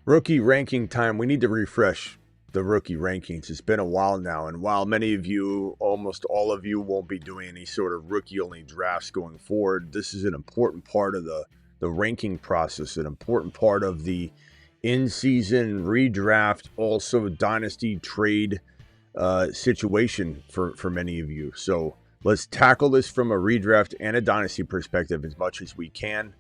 Rookie ranking time. We need to refresh the rookie rankings. It's been a while now, and while many of you, almost all of you, won't be doing any sort of rookie-only drafts going forward, this is an important part of the ranking process, an important part of the in-season redraft, also dynasty trade situation for many of you. So let's tackle this from a redraft and a dynasty perspective as much as we can.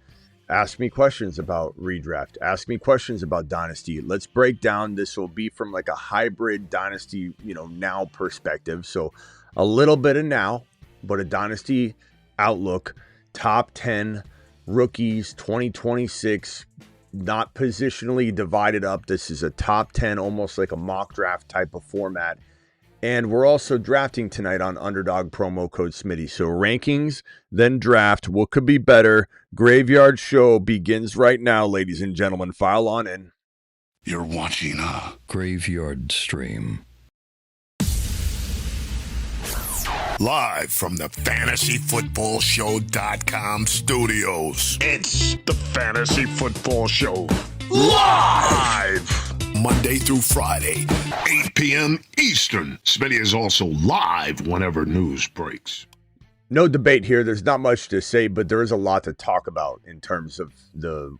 Ask me questions about redraft. Ask me questions about dynasty. Let's break down. This will be from like a hybrid dynasty, now perspective. So a little bit of now, but a dynasty outlook. Top 10 rookies 2026, not positionally divided up. This is a top 10, almost like a mock draft type of format. And we're also drafting tonight on Underdog promo code Smitty. So rankings, then draft. What could be better? Graveyard Show begins right now, ladies and gentlemen. File on in. You're watching a Graveyard Stream. Live from the FantasyFootballShow.com studios. It's the Fantasy Football Show. Live! Monday through Friday, 8 p.m. Eastern. Smitty is also live whenever news breaks. No debate here. There's not much to say, but there is a lot to talk about in terms of the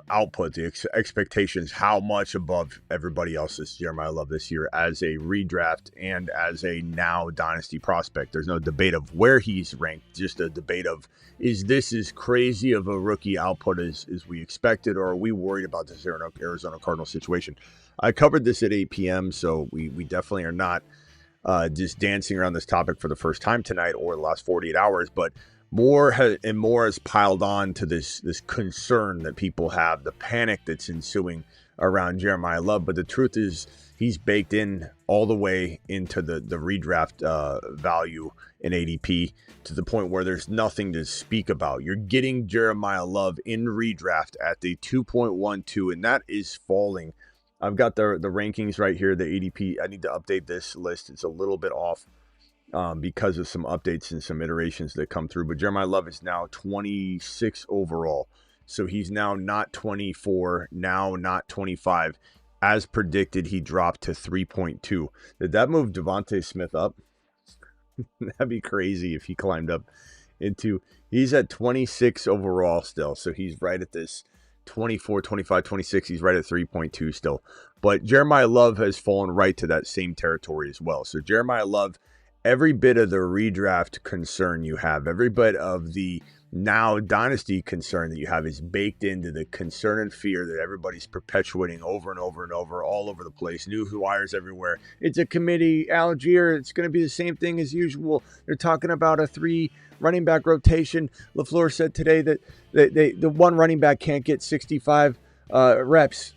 output, the expectations, how much above everybody else is Jeremiah Love this year as a redraft and as a now dynasty prospect. There's no debate of where he's ranked, just a debate of, is this as crazy of a rookie output as we expected, or are we worried about this Arizona Cardinals situation? I covered this at 8 p.m., so we definitely are not just dancing around this topic for the first time tonight or the last 48 hours, but more has piled on to this concern that people have, the panic that's ensuing around Jeremiah Love. But the truth is, he's baked in all the way into the redraft value in ADP to the point where there's nothing to speak about. You're getting Jeremiah Love in redraft at the 2.12, and that is falling. I've got the rankings right here, the ADP. I need to update this list. It's a little bit off because of some updates and some iterations that come through. But Jeremiah Love is now 26 overall. So he's now not 24, now not 25. As predicted, he dropped to 3.2. Did that move Devontae Smith up? That'd be crazy if he climbed up into... He's at 26 overall still. So he's right at this 24, 25, 26. He's right at 3.2 still. But Jeremiah Love has fallen right to that same territory as well. So Jeremiah Love, every bit of the redraft concern you have, every bit of the now dynasty concern that you have is baked into the concern and fear that everybody's perpetuating over and over and over, all over the place. News wires everywhere. It's a committee, Algier. It's going to be the same thing as usual. They're talking about a 3 running back rotation. LaFleur said today that the one running back can't get 65 reps.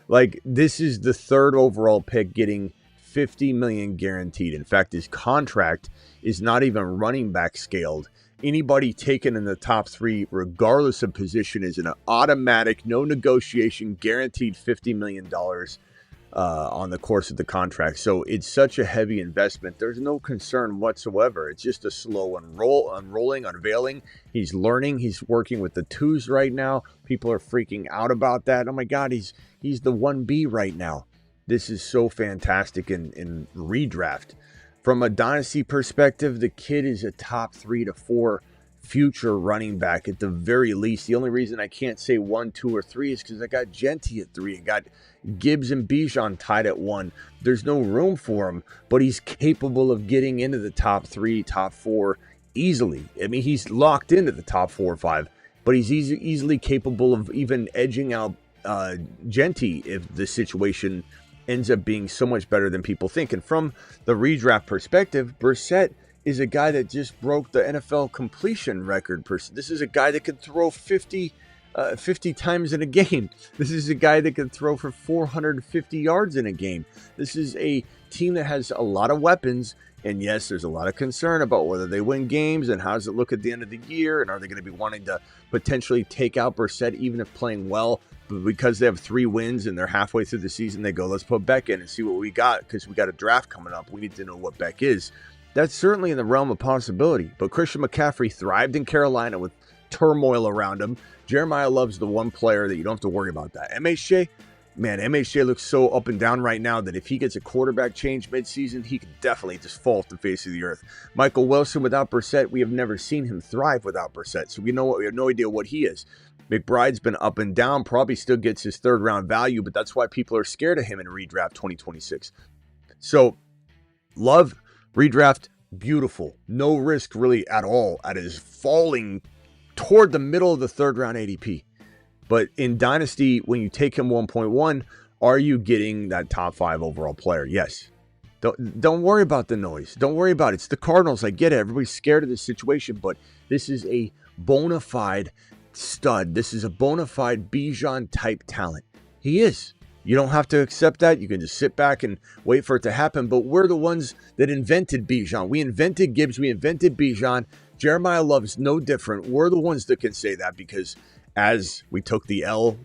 Like, this is the third overall pick getting $50 million guaranteed. In fact, his contract is not even running back scaled. Anybody taken in the top 3, regardless of position, is an automatic, no negotiation, guaranteed $50 million on the course of the contract. So it's such a heavy investment. There's no concern whatsoever. It's just a slow unveiling. He's learning. He's working with the 2s right now. People are freaking out about that. Oh my God, he's the 1B right now. This is so fantastic in redraft. From a dynasty perspective, the kid is a top 3 to 4 future running back at the very least. The only reason I can't say 1, 2, or 3 is because I got Genty at 3. I got Gibbs and Bijan tied at 1. There's no room for him, but he's capable of getting into the top 3, top 4 easily. I mean, he's locked into the top 4 or 5, but he's easily capable of even edging out Genty if the situation ends up being so much better than people think. And from the redraft perspective, Brissett is a guy that just broke the NFL completion record. This is a guy that could throw 50 times in a game. This is a guy that could throw for 450 yards in a game. This is a team that has a lot of weapons. And yes, there's a lot of concern about whether they win games and how does it look at the end of the year. And are they going to be wanting to potentially take out Brissett even if playing well? But because they have 3 wins and they're halfway through the season, they go, let's put Beck in and see what we got because we got a draft coming up. We need to know what Beck is. That's certainly in the realm of possibility. But Christian McCaffrey thrived in Carolina with turmoil around him. Jeremiah Love's the one player that you don't have to worry about that. MHJ, man, MHJ looks so up and down right now that if he gets a quarterback change midseason, he could definitely just fall off the face of the earth. Michael Wilson without Brissett, we have never seen him thrive without Brissett, so we have no idea what he is. McBride's been up and down, probably still gets his third round value, but that's why people are scared of him in redraft 2026. So, Love, redraft, beautiful. No risk really at all at his falling toward the middle of the third round ADP. But in Dynasty, when you take him 1.1, are you getting that top 5 overall player? Yes. Don't worry about the noise. Don't worry about it. It's the Cardinals. I get it. Everybody's scared of this situation, but this is a bona fide stud. This is a bona fide Bijan type talent. He is. You don't have to accept that. You can just sit back and wait for it to happen. But we're the ones that invented Bijan. We invented Gibbs. We invented Bijan. Jeremiah Love is no different. We're the ones that can say that because as we took the L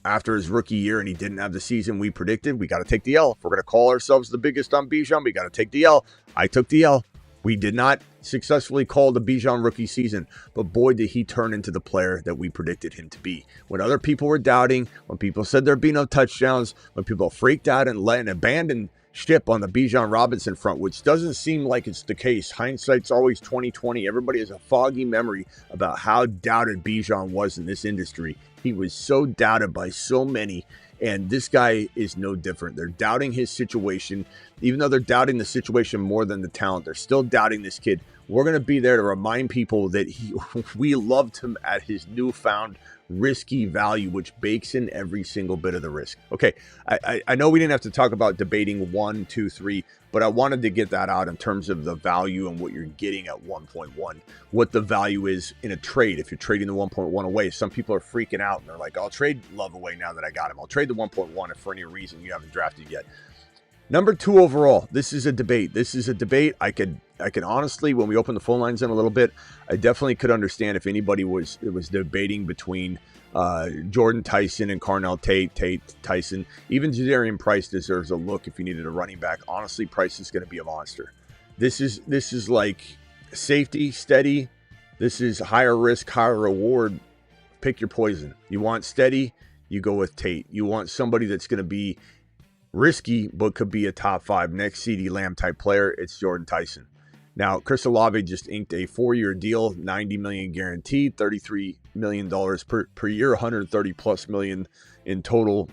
after his rookie year and he didn't have the season we predicted, we got to take the L. If we're going to call ourselves the biggest on Bijan, we got to take the L. I took the L. We did not successfully call the Bijan rookie season, but boy, did he turn into the player that we predicted him to be. When other people were doubting, when people said there'd be no touchdowns, when people freaked out and abandoned ship on the Bijan Robinson front, which doesn't seem like it's the case. Hindsight's always 20/20. Everybody has a foggy memory about how doubted Bijan was in this industry. He was so doubted by so many, and this guy is no different. They're doubting his situation. Even though they're doubting the situation more than the talent, they're still doubting this kid. We're going to be there to remind people that we loved him at his newfound risky value, which bakes in every single bit of the risk. Okay, I know we didn't have to talk about debating 1, 2, 3, but I wanted to get that out in terms of the value and what you're getting at 1.1, what the value is in a trade if you're trading the 1.1 away. Some people are freaking out and they're like, I'll trade Love away now that I got him. I'll trade the 1.1 if for any reason you haven't drafted yet. Number 2 overall, this is a debate. I could honestly, when we open the phone lines in a little bit, I definitely could understand if anybody was debating between Jordan Tyson and Carnell Tate, Tyson. Even Jadarian Price deserves a look if you needed a running back. Honestly, Price is going to be a monster. This is like safety, steady. This is higher risk, higher reward. Pick your poison. You want steady, you go with Tate. You want somebody that's going to be risky, but could be a top 5 next CeeDee Lamb type player. It's Jordan Tyson. Now, Chris Olave just inked a 4-year deal, $90 million guaranteed, $33 million per year, $130+ million in total.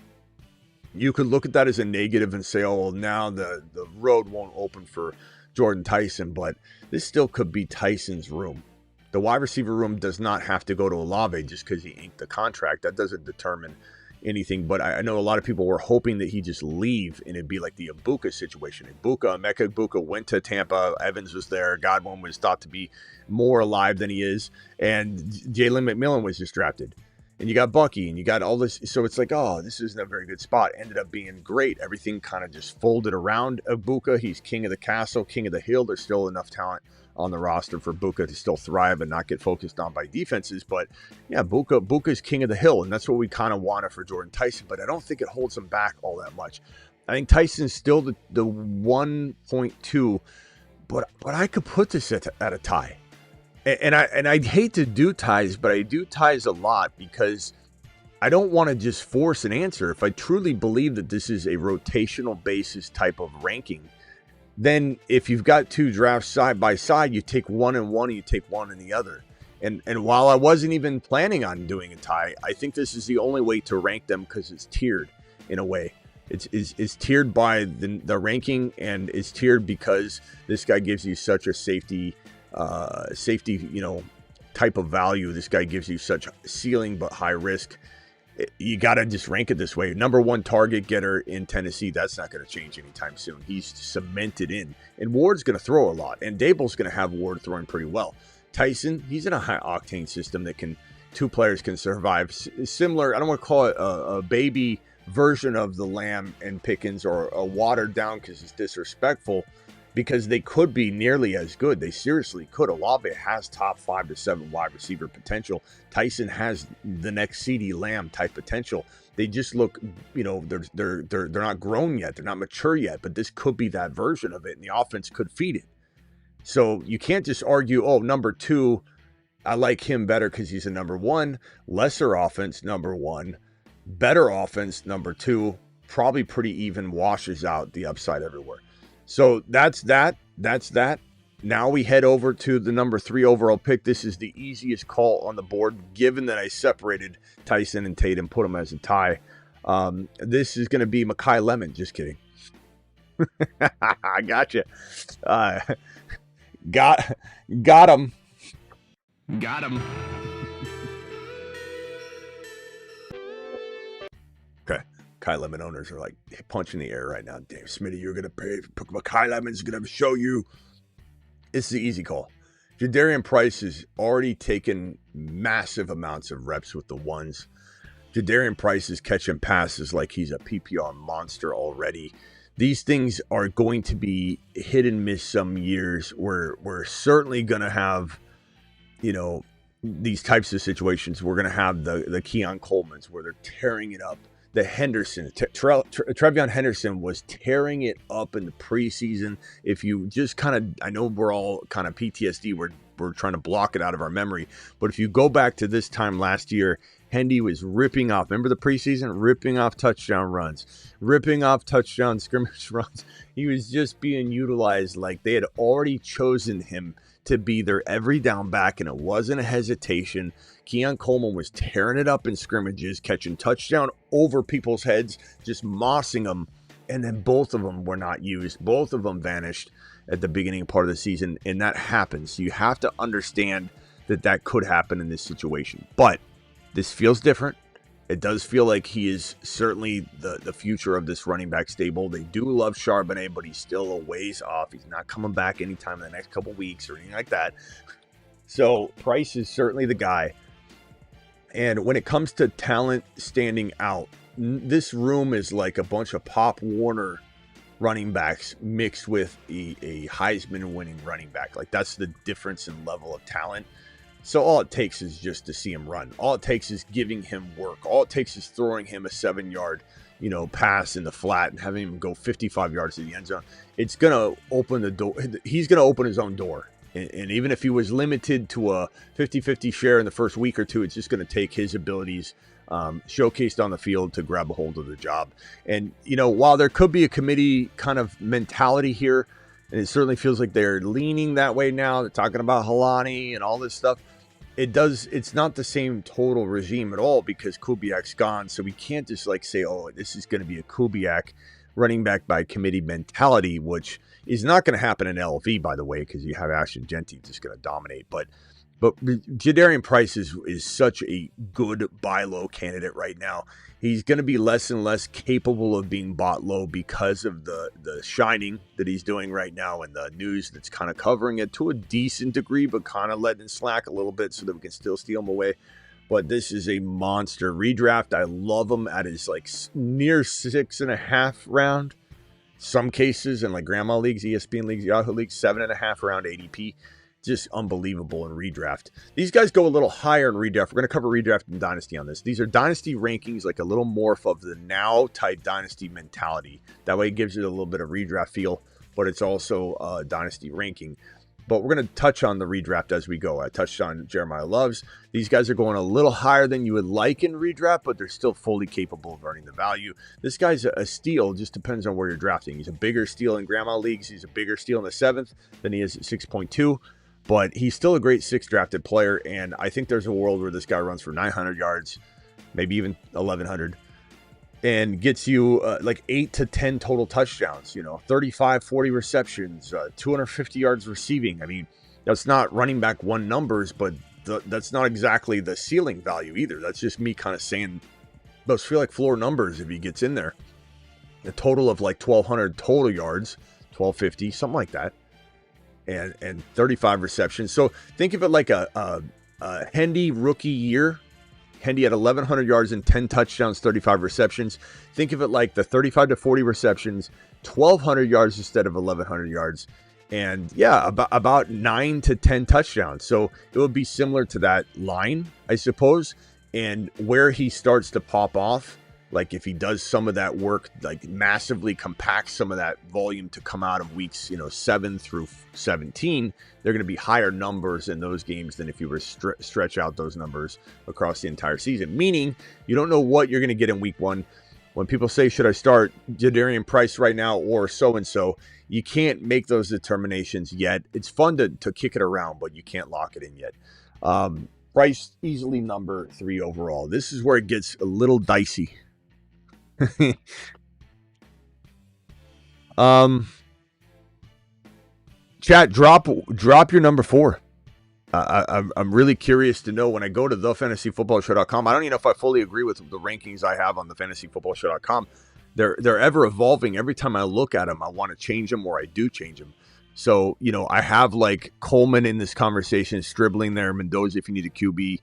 You could look at that as a negative and say, oh, well, now the road won't open for Jordan Tyson, but this still could be Tyson's room. The wide receiver room does not have to go to Olave just because he inked the contract. That doesn't determine anything, but I know a lot of people were hoping that he just leave and it'd be like the Ibuka situation. Emeka Ibuka went to Tampa. Evans was there. Godwin was thought to be more alive than he is, and Jalen McMillan was just drafted. And you got Bucky, and you got all this. So it's like, oh, this isn't a very good spot. Ended up being great. Everything kind of just folded around Ibuka. He's king of the castle, king of the hill. There's still enough talent on the roster for Ibuka to still thrive and not get focused on by defenses. But yeah, Ibuka's king of the hill, and that's what we kind of wanted for Jordan Tyson. But I don't think it holds him back all that much. I think Tyson's still the 1.2, but I could put this at a tie. And I'd hate to do ties, but I do ties a lot because I don't want to just force an answer. If I truly believe that this is a rotational basis type of ranking, then if you've got 2 drafts side by side, you take one and one and you take one and the other. And while I wasn't even planning on doing a tie, I think this is the only way to rank them because it's tiered in a way. It's tiered by the ranking, and it's tiered because this guy gives you such a safety, type of value. This guy gives you such ceiling but high risk. You got to just rank it this way. Number 1 target getter in Tennessee, that's not going to change anytime soon. He's cemented in. And Ward's going to throw a lot. And Dable's going to have Ward throwing pretty well. Tyson, he's in a high-octane system that 2 players can survive. Similar, I don't want to call it a baby version of the Lamb and Pickens or a watered down because it's disrespectful, because they could be nearly as good. They seriously could. Olave has top 5 to 7 wide receiver potential. Tyson has the next CeeDee Lamb type potential. They just look, they're not grown yet. They're not mature yet, but this could be that version of it, and the offense could feed it. So you can't just argue, oh, number 2, I like him better because he's a number 1. Lesser offense, number 1. Better offense, number 2. probably pretty even, washes out the upside everywhere. So that's that. Now we head over to the number 3 overall pick. This is the easiest call on the board, given that I separated Tyson and Tatum, put them as a tie. This is going to be Makai Lemon. Just kidding. I gotcha. Got him. Got him. Okay. Makai Lemon owners are like punching the air right now. Damn, Smitty, you're going to pay. Makai Lemon's going to show you. It's the easy call. Jadarian Price has already taken massive amounts of reps with the ones. Jadarian Price is catching passes like he's a PPR monster already. These things are going to be hit and miss some years. We're certainly going to have, these types of situations. We're going to have the Keon Coleman's where they're tearing it up. The Henderson, Trevion Henderson was tearing it up in the preseason. If you just I know we're all kind of PTSD. We're trying to block it out of our memory. But if you go back to this time last year, Hendy was ripping off. Remember the preseason? Ripping off touchdown runs. Ripping off touchdown scrimmage runs. He was just being utilized like they had already chosen him to be their every down back, and it wasn't a hesitation. Keon Coleman was tearing it up in scrimmages, catching touchdown over people's heads, just mossing them, and then both of them were not used. Both of them vanished at the beginning part of the season, and that happens. You have to understand that could happen in this situation. But this feels different. It does feel like he is certainly the future of this running back stable. They do love Charbonnet, but he's still a ways off. He's not coming back anytime in the next couple weeks or anything like that. So Price is certainly the guy. And when it comes to talent standing out, this room is like a bunch of Pop Warner running backs mixed with a Heisman winning running back. Like that's the difference in level of talent. So all it takes is just to see him run. All it takes is giving him work. All it takes is throwing him a 7-yard, pass in the flat and having him go 55 yards to the end zone. It's going to open the door. He's going to open his own door. And even if he was limited to a 50-50 share in the first week or two, it's just going to take his abilities showcased on the field to grab a hold of the job. And, while there could be a committee kind of mentality here, and it certainly feels like they're leaning that way now, they're talking about Halani and all this stuff, it's not the same total regime at all because Kubiak's gone. So we can't just say, oh, this is going to be a Kubiak running back by committee mentality, which is not going to happen in LV, by the way, because you have Ashton Genty just going to dominate. But Jadarian Price is such a good buy low candidate right now. He's going to be less and less capable of being bought low because of the shining that he's doing right now and the news that's kind of covering it to a decent degree, but kind of letting it slack a little bit so that we can still steal him away. But this is a monster redraft. I love him at his near 6.5 round. Some cases in grandma leagues, ESPN leagues, Yahoo leagues, 7.5 round ADP. Just unbelievable in redraft. These guys go a little higher in redraft. We're going to cover redraft and dynasty on this. These are dynasty rankings, like a little morph of the now type dynasty mentality. That way it gives it a little bit of redraft feel, but it's also a dynasty ranking. But we're going to touch on the redraft as we go. I touched on Jeremiah Loves. These guys are going a little higher than you would like in redraft, but they're still fully capable of earning the value. This guy's a steal, just depends on where you're drafting. He's a bigger steal in grandma leagues. He's a bigger steal in the 7th than he is at 6.2. But he's still a great 6th drafted player, and I think there's a world where this guy runs for 900 yards, maybe even 1,100, and gets you 8 to 10 total touchdowns, 35, 40 receptions, 250 yards receiving. I mean, that's not running back one numbers, but that's not exactly the ceiling value either. That's just me kind of saying those feel like floor numbers if he gets in there. A total of 1,200 total yards, 1,250, something like that. And 35 receptions. So think of it like a Hendy rookie year. Hendy had 1,100 yards and 10 touchdowns, 35 receptions. Think of it like the 35 to 40 receptions, 1,200 yards instead of 1,100 yards. And yeah, about 9 to 10 touchdowns. So it would be similar to that line, I suppose. And where he starts to pop off, if he does some of that work, massively compacts some of that volume to come out of weeks, 7 through 17, they're going to be higher numbers in those games than if you were stretch out those numbers across the entire season. Meaning you don't know what you're going to get in week 1. When people say, should I start Jadarian Price right now or so-and-so, you can't make those determinations yet. It's fun to kick it around, but you can't lock it in yet. Price easily number 3 overall. This is where it gets a little dicey. Chat, drop your number 4. I'm really curious to know when I go to thefantasyfootballshow.com. I don't even know if I fully agree with the rankings I have on thefantasyfootballshow.com. They're ever evolving. Every time I look at them, I want to change them or I do change them. So, I have like Coleman in this conversation, Stribling there, Mendoza if you need a QB.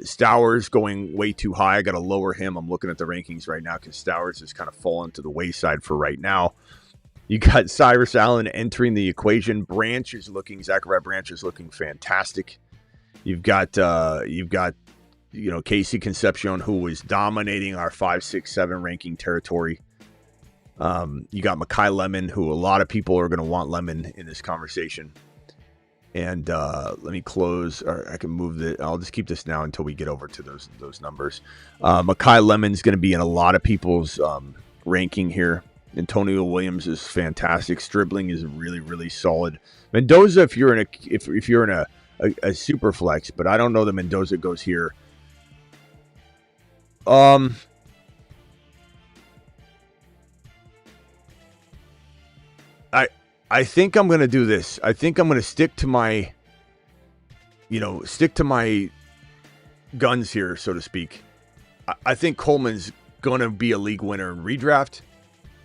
Stowers going way too high. I got to lower him. I'm looking at the rankings right now because Stowers has kind of fallen to the wayside for right now. You got Cyrus Allen entering the equation. Zachariah Branch is looking fantastic. You've got Casey Concepcion, who was dominating our 5, 6, 7 ranking territory. You got Mekhi Lemon, who a lot of people are going to want Lemon in this conversation. And let me close, or I can move I'll just keep this now until we get over to those numbers. Mekhi Lemon's going to be in a lot of people's ranking here. Antonio Williams is fantastic. Stribling is really, really solid. Mendoza, if you're in a super flex, but I don't know that Mendoza goes here. I think I'm going to do this. I think I'm going to stick to my guns here, so to speak. I think Coleman's going to be a league winner in redraft.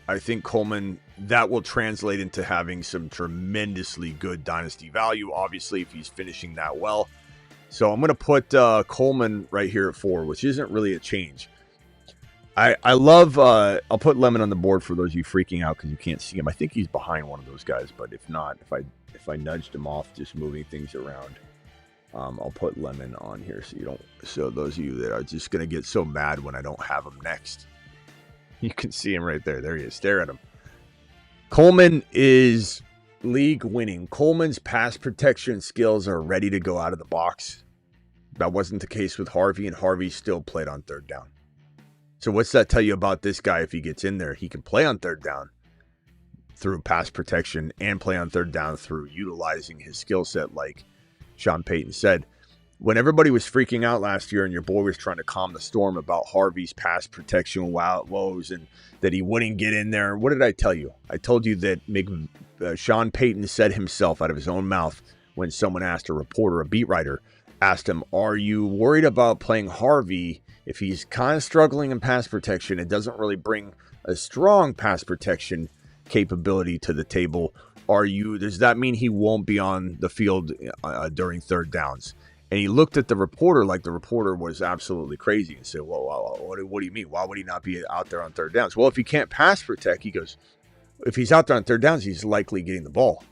I think Coleman, that will translate into having some tremendously good dynasty value, obviously, if he's finishing that well. So I'm going to put Coleman right here at 4, which isn't really a change. I love, I'll put Lemon on the board for those of you freaking out because you can't see him. I think he's behind one of those guys, but if not, if I nudged him off, just moving things around, I'll put Lemon on here so those of you that are just going to get so mad when I don't have him next. You can see him right there. There he is. Stare at him. Coleman is league winning. Coleman's pass protection skills are ready to go out of the box. That wasn't the case with Harvey, and Harvey still played on third down. So what's that tell you about this guy if he gets in there? He can play on third down through pass protection and play on third down through utilizing his skill set, like Sean Payton said. When everybody was freaking out last year and your boy was trying to calm the storm about Harvey's pass protection woes and that he wouldn't get in there, what did I tell you? I told you that Sean Payton said himself out of his own mouth when someone asked a reporter, a beat writer, asked him, are you worried about playing Harvey if he's kind of struggling in pass protection? It doesn't really bring a strong pass protection capability to the table. Does that mean he won't be on the field during third downs? And he looked at the reporter like the reporter was absolutely crazy and said, well, what do you mean? Why would he not be out there on third downs? Well, if he can't pass protect, he goes, if he's out there on third downs, he's likely getting the ball.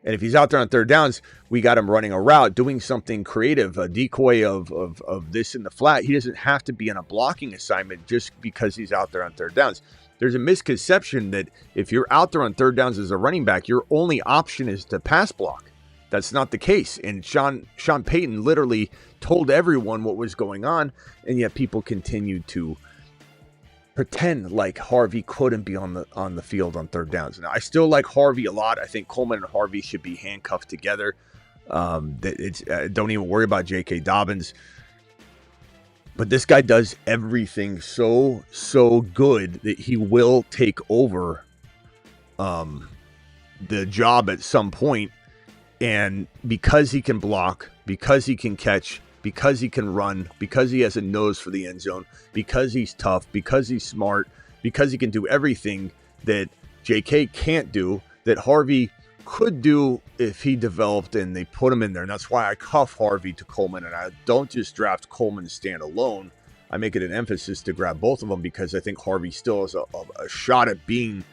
And if he's out there on third downs, we got him running a route, doing something creative, a decoy of this in the flat. He doesn't have to be on a blocking assignment just because he's out there on third downs. There's a misconception that if you're out there on third downs as a running back, your only option is to pass block. That's not the case. And Sean Payton literally told everyone what was going on, and yet people continued to pretend like Harvey couldn't be on the field on third downs. Now, I still like Harvey a lot. I think Coleman and Harvey should be handcuffed together. Don't even worry about J.K. Dobbins. But this guy does everything so good that he will take over the job at some point. And because he can block, because he can catch, because he can run, because he has a nose for the end zone, because he's tough, because he's smart, because he can do everything that JK can't do, that Harvey could do if he developed and they put him in there. And that's why I cuff Harvey to Coleman, and I don't just draft Coleman standalone. I make it an emphasis to grab both of them because I think Harvey still has a shot at being,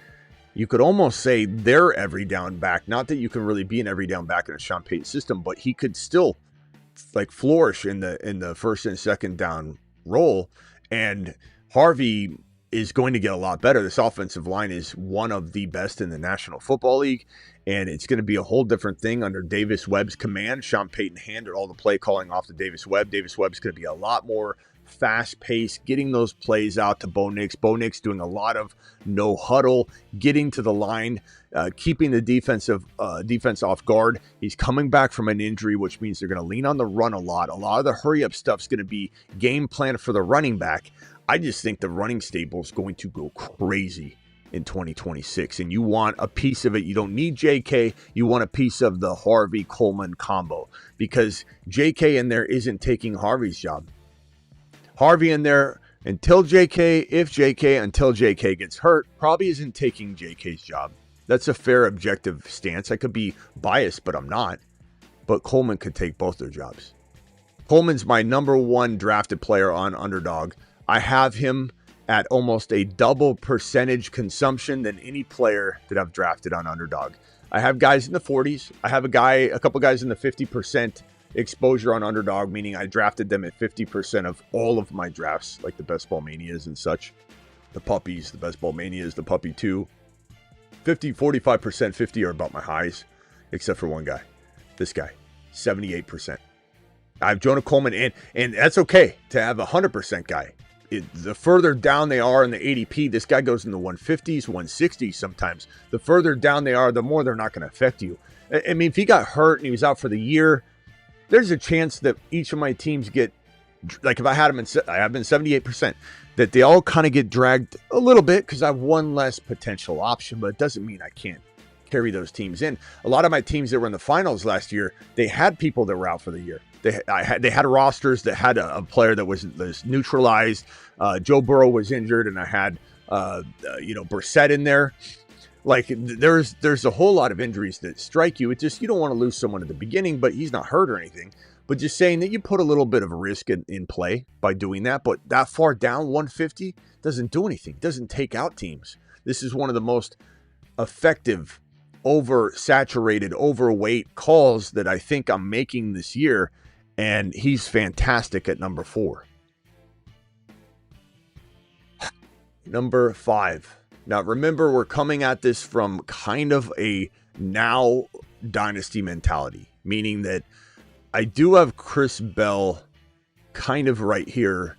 you could almost say, their every down back. Not that you can really be an every down back in a Sean Payton system, but he could still like flourish in the first and second down role. And Harvey is going to get a lot better. This offensive line is one of the best in the National Football League, and it's going to be a whole different thing under Davis Webb's command. Sean Payton handed all the play calling off to Davis Webb. Davis Webb's going to be a lot more fast pace, getting those plays out to Bo Nix. Bo Nix doing a lot of no huddle, getting to the line, keeping the defense off guard. He's coming back from an injury, which means they're going to lean on the run a lot. A lot of the hurry up stuff's going to be game plan for the running back. I just think the running stable is going to go crazy in 2026, and you want a piece of it. You don't need JK. You want a piece of the Harvey-Coleman combo, because JK in there isn't taking Harvey's job. Harvey in there until JK gets hurt, probably isn't taking JK's job. That's a fair objective stance. I could be biased, but I'm not. But Coleman could take both their jobs. Coleman's my number one drafted player on Underdog. I have him at almost a double percentage consumption than any player that I've drafted on Underdog. I have guys in the 40s. I have a couple guys in the 50% exposure on Underdog, meaning I drafted them at 50% of all of my drafts, like the Best Ball Manias and such. The Puppies, the Best Ball Manias, the Puppy 2. 50, 45%, 50 are about my highs, except for one guy. This guy, 78%. I have Jonah Coleman, and that's okay to have a 100% guy. The further down they are in the ADP, this guy goes in the 150s, 160s sometimes. The further down they are, the more they're not going to affect you. I mean, if he got hurt and he was out for the year, there's a chance that each of my teams get, like if I had him I have been 78%, that they all kind of get dragged a little bit because I have one less potential option, but it doesn't mean I can't carry those teams in. A lot of my teams that were in the finals last year, they had people that were out for the year. They had rosters that had a player that was neutralized. Joe Burrow was injured, and I had Brissett in there. Like there's a whole lot of injuries that strike you. It just, you don't want to lose someone at the beginning, but he's not hurt or anything. But just saying that you put a little bit of a risk in play by doing that. But that far down, 150 doesn't do anything. Doesn't take out teams. This is one of the most effective, oversaturated, overweight calls that I think I'm making this year. And he's fantastic at number 4. Number 5. Now, remember, we're coming at this from kind of a now dynasty mentality, meaning that I do have Chris Bell kind of right here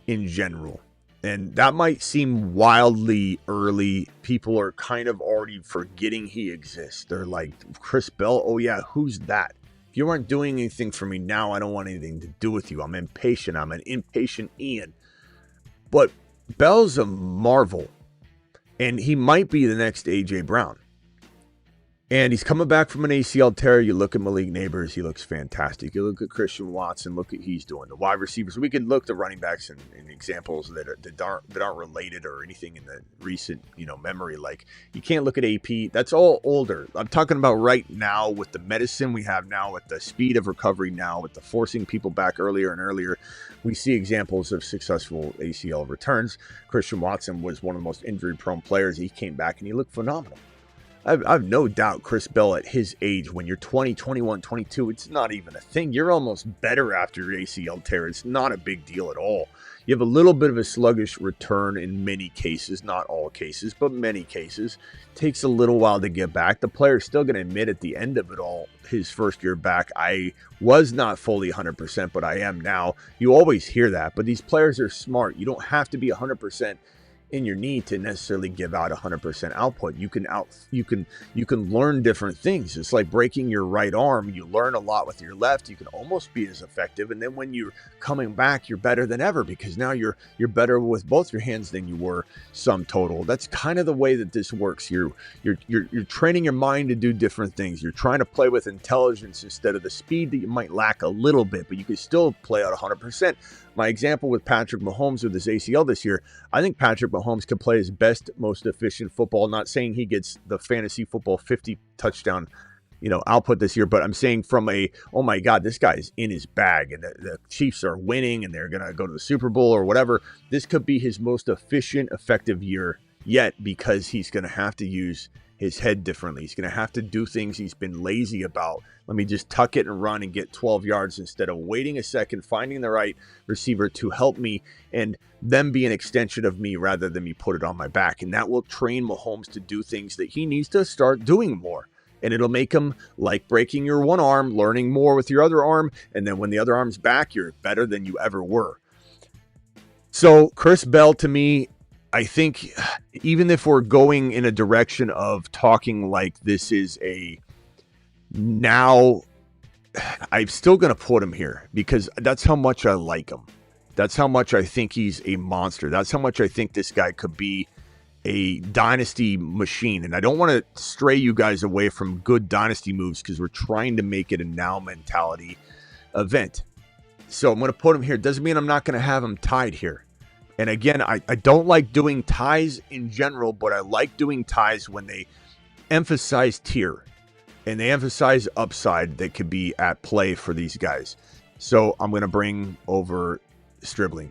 in general. And that might seem wildly early. People are kind of already forgetting he exists. They're like, Chris Bell? Oh, yeah, who's that? If you aren't doing anything for me now, I don't want anything to do with you. I'm impatient. I'm an impatient Ian. But Bell's a marvel. And he might be the next A.J. Brown. And he's coming back from an ACL tear. You look at Malik Neighbors, he looks fantastic. You look at Christian Watson, look at he's doing. The wide receivers, we could look at the running backs and examples that aren't related or anything in the recent memory. Like, you can't look at AP. That's all older. I'm talking about right now with the medicine we have now, with the speed of recovery now, with the forcing people back earlier and earlier. We see examples of successful ACL returns. Christian Watson was one of the most injury-prone players. He came back and he looked phenomenal. I've no doubt Chris Bell at his age, when you're 20, 21, 22, it's not even a thing. You're almost better after your ACL tear. It's not a big deal at all. You have a little bit of a sluggish return in many cases, not all cases, but many cases. Takes a little while to get back. The player's still going to admit at the end of it all, his first year back, I was not fully 100%, but I am now. You always hear that, but these players are smart. You don't have to be 100% in your knee to necessarily give out 100% output. You can learn different things. It's like breaking your right arm. You learn a lot with your left. You can almost be as effective. And then when you're coming back, you're better than ever, because now you're better with both your hands than you were sum total. That's kind of the way that this works. You're training your mind to do different things. You're trying to play with intelligence instead of the speed that you might lack a little bit, but you can still play out 100%. My example with Patrick Mahomes with his ACL this year, I think Patrick Mahomes can play his best, most efficient football. Not saying he gets the fantasy football 50 touchdown, output this year, but I'm saying from oh my God, this guy is in his bag, and the Chiefs are winning and they're going to go to the Super Bowl or whatever. This could be his most efficient, effective year yet, because he's going to have to use his head differently. He's going to have to do things he's been lazy about. Let me just tuck it and run and get 12 yards instead of waiting a second, finding the right receiver to help me, and them be an extension of me rather than me put it on my back. And that will train Mahomes to do things that he needs to start doing more. And it'll make him like breaking your one arm, learning more with your other arm. And then when the other arm's back, you're better than you ever were. So Chris Bell, to me, I think even if we're going in a direction of talking like this is a now, I'm still going to put him here because that's how much I like him. That's how much I think he's a monster. That's how much I think this guy could be a dynasty machine. And I don't want to stray you guys away from good dynasty moves because we're trying to make it a now mentality event. So I'm going to put him here. Doesn't mean I'm not going to have him tied here. And again, I don't like doing ties in general, but I like doing ties when they emphasize tier and they emphasize upside that could be at play for these guys. So I'm going to bring over Stribling.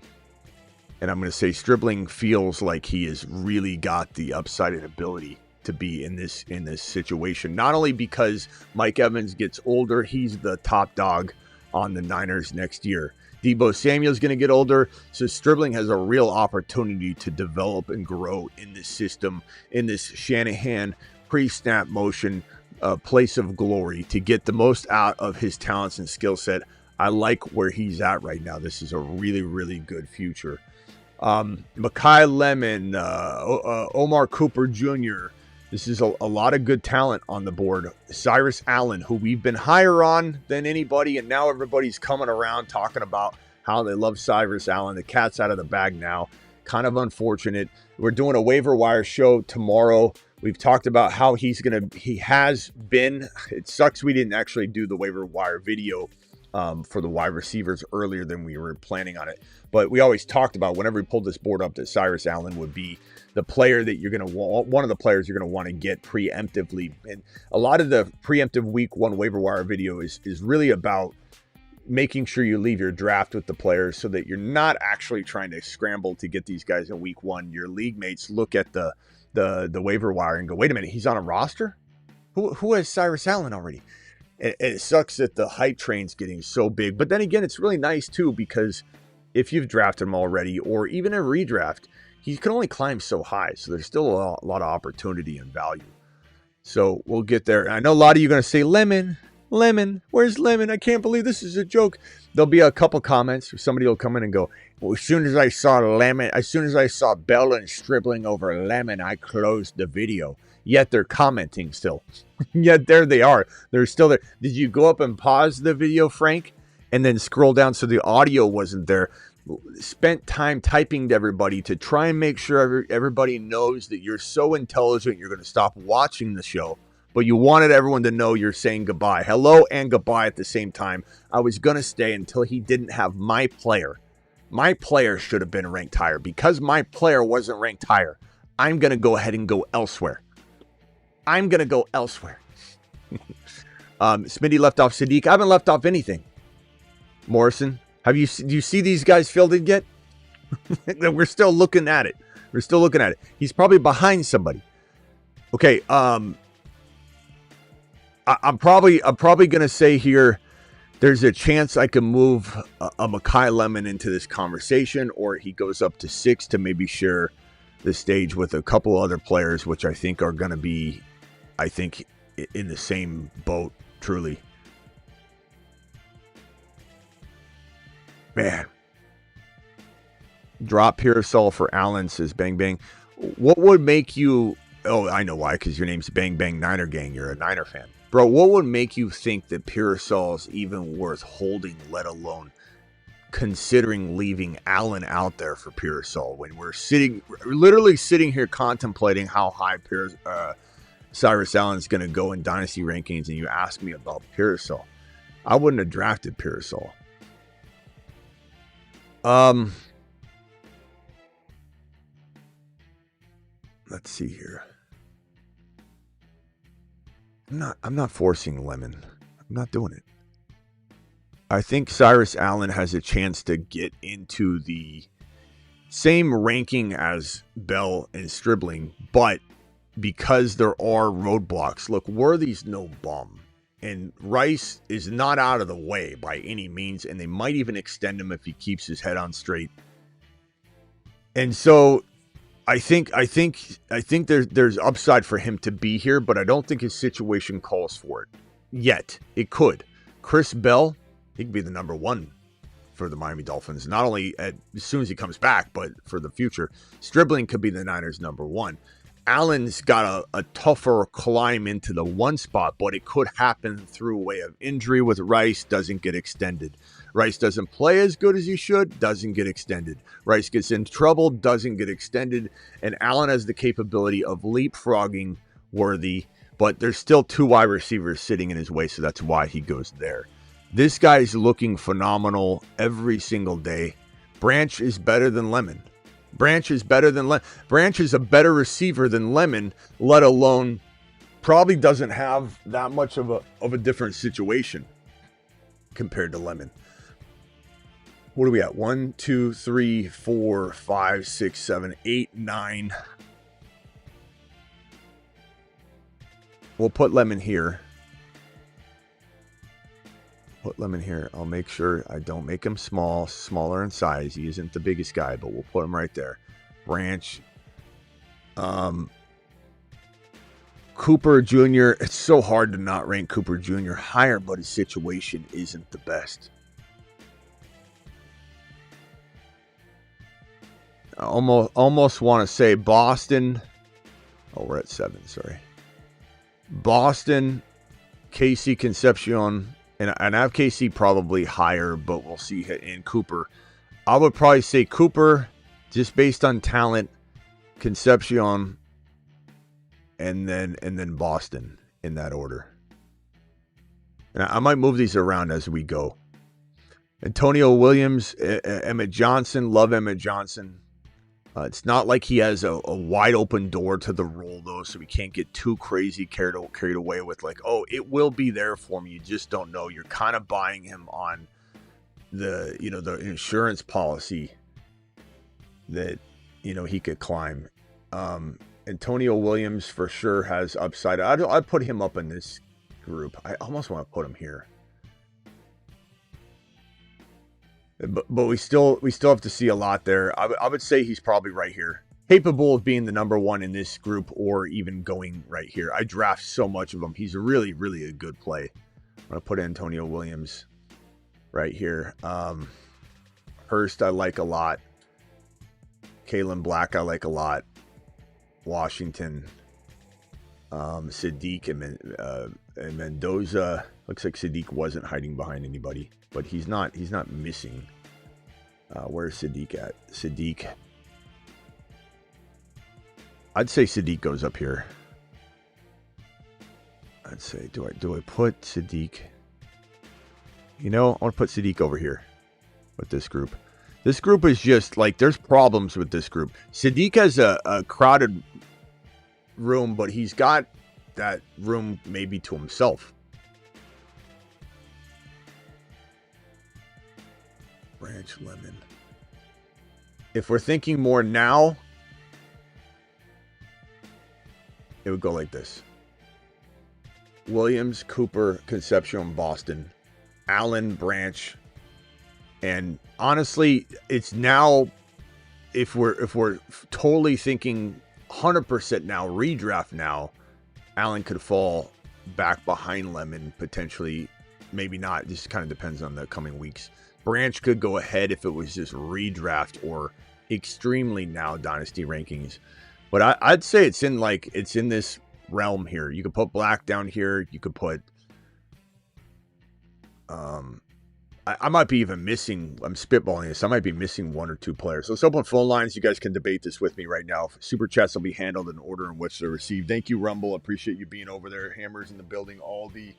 And I'm going to say Stribling feels like he has really got the upside and ability to be in this situation. Not only because Mike Evans gets older, he's the top dog on the Niners next year. Deebo Samuel's going to get older, so Stribling has a real opportunity to develop and grow in this system, in this Shanahan pre-snap motion place of glory to get the most out of his talents and skill set. I like where he's at right now. This is a really, really good future. Mekhi Lemon, Omar Cooper Jr., this is a lot of good talent on the board. Cyrus Allen, who we've been higher on than anybody, and now everybody's coming around talking about how they love Cyrus Allen. The cat's out of the bag now. Kind of unfortunate. We're doing a waiver wire show tomorrow. We've talked about how he has been. It sucks we didn't actually do the waiver wire video for the wide receivers earlier than we were planning on it. But we always talked about whenever we pulled this board up that Cyrus Allen would be the player that you're going to want, one of the players you're going to want to get preemptively. And a lot of the preemptive week one waiver wire video is really about making sure you leave your draft with the players so that you're not actually trying to scramble to get these guys in week one. Your league mates look at the waiver wire and go, wait a minute, he's on a roster? Who has Cyrus Allen already? It sucks that the hype train's getting so big. But then again, it's really nice too, because if you've drafted him already or even a redraft, he can only climb so high. So there's still a lot of opportunity and value. So we'll get there. And I know a lot of you are going to say, Lemon, where's Lemon? I can't believe this is a joke. There'll be a couple comments. Somebody will come in and go, well, as soon as I saw Bell and Stribling over Lemon, I closed the video. Yet they're commenting still. Yet there they are. They're still there. Did you go up and pause the video, Frank? And then scroll down so the audio wasn't there? Spent time typing to everybody to try and make sure everybody knows that you're so intelligent you're going to stop watching the show. But you wanted everyone to know you're saying goodbye. Hello and goodbye at the same time. I was going to stay until he didn't have my player. My player should have been ranked higher. Because my player wasn't ranked higher, I'm going to go ahead and go elsewhere. Smitty left off Sadiq. I haven't left off anything. Morrison, do you see these guys filled in yet? We're still looking at it. He's probably behind somebody. Okay. I'm probably going to say here, there's a chance I can move a Mekhi Lemon into this conversation, or he goes up to 6 to maybe share the stage with a couple other players, which I think are going to be, in the same boat, truly. Man. Drop Parasol for Allen, says Bang Bang. What would make you... Oh, I know why, because your name's Bang Bang Niner Gang. You're a Niner fan. Bro, what would make you think that Parasol's even worth holding, let alone considering leaving Allen out there for Parasol when we're literally sitting here contemplating how high Cyrus Allen's going to go in dynasty rankings, and you ask me about Parasol? I wouldn't have drafted Parasol. Let's see here. I'm not forcing Lemon. I'm not doing it. I think Cyrus Allen has a chance to get into the same ranking as Bell and Stribling, but because there are roadblocks. Look, Worthy's no bum, and Rice is not out of the way by any means, and they might even extend him if he keeps his head on straight. And so I think there's upside for him to be here, but I don't think his situation calls for it yet. It could. Chris Bell, he could be the number one for the Miami Dolphins, not only as soon as he comes back, but for the future. Stribling could be the Niners' number one. Allen's got a tougher climb into the one spot, but it could happen through a way of injury with Rice, doesn't get extended. Rice doesn't play as good as he should, doesn't get extended. Rice gets in trouble, doesn't get extended. And Allen has the capability of leapfrogging Worthy, but there's still 2 wide receivers sitting in his way, so that's why he goes there. This guy's looking phenomenal every single day. Branch is better than Lemon. Branch is a better receiver than Lemon, let alone probably doesn't have that much of a different situation compared to Lemon. What are we at? 1, 2, 3, 4, 5, 6, 7, 8, 9. We'll put Lemon here. Put Lemon here. I'll make sure I don't make him smaller in size. He isn't the biggest guy, but we'll put him right there. Branch. Cooper Jr. It's so hard to not rank Cooper Jr. higher, but his situation isn't the best. I almost want to say Boston. Oh, we're at 7. Sorry. Boston, KC Concepcion. And I have KC probably higher, but we'll see. In Cooper, I would probably say Cooper, just based on talent, Concepcion, and then Boston in that order. And I might move these around as we go. Antonio Williams, Emmett Johnson, love Emmett Johnson. It's not like he has a wide open door to the role, though, so we can't get too crazy carried away with like, oh, it will be there for me. You just don't know. You're kind of buying him on the insurance policy that, he could climb. Antonio Williams for sure has upside. I'd put him up in this group. I almost want to put him here. But we still have to see a lot there. I would say he's probably right here. Capable of being the number one in this group or even going right here. I draft so much of him. He's really, really a good play. I'm going to put Antonio Williams right here. Hurst I like a lot. Kalen Black I like a lot. Washington. Sadiq and Mendoza. Looks like Sadiq wasn't hiding behind anybody. But he's not missing. Where's Sadiq at? Sadiq. I'd say Sadiq goes up here. I'd say, do I put Sadiq? I want to put Sadiq over here with this group. This group is just like, there's problems with this group. Sadiq has a crowded room, but he's got that room maybe to himself. Branch, Lemon. If we're thinking more now, it would go like this. Williams, Cooper, Concepcion, Boston, Allen, Branch, and honestly, it's now, if we're totally thinking 100% now, redraft now, Allen could fall back behind Lemon potentially, maybe not. Just kind of depends on the coming weeks. Branch could go ahead if it was just redraft or extremely now dynasty rankings. But I'd say it's in this realm here. You could put Black down here. You could put I might be even missing, I'm spitballing this, I might be missing 1 or 2 players. So let's open phone lines. You guys can debate this with me right now. Super chats will be handled in order in which they're received. Thank you, Rumble. Appreciate you being over there. Hammers in the building. All the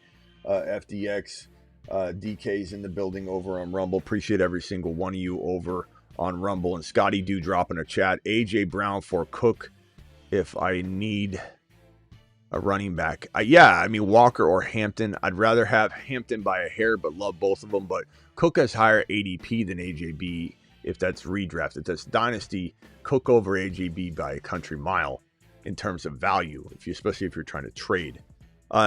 FDX DKs in the building over on Rumble. Appreciate every single one of you over on Rumble. And Scotty Do dropping a chat. AJ Brown for Cook if I need a running back. Walker or Hampton. I'd rather have Hampton by a hair, but love both of them. But Cook has higher ADP than AJB if that's redraft. If that's dynasty, Cook over AJB by a country mile in terms of value, especially if you're trying to trade.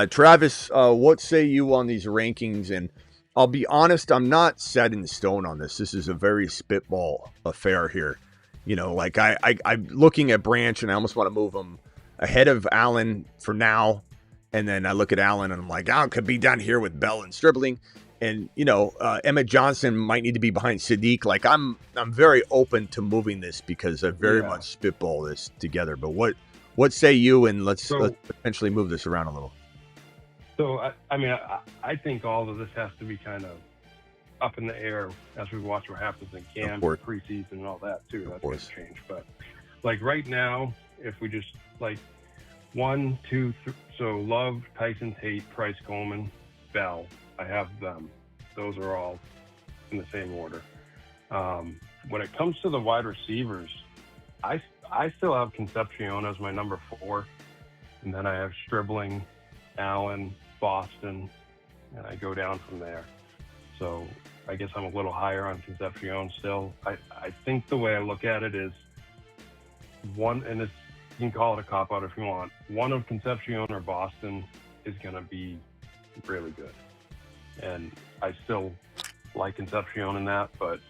Travis, what say you on these rankings? And I'll be honest, I'm not set in stone on this. This is a very spitball affair here. I'm looking at Branch and I almost want to move him ahead of Allen for now. And then I look at Allen and I'm like, it could be down here with Bell and Stribling. And Emmett Johnson might need to be behind Sadiq. Like I'm very open to moving this because I very much spitball this together. But what say you? And let's potentially move this around a little. So I think all of this has to be kind of up in the air as we watch what happens in camp, preseason, and all that too. That's going to change. But like right now, if we just like 1, 2, 3, so Love, Tyson Tate, Price, Coleman, Bell. I have them. Those are all in the same order. When it comes to the wide receivers, I still have Concepcion as my number 4, and then I have Stribling, Allen, Boston, and I go down from there. So I guess I'm a little higher on Concepcion still. I think the way I look at it is one, and it's, you can call it a cop-out if you want, one of Concepcion or Boston is going to be really good. And I still like Concepcion in that, but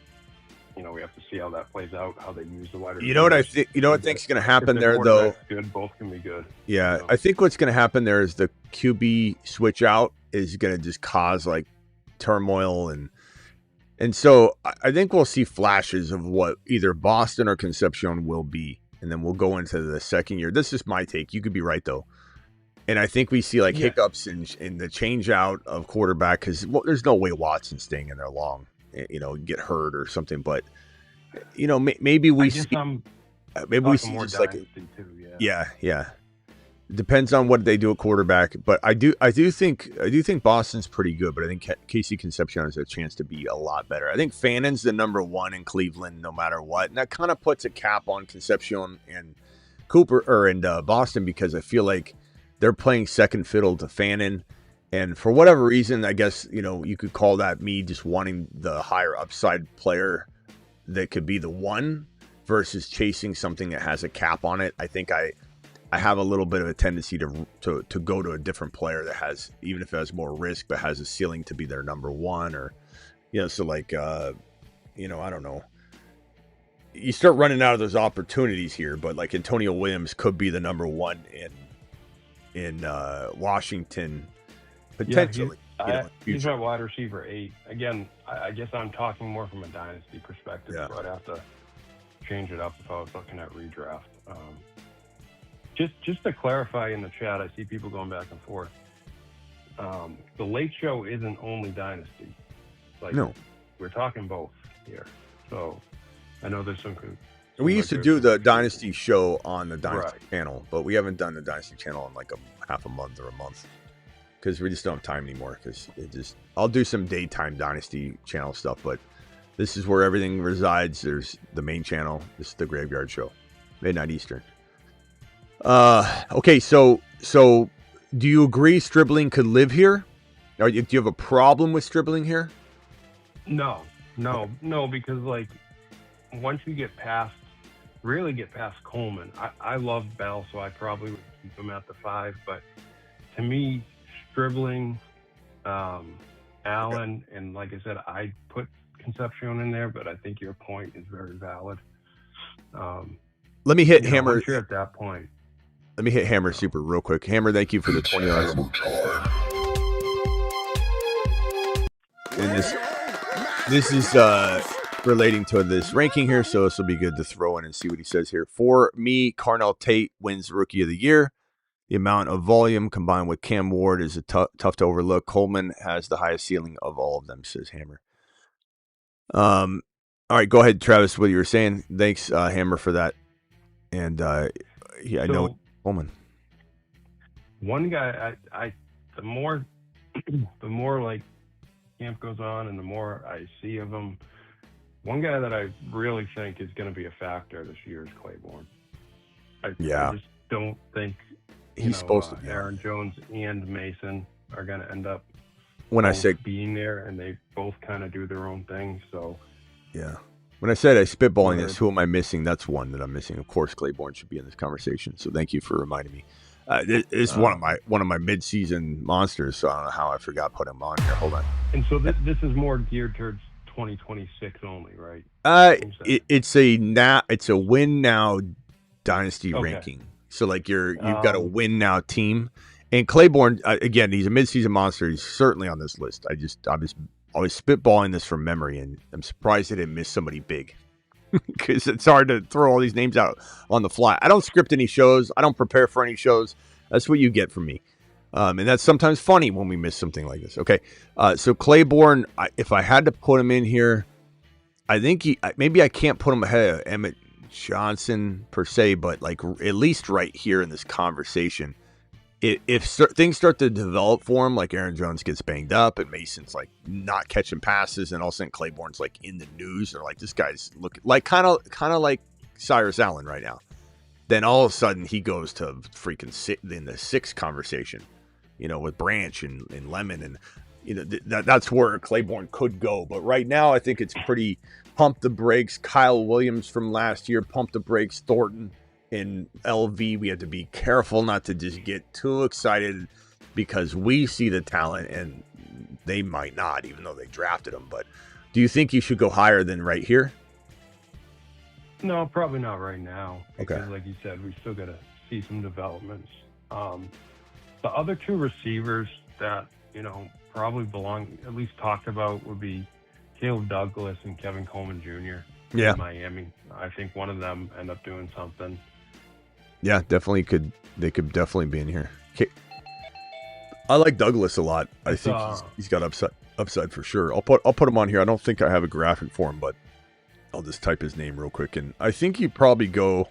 we have to see how that plays out, how they use the wide receivers. You know what I think? You know what I think's going to happen there, though. Good, both can be good. Yeah, I think what's going to happen there is the QB switch out is going to just cause like turmoil, and so I think we'll see flashes of what either Boston or Concepcion will be, and then we'll go into the second year. This is my take. You could be right though. And I think we see like hiccups in the change out of quarterback because there's no way Watson's staying in there long, get hurt or something. But maybe we see more just like too, yeah. Depends on what they do at quarterback. But I do think Boston's pretty good. But I think Casey Concepcion has a chance to be a lot better. I think Fannon's the number 1 in Cleveland no matter what, and that kind of puts a cap on Concepcion and Boston because I feel like they're playing second fiddle to Fannin. And for whatever reason, I guess, you could call that me just wanting the higher upside player that could be the 1 versus chasing something that has a cap on it. I think I have a little bit of a tendency to go to a different player that has, even if it has more risk, but has a ceiling to be their number 1 or, so like, I don't know. You start running out of those opportunities here, but like Antonio Williams could be the number 1 in Washington, potentially. He's my wide receiver 8. Again, I guess I'm talking more from a dynasty perspective, so I'd have to change it up if I was looking at redraft. Just to clarify in the chat, I see people going back and forth. The Late Show isn't only dynasty. No. We're talking both here. So I know there's some... We used to do the Dynasty show on the Dynasty channel, but we haven't done the Dynasty channel in like half a month or a month because we just don't have time anymore. Because I'll do some daytime Dynasty channel stuff, but this is where everything resides. There's the main channel. This is the Graveyard Show, midnight Eastern. Okay, so do you agree Stribling could live here? Do you have a problem with Stribling here? No, because like once you get past Coleman, I love Bell, so I probably would keep him at the 5. But to me, Stribling, Allen, and like I said, I put Concepcion in there, but I think your point is very valid. Let me hit Hammer. Once you're at that point. Let me hit Hammer super real quick. Hammer, thank you for the $20. And this is relating to this ranking here, so this will be good to throw in and see what he says here. For me, Carnell Tate wins Rookie of the Year. The amount of volume combined with Cam Ward is tough to overlook. Coleman has the highest ceiling of all of them, says Hammer. All right, go ahead, Travis, what you were saying. Thanks, Hammer, for that. And I know Coleman. One guy, the more like camp goes on and the more I see of him, one guy that I really think is going to be a factor this year is Claiborne. I just don't think he's supposed to be. Aaron Jones and Mason are going to end up being there, and they both kind of do their own thing. So yeah. When I said I spitballing this, who am I missing? That's one that I'm missing. Of course, Claiborne should be in this conversation. So thank you for reminding me. This is one of my mid-season monsters. So I don't know how I forgot put him on here. Hold on. And so this is more geared towards 2026 only, right? It's a win now dynasty ranking. So like you've got a win now team, and Claiborne again, he's a mid-season monster. He's certainly on this list. I was was spitballing this from memory, and I'm surprised I didn't miss somebody big because it's hard to throw all these names out on the fly. I don't script any shows. I don't prepare for any shows. That's what you get from me. And that's sometimes funny when we miss something like this. Okay, so Claiborne, if I had to put him in here, I think maybe I can't put him ahead of Emmett Johnson per se, but like at least right here in this conversation, if things start to develop for him, like Aaron Jones gets banged up and Mason's like not catching passes, and all of a sudden Claiborne's like in the news, or like this guy's looking like kind of like Cyrus Allen right now, then all of a sudden he goes to freaking sit in the 6 conversation, with Branch and Lemon, and that's where Claiborne could go. But right now I think it's pretty pump the brakes. Kyle Williams from last year, pump the brakes. Thornton in LV, we have to be careful not to just get too excited because we see the talent and they might not, even though they drafted him. But do you think you should go higher than right here? No, probably not right now. Okay. Because like you said, we still got to see some developments. The other 2 receivers that, probably belong, at least talked about, would be Caleb Douglas and Kevin Coleman Jr. Yeah. in Miami. I think one of them end up doing something. Yeah, definitely could. They could definitely be in here. Okay. I like Douglas a lot. I think he's got upside for sure. I'll put him on here. I don't think I have a graphic for him, but I'll just type his name real quick, and I think he'd probably go,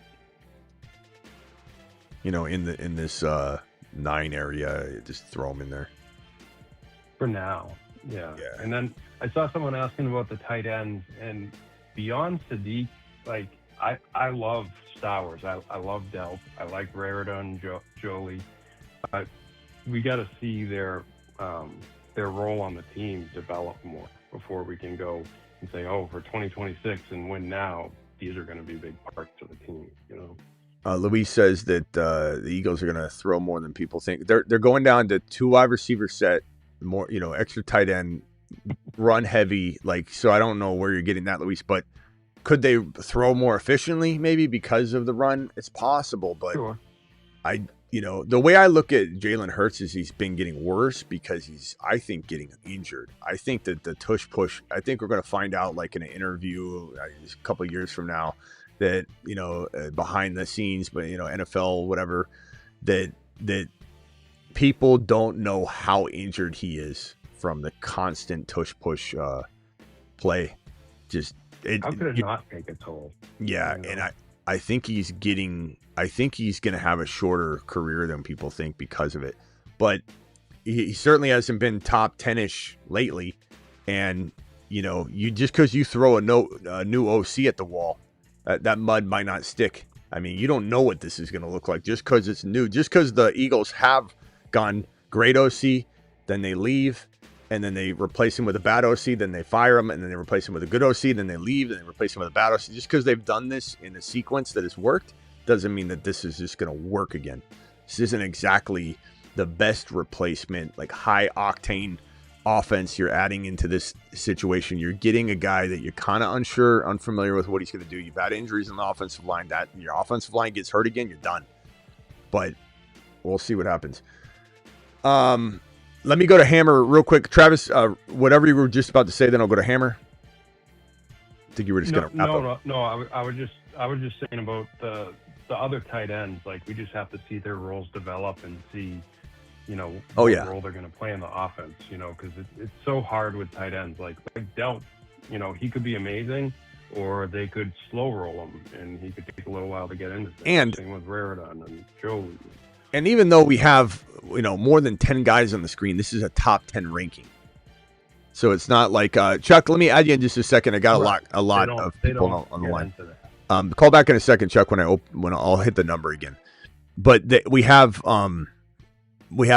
in this 9 area. Just throw him in there for now. Yeah. And then I saw someone asking about the tight ends, and beyond Sadiq, like I love Stowers. I love Delp. I like Raridan, Jolie. But we got to see their role on the team develop more before we can go and say, for 2026 and win now, these are going to be big parts of the team. Luis says that the Eagles are going to throw more than people think. They're going down to 2 wide receiver set, more extra tight end, run heavy. Like, so I don't know where you're getting that, Luis, but could they throw more efficiently maybe because of the run? It's possible, but sure. The way I look at Jalen Hurts is he's been getting worse because he's, I think, getting injured. I think that the tush push, I think we're going to find out like in an interview a couple of years from now that, behind the scenes, but, NFL, whatever, that people don't know how injured he is from the constant tush push play. How could it not take a toll? Yeah, and I think he's going to have a shorter career than people think because of it. But he certainly hasn't been top 10-ish lately. And, you just because you throw a new OC at the wall, that mud might not stick. I mean, you don't know what this is going to look like just because it's new. Just because the Eagles have gone great OC, then they leave, and then they replace him with a bad OC, then they fire him, and then they replace him with a good OC, then they leave, and they replace him with a bad OC. Just because they've done this in a sequence that has worked doesn't mean that this is just going to work again. This isn't exactly the best replacement, like high-octane offense you're adding into this situation. You're getting a guy that you're kind of unfamiliar with what he's going to do. You've had injuries in the offensive line. That your offensive line gets hurt again, you're done. But we'll see what happens. Let me go to Hammer real quick. Travis, whatever you were just about to say, then I'll go to Hammer. I think you were just going to wrap up. No. I was just saying about the other tight ends. Like, we just have to see their roles develop and see, what role they're going to play in the offense. Because it's so hard with tight ends. Like Delp, he could be amazing, or they could slow roll him, and he could take a little while to get into things. And same with Raridan and Jolie. And even though we have, more than 10 guys on the screen, this is a top 10 ranking. So it's not like, Chuck, let me add you in just a second. I got a lot of people on the line. Call back in a second, Chuck, when I'll hit the number again. But we have,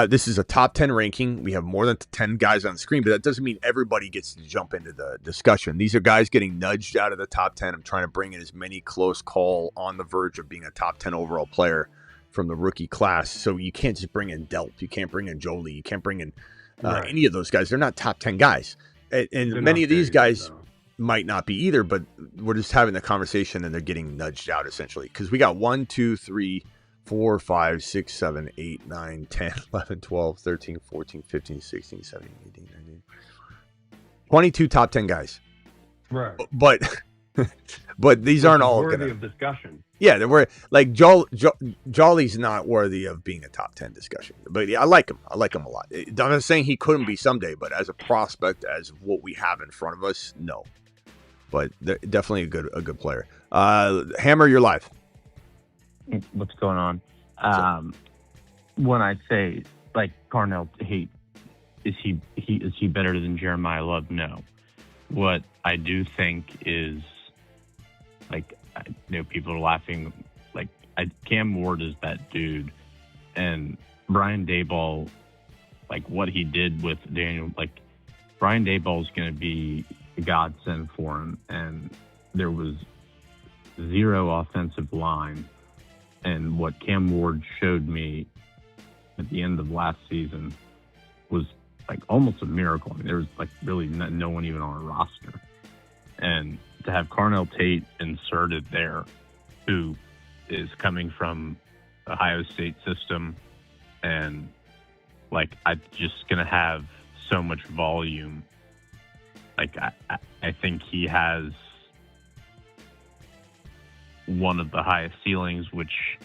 this is a top 10 ranking. We have more than 10 guys on the screen, but that doesn't mean everybody gets to jump into the discussion. These are guys getting nudged out of the top 10. I'm trying to bring in as many close call on the verge of being a top 10 overall player from the rookie class. So you can't just bring in Delp. You can't bring in Jolie. You can't bring in any of those guys. They're not top 10 guys. And many of these guys might not be either, but we're just having the conversation and they're getting nudged out essentially. Because we got 1, 2, 3, 4, 5, 6, 7, 8, 9, 10, 11, 12, 13, 14, 15, 16, 17, 18, 19. 22 top 10 guys. Right. But these aren't all worthy of discussion. Yeah, we're like Jolly's not worthy of being a top 10 discussion. But yeah, I like him. I like him a lot. I'm not saying he couldn't be someday, but as a prospect, as what we have in front of us, no. But definitely a good player. Hammer, you're live. What's going on? When I say like Carnell Tate, is he better than Jeremiah Love? No. What I do think is, like, people are laughing. Like, Cam Ward is that dude, and Brian Daboll, like what he did with Daniel, like Brian Daboll is going to be a godsend for him, and there was zero offensive line, and what Cam Ward showed me at the end of last season was like almost a miracle. I mean, there was like really no one even on a roster, and to have Carnell Tate inserted there, who is coming from the Ohio State system, and like I'm just gonna have so much volume. Like I think he has one of the highest ceilings, which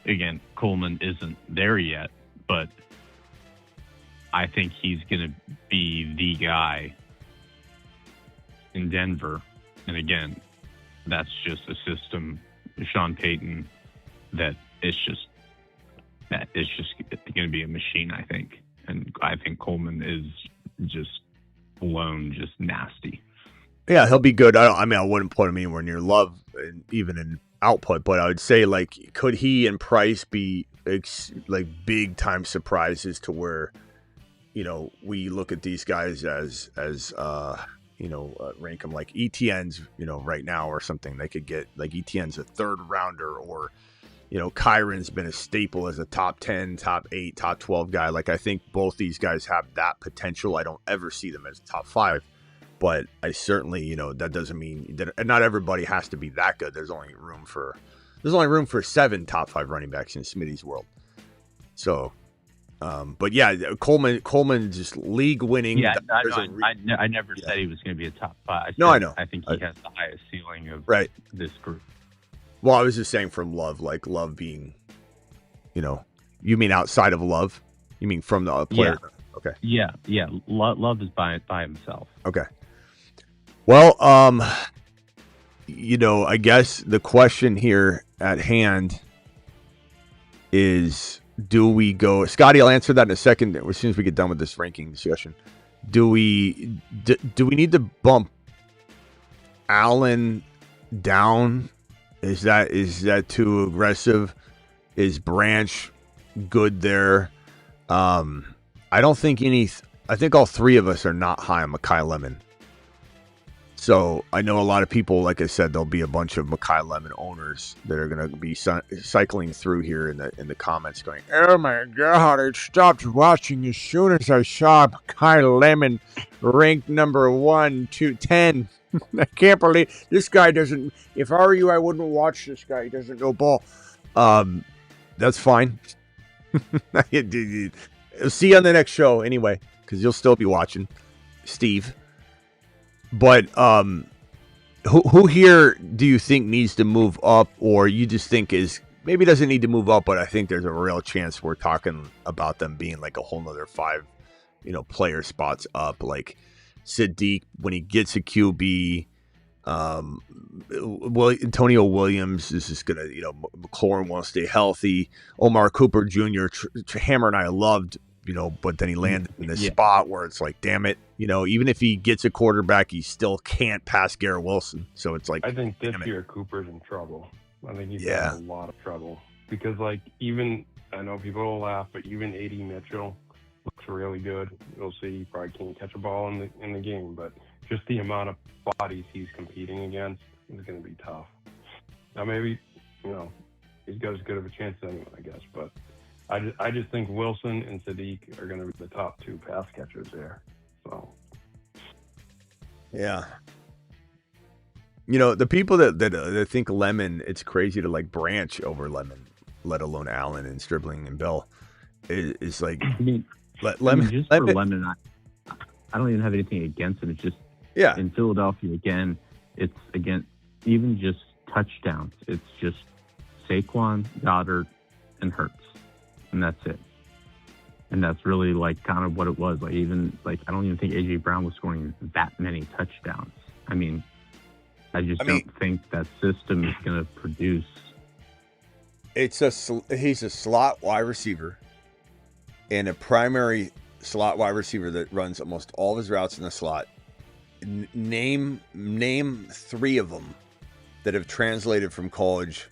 again Coleman isn't there yet, but I think he's going to be the guy in Denver. And again, that's just a system, Sean Payton, that it's just going to be a machine, I think. And I think Coleman is just alone, just nasty. Yeah, he'll be good. I wouldn't put him anywhere near Love, even in output, but I would say, like, could he and Price be like big time surprises to where, we look at these guys as rank them like ETN's, right now or something. They could get like ETN's a third rounder, or, Kyron's been a staple as a top 10, top 8, top 12 guy. Like, I think both these guys have that potential. I don't ever see them as top 5, but I certainly, that doesn't mean that not everybody has to be that good. There's only room for 7 top 5 running backs in Smitty's world. So, but yeah, Coleman just league winning. Yeah, I never said he was going to be a top 5. I know. I think he has the highest ceiling of this group. Well, I was just saying from Love, like Love being, you mean outside of Love? You mean from the player? Yeah. Okay. Yeah. Love is by himself. Okay. Well, I guess the question here at hand is, do we go? Scotty, I'll answer that in a second as soon as we get done with this ranking discussion. Do we need to bump Allen down? Is that too aggressive? Is Branch good there? I don't think I think all three of us are not high on Mekhi Lemon. So I know a lot of people, like I said, there'll be a bunch of Mekhi Lemon owners that are going to be cycling through here in the comments going, "Oh my God, I stopped watching as soon as I saw Mekhi Lemon ranked number 1 to 10. I can't believe this guy doesn't. If I were you, I wouldn't watch this guy. He doesn't know ball." That's fine. See you on the next show anyway, because you'll still be watching, Steve. But who here do you think needs to move up, or you just think is maybe doesn't need to move up, but I think there's a real chance we're talking about them being like a whole nother 5, player spots up, like Sadiq when he gets a QB. Antonio Williams is just gonna, McLaurin won't stay healthy. Omar Cooper Jr. Hammer and I loved. But then he landed in this spot where it's like, damn it, even if he gets a quarterback, he still can't pass Garrett Wilson. So it's like, I think this year Cooper's in trouble. I think he's in a lot of trouble because, like, even I know people will laugh, but even A.D. Mitchell looks really good. You'll see he probably can't catch a ball in the game, but just the amount of bodies he's competing against is going to be tough. Now maybe he's got as good of a chance as anyone, I guess, but. I just think Wilson and Sadiq are going to be the top 2 pass catchers there. So, yeah. The people that think Lemon, it's crazy to like Branch over Lemon, let alone Allen and Stribling and Bell. Is like Lemon. For Lemon, I don't even have anything against him. It's just Yeah. In Philadelphia, again, it's even just touchdowns. It's just Saquon, Goddard, and Hurts, and that's it. And that's really like kind of what it was. Like I don't even think AJ Brown was scoring that many touchdowns. I mean, I don't think that system is going to produce. He's a slot wide receiver, and a primary slot wide receiver that runs almost all of his routes in the slot. Name 3 of them that have translated from college,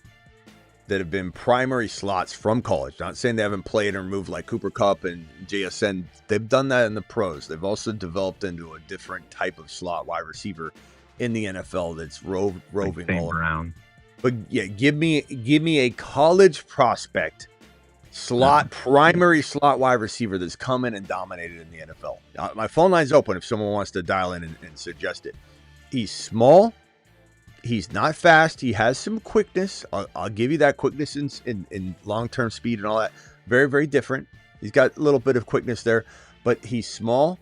that have been primary slots from college. Not saying they haven't played or moved like Cooper Kupp and JSN. They've done that in the pros. They've also developed into a different type of slot wide receiver in the NFL that's roving like all around. But yeah, give me a college prospect, primary slot wide receiver that's come in and dominated in the NFL. My phone line's open if someone wants to dial in and suggest it. He's small. He's not fast. He has some quickness. I'll give you that quickness in long-term speed and all that. Very, very different. He's got a little bit of quickness there, but he's small,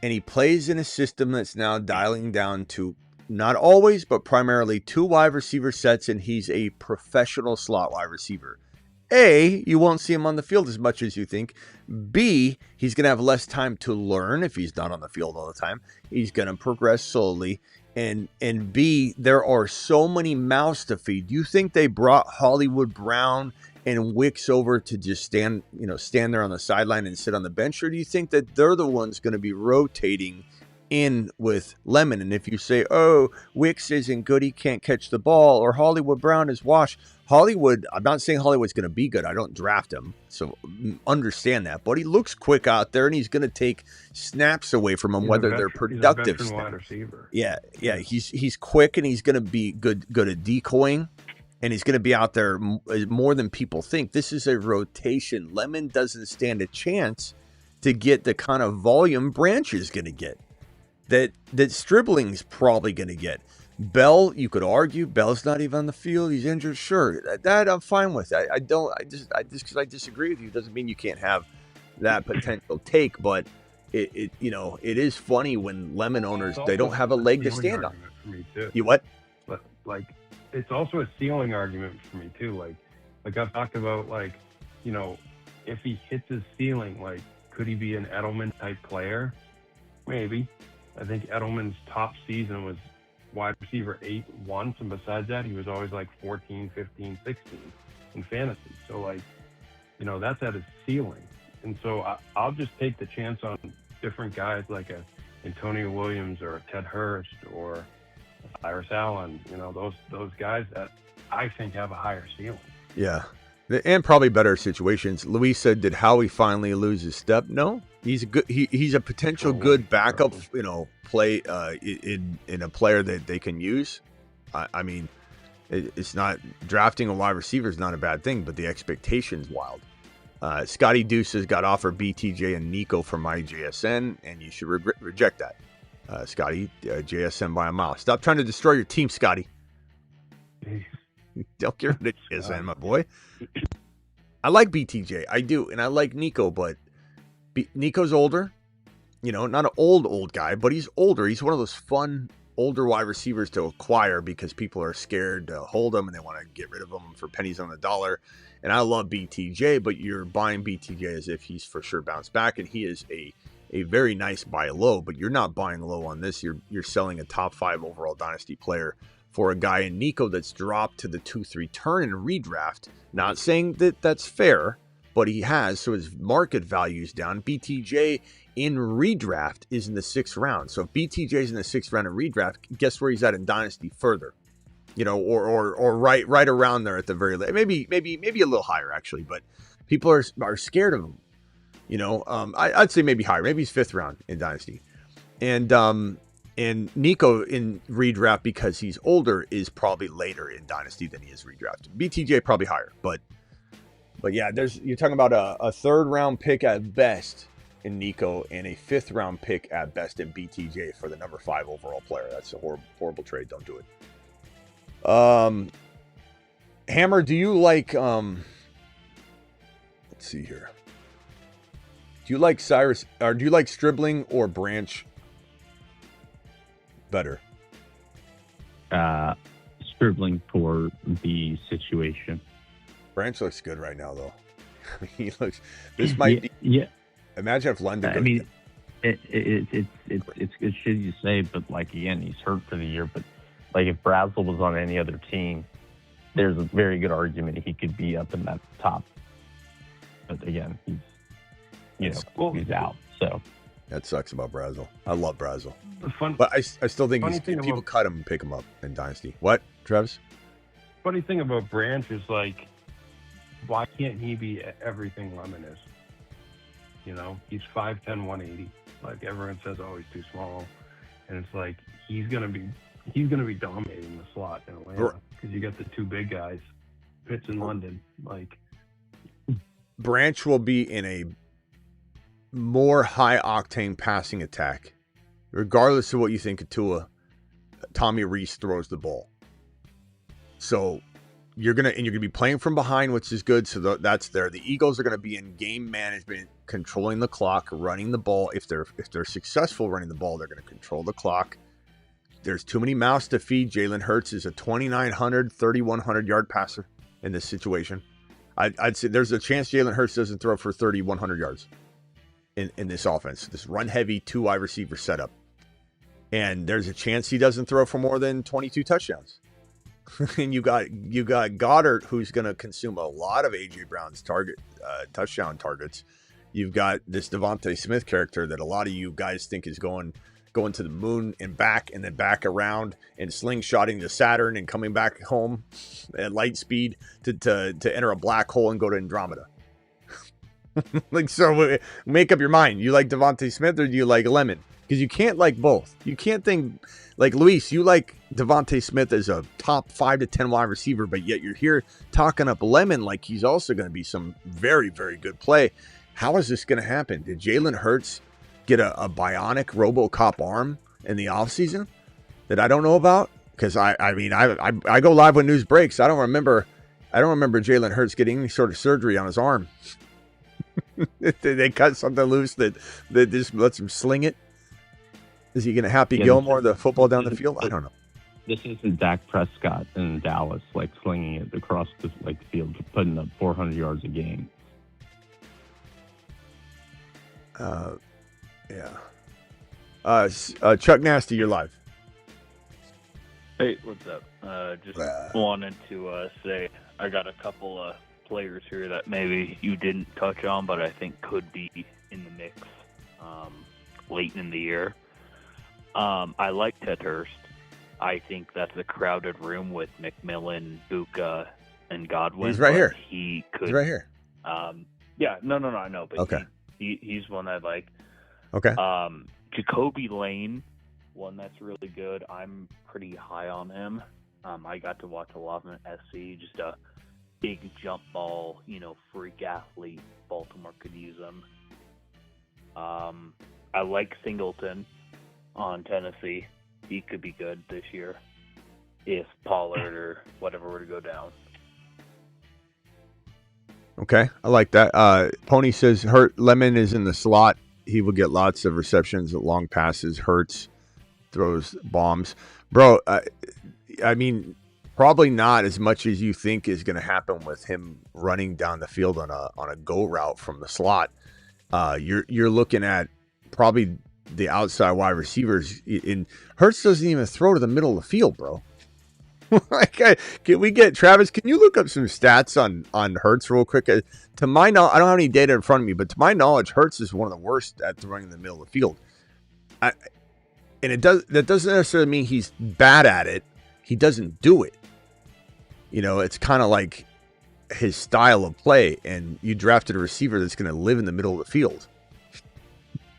and he plays in a system that's now dialing down to not always, but primarily 2 wide receiver sets, and he's a professional slot wide receiver. A, you won't see him on the field as much as you think. B, he's going to have less time to learn if he's not on the field all the time. He's going to progress slowly. And B, there are so many mouths to feed. Do you think they brought Hollywood Brown and Wicks over to just stand there on the sideline and sit on the bench? Or do you think that they're the ones going to be rotating in with Lemon? And if you say, oh, Wicks isn't good, he can't catch the ball, or Hollywood Brown is washed. Hollywood, I'm not saying Hollywood's going to be good. I don't draft him, so understand that. But he looks quick out there, and he's going to take snaps away from him, whether they're productive. He's a wide receiver. Yeah. He's quick, and he's going to be good at decoying, and he's going to be out there more than people think. This is a rotation. Lemon doesn't stand a chance to get the kind of volume Branch is going to get, that Stribling's probably going to get. Bell, you could argue Bell's not even on the field. He's injured. Sure, that I'm fine with. I just because I disagree with you doesn't mean you can't have that potential take. But it is funny when Lemon owners, they don't have a leg to stand on. For me too. You what? But it's also a ceiling argument for me too. Like I've talked about, if he hits his ceiling, could he be an Edelman type player? Maybe. I think Edelman's top season was wide receiver 8 once, and besides that, he was always 14, 15, 16 in fantasy. So, that's at his ceiling. And so I'll just take the chance on different guys like a Antonio Williams or a Ted Hurst or a Cyrus Allen, those guys that I think have a higher ceiling. Yeah. And probably better situations. Luis said, did Howie finally lose his step? No. He's a good. He's a potential good backup. Play in a player that they can use. I mean, it's not drafting a wide receiver is not a bad thing, but the expectation's wild. Scotty Deuce has got offered BTJ and Nico from my JSN, and you should reject that. Scotty, JSN by a mile. Stop trying to destroy your team, Scotty. Don't get rid of JSN, my boy. I like BTJ, I do, and I like Nico, but Nico's older. Not an old guy, but he's older. He's one of those fun older wide receivers to acquire because people are scared to hold him and they want to get rid of him for pennies on the dollar. And I love BTJ, but you're buying BTJ as if he's for sure bounced back, and he is a very nice buy low, but you're not buying low on this. You're selling a top 5 overall dynasty player for a guy in Nico that's dropped to the 2-3 turn in redraft. Not saying that that's fair, but he has, so his market value's down. BTJ in redraft is in the 6th round. So if BTJ is in the 6th round of redraft, guess where he's at in dynasty further? Or right around there at the very late. Maybe a little higher actually, but people are scared of him. I'd say maybe higher. Maybe he's 5th round in dynasty. And Nico in redraft, because he's older, is probably later in dynasty than he is redraft. BTJ probably higher, but yeah, you're talking about a 3rd round pick at best in Nico and a 5th round pick at best in BTJ for the number 5 overall player. That's a horrible trade. Don't do it. Hammer, do you like let's see here. Do you like Cyrus, or do you like Stribling or Branch Better. Scribbling for the situation. Branch looks good right now, though. He looks. This might be. Yeah. Imagine if London. I mean, it's shitty to say, but like again, he's hurt for the year. But like if Brazel was on any other team, there's a very good argument he could be up in that top. But again, he's out. So that sucks about Brazel. I love Brazel, Fun, but I still think people about, cut him and pick him up in Dynasty. What, Travis? Funny thing about Branch is like, why can't he be everything Lemon is? You know, he's 5'10", 180. Like everyone says, oh, he's too small, and it's like he's gonna be dominating the slot in Atlanta because you got the two big guys, Pitts and London. Like Branch will be in a more high octane passing attack, regardless of what you think of Tua. Tommy Reese throws the ball, so you're gonna be playing from behind, which is good. So that's there. The Eagles are gonna be in game management, controlling the clock, running the ball. If they're successful running the ball, they're gonna control the clock. There's too many mouths to feed. Jalen Hurts is a 2,900, 3,100 yard passer in this situation. I'd say there's a chance Jalen Hurts doesn't throw for 3,100 yards in this offense, this run heavy 2 wide receiver setup, and there's a chance he doesn't throw for more than 22 touchdowns. And you got Goddard, who's going to consume a lot of AJ Brown's touchdown targets. You've got this Devontae Smith character that a lot of you guys think is going to the moon and back, and then back around and slingshotting to Saturn and coming back home at light speed to enter a black hole and go to Andromeda. Like, so make up your mind. You like Devontae Smith or do you like Lemon? Because you can't like both. You can't think like Luis. You like Devontae Smith as a top 5 to 10 wide receiver, but yet you're here talking up Lemon like he's also going to be some very, very good play. How is this going to happen? Did Jalen Hurts get a bionic RoboCop arm in the offseason that I don't know about? Because I go live when news breaks. I don't remember Jalen Hurts getting any sort of surgery on his arm. Did they cut something loose that just lets him sling it? Is he going to Happy Gilmore the football down the field? I don't know. This isn't Dak Prescott in Dallas, like slinging it across the field, putting up 400 yards a game. Yeah. Chuck Nasty, you're live. Hey, what's up? Just wanted to say I got a couple of players here that maybe you didn't touch on, but I think could be in the mix late in the year. I like Ted Hurst. I think that's a crowded room with McMillan, Buka, and Godwin. He's right here. He could. He's right here. Yeah, no, I know, but okay. He's one I like. Okay. Jacoby Lane, one that's really good. I'm pretty high on him. I got to watch a lot of him at SC. Just a big jump ball, freak athlete. Baltimore could use him. I like Singleton on Tennessee. He could be good this year if Pollard or whatever were to go down. Okay, I like that. Pony says Lemon is in the slot. He will get lots of receptions, long passes. Hurts throws bombs. Bro, I mean, probably not as much as you think is going to happen with him running down the field on a go route from the slot. You're looking at probably the outside wide receivers. In Hurts doesn't even throw to the middle of the field, bro. Can we get Travis? Can you look up some stats on Hurts real quick? To my knowledge, I don't have any data in front of me, but to my knowledge, Hurts is one of the worst at throwing in the middle of the field. That doesn't necessarily mean he's bad at it. He doesn't do it. It's kind of like his style of play, and you drafted a receiver that's going to live in the middle of the field.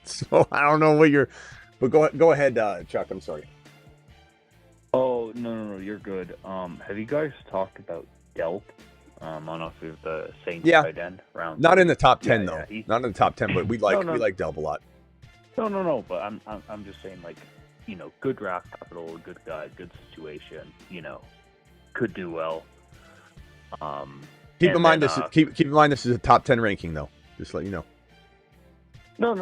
So I don't know but go ahead, Chuck. I'm sorry. Oh, no, you're good. Have you guys talked about Delp? I don't know if you're the Saints tight end round. Not in the top 10 though. Not in the top 10, but we like Delp a lot. No. But I'm just saying, good draft capital, good guy, good situation. Could do well. Keep in mind this is a top 10 ranking though. Just let you know. No.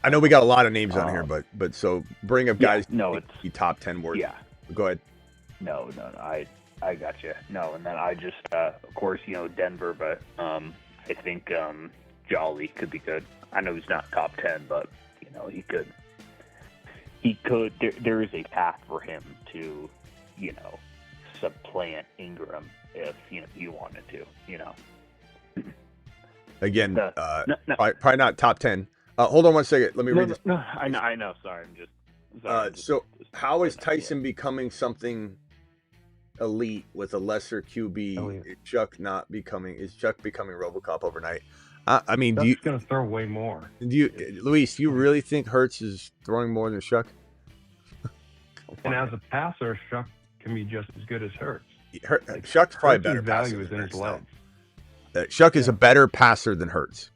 I know we got a lot of names on here, but so bring up guys. No, it's the top 10 words. Yeah. Go ahead. No. I got you. No, and then I just, of course, Denver, but I think Jolly could be good. I know he's not top 10, but he could. He could. There is a path for him to, supplant Ingram if you wanted to. Again, probably not top 10. Hold on one second. Let me read this. No, I know. Sorry, I'm just. So how is Tyson becoming something elite with a lesser QB? Is Chuck becoming RoboCop overnight? I mean, Chuck's going to throw way more. Luis, do you really think Hurts is throwing more than Chuck? And as a passer, Chuck can be just as good as Hurts. Chuck's probably better. Value is in his legs. Chuck is a better passer than Hurts.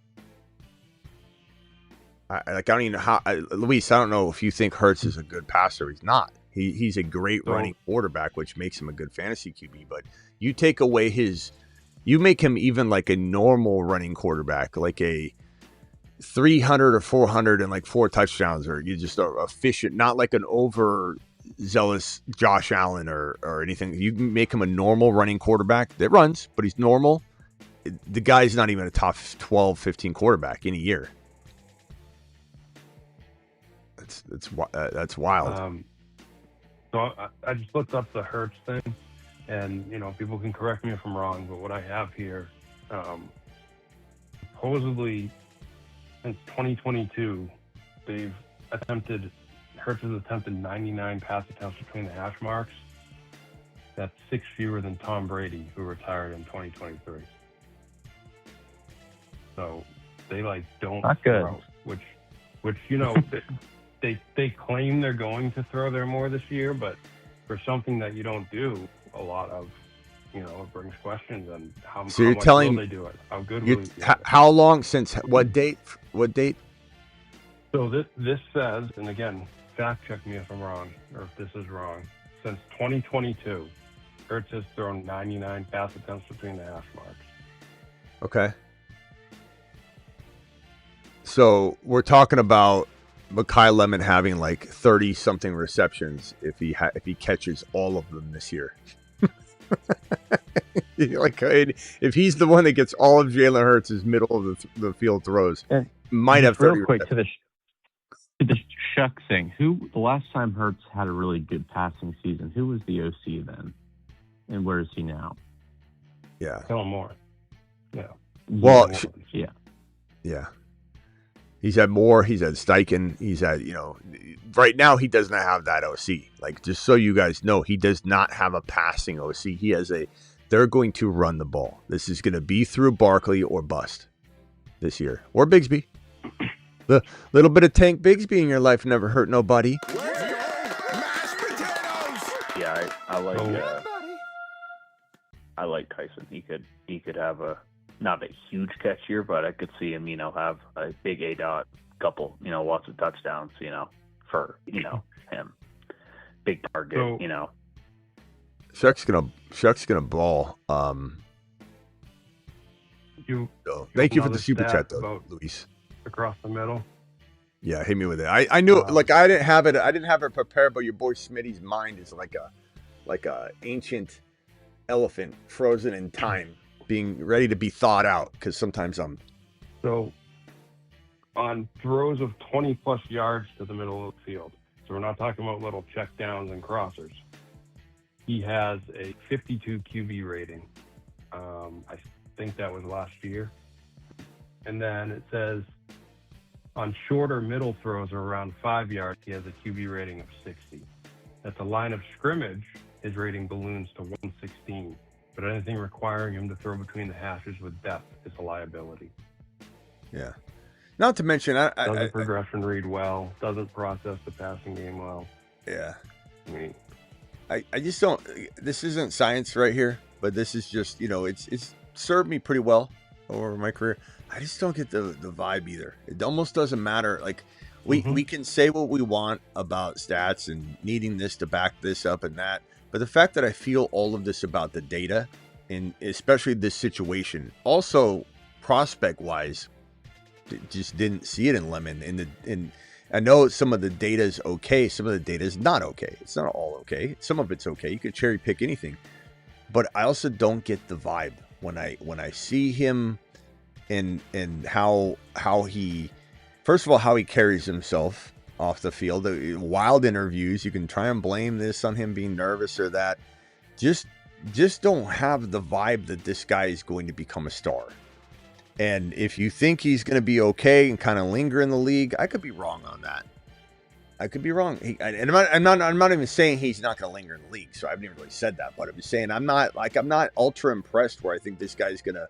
I don't even know how. Luis, I don't know if you think Hurts is a good passer. He's not. He's a great running quarterback, which makes him a good fantasy QB. But you take away you make him even like a normal running quarterback, like a 300 or 400 and like 4 touchdowns, or you just are efficient, not like an overzealous Josh Allen or anything. You make him a normal running quarterback that runs, but he's normal. The guy's not even a top 12, 15 quarterback in a year. That's wild. So I just looked up the Hurts thing, and people can correct me if I'm wrong, but what I have here, supposedly since 2022, Hurts has attempted 99 pass attempts between the hash marks. That's 6 fewer than Tom Brady, who retired in 2023. So they don't throw, which they claim they're going to throw there more this year, but for something that you don't do a lot of, it brings questions on how much will they do it? How good will they do it? How long since what date? What date? So this says, and again, fact check me if I'm wrong or if this is wrong. Since 2022, Hurts has thrown 99 pass attempts between the hash marks. Okay. So we're talking about Mekhi Lemon having like 30 something receptions if he catches all of them this year. If he's the one that gets all of Jalen Hurts' middle of the field throws, might have 30. Real quick to the Shuck thing. Who the last time Hurts had a really good passing season? Who was the OC then, and where is he now? Yeah, Kellen Moore. Yeah. Well, yeah. He's had Moore. He's had Steichen. He's had, right now he does not have that OC. Like, just so you guys know, he does not have a passing OC. They're going to run the ball. This is going to be through Barkley or bust this year. Or Bigsby. The little bit of Tank Bigsby in your life never hurt nobody. Yeah, I like Tyson. He could have not a huge catch year, but I could see him, have a big A-dot, couple, lots of touchdowns, for, him. Big target, Shuck's gonna ball. Thank you for the super chat though, Luis. Across the middle. Yeah, hit me with it. I knew I didn't have it prepared, but your boy Smitty's mind is like a ancient elephant frozen in time, being ready to be thawed out, because sometimes I'm... So, on throws of 20-plus yards to the middle of the field, so we're not talking about little check downs and crossers, he has a 52 QB rating. I think that was last year. And then it says, on shorter middle throws or around 5 yards, he has a QB rating of 60. At the line of scrimmage, his rating balloons to 116. But anything requiring him to throw between the hashes with depth is a liability. Yeah. Not to mention... doesn't progression read well. Doesn't process the passing game well. Yeah. I mean... I just don't... This isn't science right here, but this is just, it's served me pretty well over my career. I just don't get the vibe either. It almost doesn't matter. Like, we can say what we want about stats and needing this to back this up and that, but the fact that I feel all of this about the data, and especially this situation, also prospect-wise, just didn't see it in Lemon. And I know some of the data is okay. Some of the data is not okay. It's not all okay. Some of it's okay. You could cherry pick anything. But I also don't get the vibe when I see him and how he, first of all, how he carries himself off the field. The wild interviews. You can try and blame this on him being nervous or that. Just don't have the vibe that this guy is going to become a star. And if you think he's going to be okay and kind of linger in the league, I could be wrong on that. I could be wrong. And I'm not even saying he's not going to linger in the league. So I haven't even really said that, but I'm just saying I'm not ultra impressed where I think this guy's going to.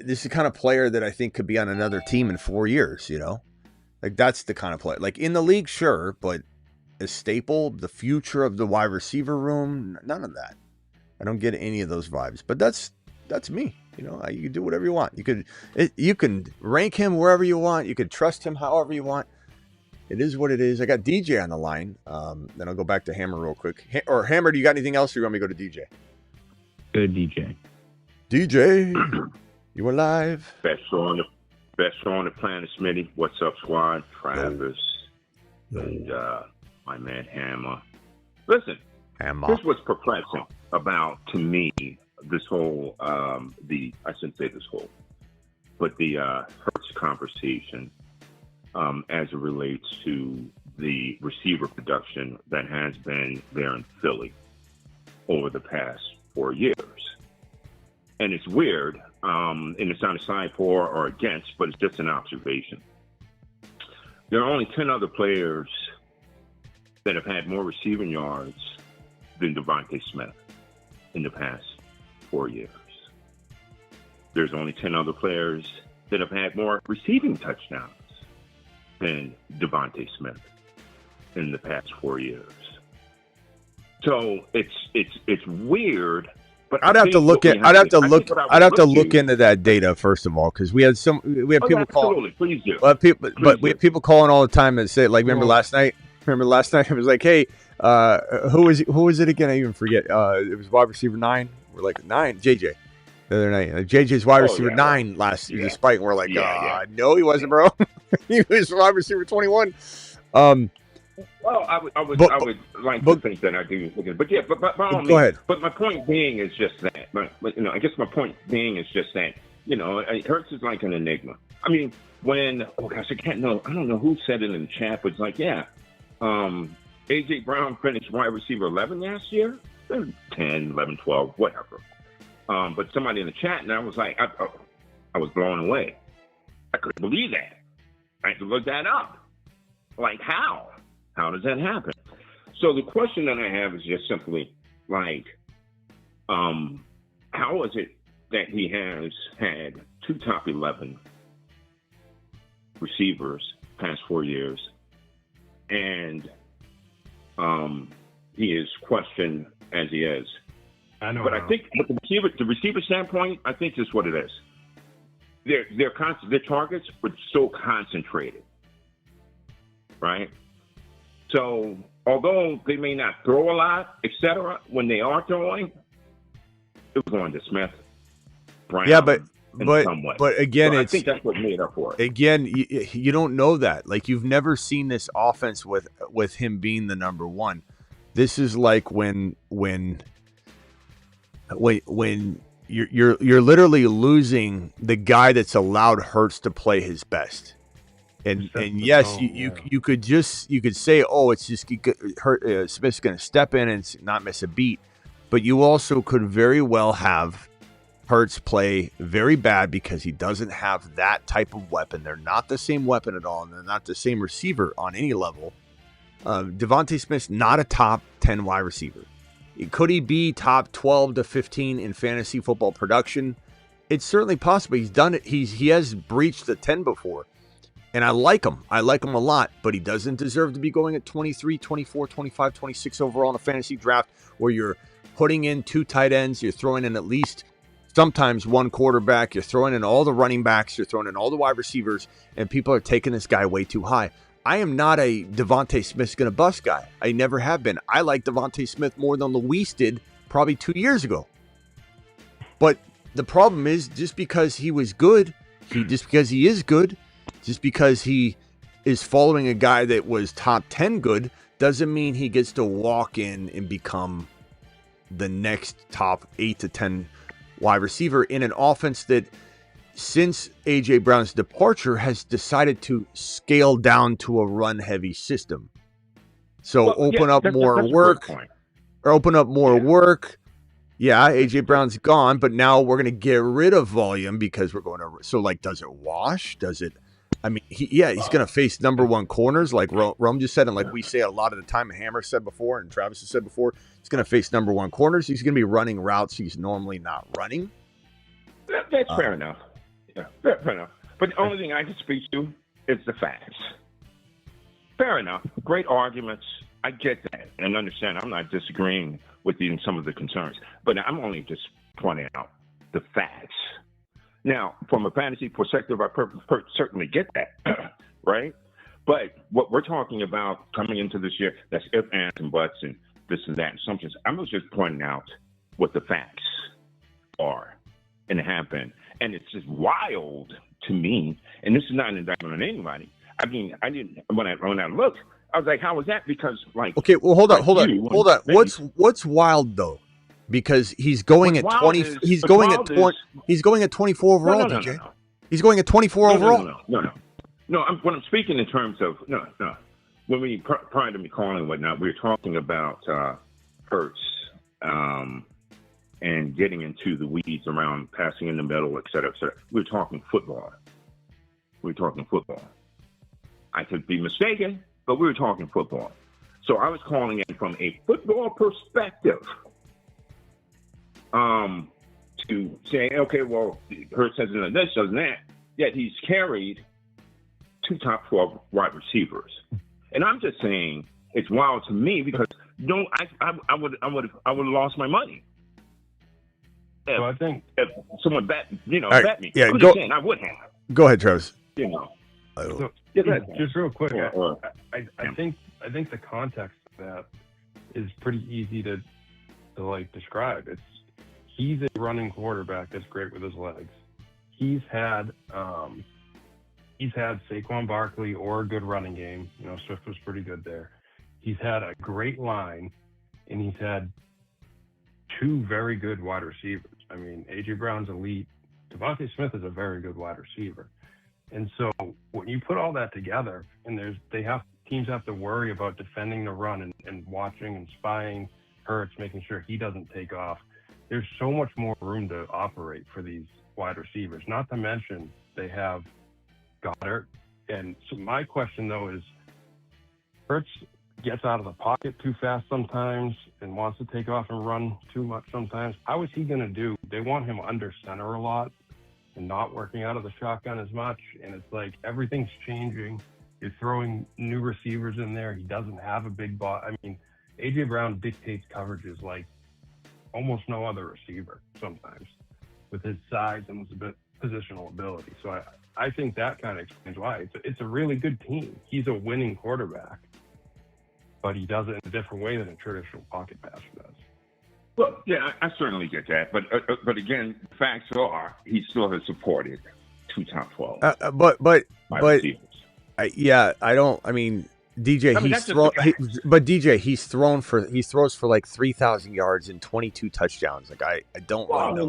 This is the kind of player that I think could be on another team in 4 years. You know, like that's the kind of player. Like in the league, sure, but a staple, the future of the wide receiver room, none of that. I don't get any of those vibes. But that's me. You know, you can do whatever you want. You can rank him wherever you want. You can trust him however you want. It is what it is. I got DJ on the line. Then I'll go back to Hammer real quick. Hammer, do you got anything else, or you want me to go to DJ? Good DJ. DJ, you alive? Best show on the planet, Smitty. What's up, squad? Travis and my man Hammer. Listen, here's what's perplexing about, to me, this whole I shouldn't say this whole, but the Hurts conversation as it relates to the receiver production that has been there in Philly over the past 4 years. And it's weird, and it's not a side for or against, but it's just an observation. There are only 10 other players that have had more receiving yards than Devontae Smith in the past 4 years. There's only 10 other players that have had more receiving touchdowns than Devontae Smith in the past 4 years. So it's weird. But I'd have to look into that data first of all, because we had people calling. Please do. We have people calling all the time that say, like, remember last night? It was like, hey, who was it again? I even forget. It was wide receiver 9. We're like 9, JJ. The other night, JJ's wide receiver 9 last year, despite we're like, no, he wasn't, bro. He was wide receiver 21. Well, I would like to think that I do, but yeah, but go ahead. But my point being is just that. But you know, I guess my point being is just that. You know, Hurts is like an enigma. I mean, I don't know who said it in the chat, but it's like, AJ Brown finished wide receiver 11 last year, 10, 11, 12, whatever. But somebody in the chat, and I was like, I was blown away. I couldn't believe that. I had to look that up. Like, how? How does that happen? So the question that I have is just simply, like, how is it that he has had 2 top 11 receivers past 4 years, and he is questioned as he is? I know. But I think with the receiver standpoint, I think this is what it is. Their targets were so concentrated, right? So although they may not throw a lot, etc., when they are throwing, it was going to Smith, Brown. Yeah, but again, I think that's what made up for it. Again, you don't know that. Like, you've never seen this offense with him being the number one. This is like when you're literally losing the guy that's allowed Hurts to play his best. And yes, you could say, oh, it's just Smith's going to step in and not miss a beat, but you also could very well have Hurts play very bad because he doesn't have that type of weapon. They're not the same weapon at all, and they're not the same receiver on any level. Devontae Smith's not a top 10 wide receiver. Could he be top 12 to 15 in fantasy football production? It's certainly possible. He's done it. He has breached the 10 before. And I like him. I like him a lot, but he doesn't deserve to be going at 23, 24, 25, 26 overall in a fantasy draft where you're putting in 2 tight ends, you're throwing in at least sometimes 1 quarterback, you're throwing in all the running backs, you're throwing in all the wide receivers, and people are taking this guy way too high. I am not a Devontae Smith's going to bust guy. I never have been. I like Devontae Smith more than Luis did probably 2 years ago. But the problem is, just because he is good, Just because he is following a guy that was top 10 good doesn't mean he gets to walk in and become the next top 8 to 10 wide receiver in an offense that, since A.J. Brown's departure, has decided to scale down to a run-heavy system. So open up more work. Yeah, A.J. Brown's gone, but now we're going to get rid of volume because we're going to... So, like, does it wash? Does it... I mean, he's going to face number one corners, like Rome just said, and like we say a lot of the time, Hammer said before, and Travis has said before, he's going to face number one corners. He's going to be running routes he's normally not running. That's fair enough. Yeah, fair enough. But the only thing I can speak to is the facts. Fair enough. Great arguments. I get that and understand. I'm not disagreeing with even some of the concerns, but I'm only just pointing out the facts. Now, from a fantasy perspective, I certainly get that, right? But what we're talking about coming into this year, that's ifs, ands, and buts, and this and that, assumptions. I was just pointing out what the facts are and have been. And it's just wild to me, and this is not an indictment on anybody. I mean, I didn't, when I looked, I was like, how was that? Because, like... Okay, well, hold on. What's wild, though? Because he's going at 20. He's going at 20. He's going at 24 overall, DJ. No. He's going at 24 overall. No. When I'm speaking in terms of when we prior to me calling and whatnot, we were talking about Hurts and getting into the weeds around passing in the middle, et cetera, et cetera. We were talking football. I could be mistaken, but we were talking football. So I was calling in from a football perspective. To say, okay, well, Hurts hasn't done this, doesn't that, yet he's carried 2 top 12 wide receivers. And I'm just saying it's wild to me because I would have lost my money. If, I think if someone bet me. Yeah, I would have. Go ahead, Travis. So, just real quick, I think the context of that is pretty easy to like describe. He's a running quarterback that's great with his legs. He's had Saquon Barkley or a good running game. Swift was pretty good there. He's had a great line, and he's had 2 very good wide receivers. I mean, A.J. Brown's elite. Devontae Smith is a very good wide receiver. And so when you put all that together, and teams have to worry about defending the run and watching and spying Hurts, making sure he doesn't take off. There's so much more room to operate for these wide receivers, not to mention they have Goddard. And so my question, though, is Hurts gets out of the pocket too fast sometimes and wants to take off and run too much sometimes. How is he going to do? They want him under center a lot and not working out of the shotgun as much. And it's like everything's changing. You're throwing new receivers in there. He doesn't have a big body. I mean, A.J. Brown dictates coverages like almost no other receiver sometimes with his size and his positional ability. So I think that kind of explains why. It's a really good team. He's a winning quarterback, but he does it in a different way than a traditional pocket passer does. Well, yeah, I certainly get that. But again, facts are he still has supported 2 top 12. But DJ, he throws for like 3,000 yards and 22 touchdowns. Like I don't really know.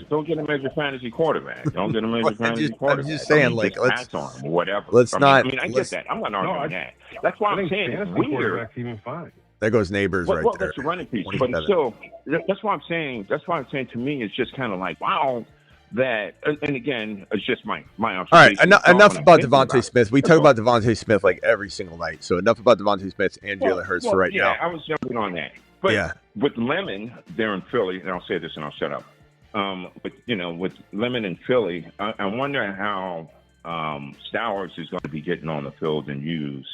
Don't get him as your fantasy quarterback. Don't get him as your fantasy quarterback. I'm just saying, like, let's pass on him, whatever. I get that. I'm not arguing that. That's why I'm saying it's weird. Even fine. There goes Neighbors right there. That's a running piece, but still, that's why I'm saying. That's why I'm saying. To me, it's just kind of like, wow. That, and again, it's just my observation. All right, enough about Devontae Smith. We talk about Devontae Smith like every single night. So enough about Devontae Smith and Jalen Hurts for right now. Yeah, I was jumping on that. But with Lemon there in Philly, and I'll say this and I'll shut up. With Lemon in Philly, I wonder how Stowers is going to be getting on the field and used,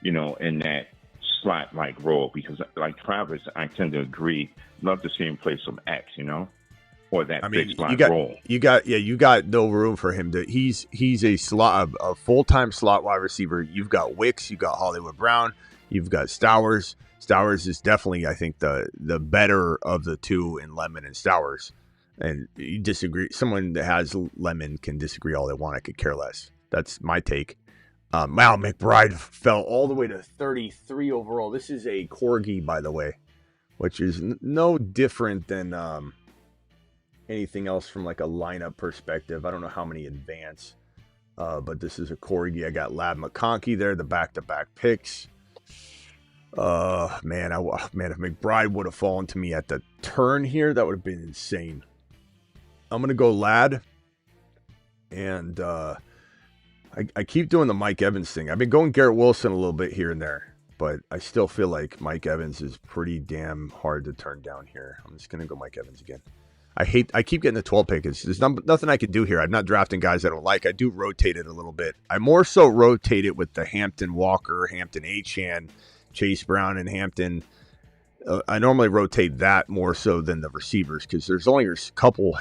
in that slot-like role. Because like Travis, I tend to agree. Love to see him play some X, or that big slot role. You got no room for him to. He's a full-time slot wide receiver. You've got Wicks, you got Hollywood Brown, you've got Stowers. Stowers is definitely, I think, the better of the two in Lemon and Stowers. And you disagree. Someone that has Lemon can disagree all they want. I could care less. That's my take. Wow, McBride fell all the way to 33 overall. This is a Corgi, by the way, which is no different than anything else from like a lineup perspective. I don't know how many advance, but this is a Corgi. I got Lab McConkey there, the back-to-back picks. Man, if McBride would have fallen to me at the turn here, that would have been insane. I'm going to go Lad, and I keep doing the Mike Evans thing. I've been going Garrett Wilson a little bit here and there, but I still feel like Mike Evans is pretty damn hard to turn down here. I'm just going to go Mike Evans again. I keep getting the 12 pick. There's nothing I can do here. I'm not drafting guys I don't like. I do rotate it a little bit. I more so rotate it with the Hampton Walker, Hampton Achane, Chase Brown, and Hampton. I normally rotate that more so than the receivers because there's only a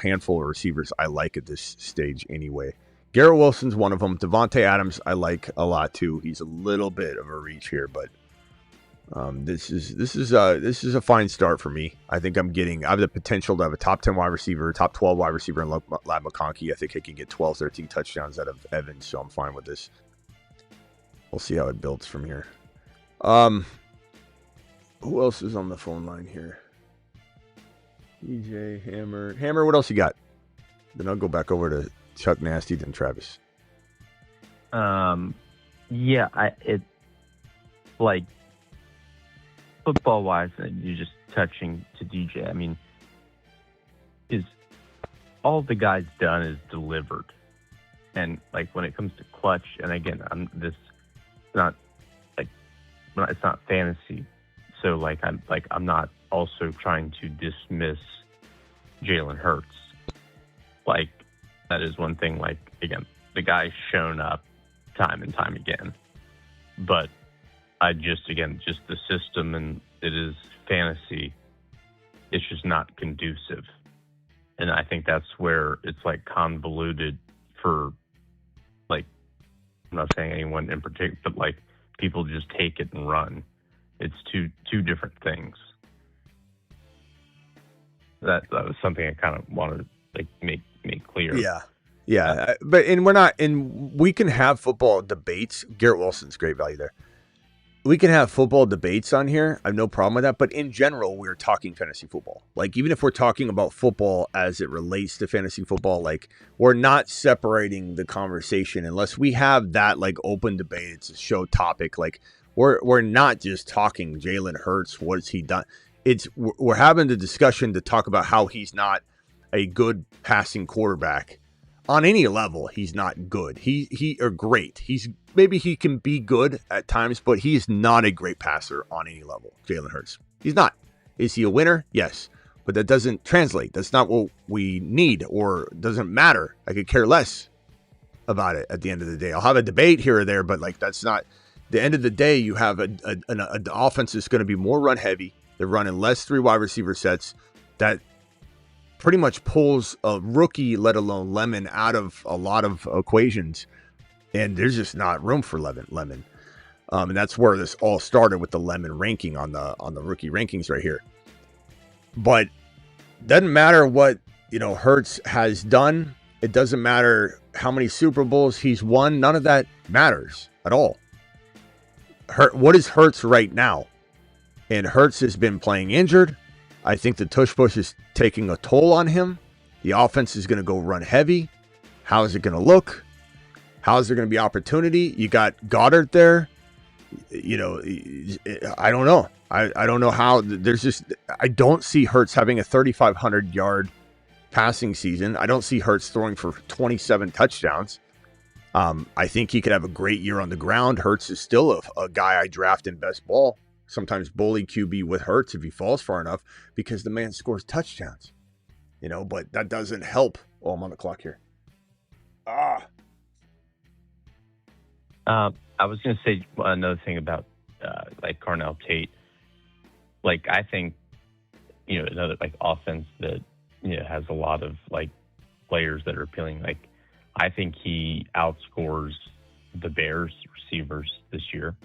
handful of receivers I like at this stage anyway. Garrett Wilson's one of them. Devontae Adams I like a lot too. He's a little bit of a reach here, but this is a fine start for me. I think I have the potential to have a top 10 wide receiver, top 12 wide receiver in Lab McConkey. I think I can get 12, 13 touchdowns out of Evans, so I'm fine with this. We'll see how it builds from here. Who else is on the phone line here? EJ, Hammer, what else you got? Then I'll go back over to Chuck Nasty, then Travis. It's like football wise, and you're just touching to DJ. I mean, is all the guy's done is delivered, and like when it comes to clutch, and again, it's not fantasy, so I'm not also trying to dismiss Jalen Hurts. Like, that is one thing. Like, again, the guy's shown up time and time again, but just the system, and it is fantasy. It's just not conducive. And I think that's where it's like convoluted for, like, I'm not saying anyone in particular, but like people just take it and run. It's two different things. That was something I kind of wanted to like make clear. Yeah. But we can have football debates. Garrett Wilson's great value there. We can have football debates on here. I have no problem with that. But in general, we're talking fantasy football. Like, even if we're talking about football as it relates to fantasy football, like, we're not separating the conversation unless we have that, like, open debate. It's a show topic. Like, we're not just talking Jalen Hurts. What has he done? We're having the discussion to talk about how he's not a good passing quarterback. On any level, he's not good. He or great. Maybe he can be good at times, but he is not a great passer on any level. Jalen Hurts. He's not. Is he a winner? Yes. But that doesn't translate. That's not what we need, or doesn't matter. I could care less about it at the end of the day. I'll have a debate here or there, but like, that's not the end of the day. You have an offense that's going to be more run heavy. They're running less 3 wide receiver sets. That pretty much pulls a rookie, let alone Lemon, out of a lot of equations. And there's just not room for Lemon. And that's where this all started, with the Lemon ranking on the rookie rankings right here. But doesn't matter what, Hurts has done. It doesn't matter how many Super Bowls he's won. None of that matters at all. What is Hurts right now? And Hurts has been playing injured. I think the tush push is taking a toll on him. The offense is going to go run heavy. How is it going to look? How is there going to be opportunity? You got Goddard there. I don't know. I don't know how. I don't see Hurts having a 3,500 yard passing season. I don't see Hurts throwing for 27 touchdowns. I think he could have a great year on the ground. Hurts is still a guy I draft in best ball. Sometimes bully QB with Hurts if he falls far enough, because the man scores touchdowns. But that doesn't help. Oh, I'm on the clock here. I was going to say another thing about like Carnell Tate. Like, I think, another like offense that has a lot of like players that are appealing. Like, I think he outscores the Bears receivers this year.